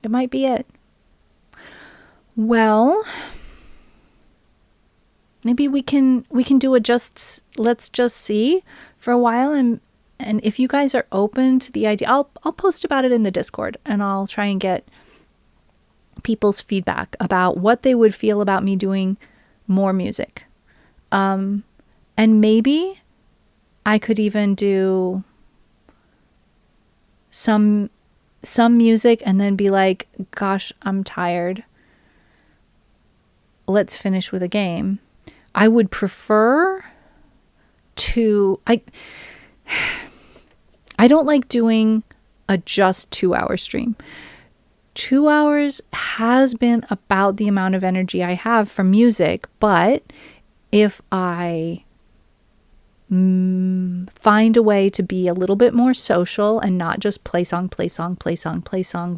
It might be it. Well, maybe we can do a let's just see for a while, and if you guys are open to the idea, I'll post about it in the Discord, and I'll try and get people's feedback about what they would feel about me doing more music. And maybe I could even do some music and then be like, gosh, I'm tired. Let's finish with a game. I would prefer to... I don't like doing a just 2-hour stream. 2 hours has been about the amount of energy I have from music, but if I find a way to be a little bit more social and not just play song,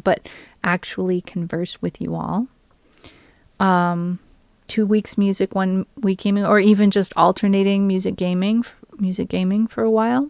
but actually converse with you all. 2 weeks music, 1 week gaming, or even just alternating music gaming for a while.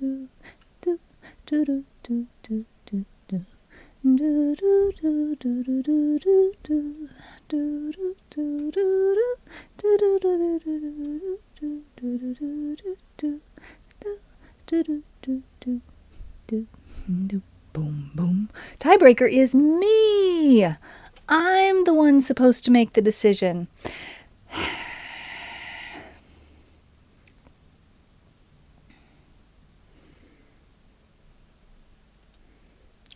Boom, boom. Tiebreaker is me. I'm the one supposed to make the decision.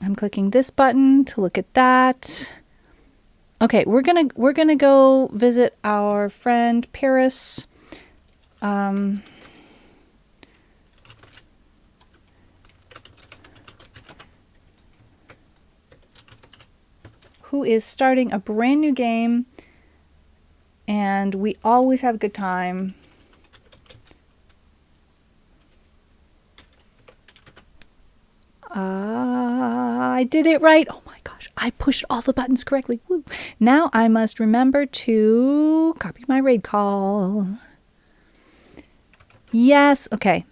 I'm clicking this button to look at that. Okay, we're gonna go visit our friend Paris. Who is starting a brand new game, and we always have a good time. I did it right. Oh my gosh, I pushed all the buttons correctly. Woo. Now I must remember to copy my raid call. Yes, okay.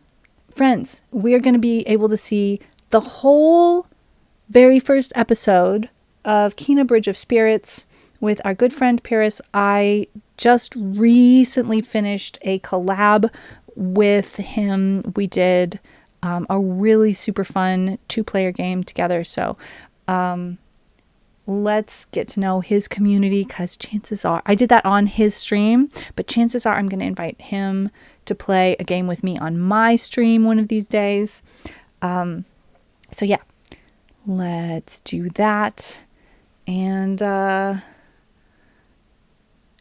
Friends, we are going to be able to see the whole very first episode of Kena Bridge of Spirits with our good friend Paris. I just recently finished a collab with him. We did a really super fun 2-player game together. So let's get to know his community, because chances are, I did that on his stream, but chances are I'm going to invite him to play a game with me on my stream one of these days. So yeah, let's do that. And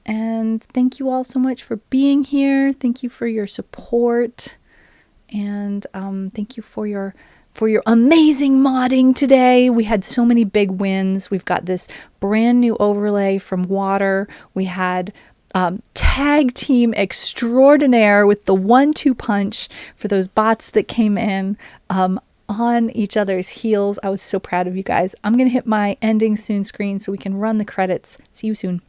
thank you all so much for being here. Thank you for your support. And thank you for your amazing modding today. We had so many big wins. We've got this brand new overlay from Water. We had tag team extraordinaire with the 1-2 punch for those bots that came in on each other's heels. I was so proud of you guys. I'm going to hit my ending soon screen so we can run the credits. See you soon.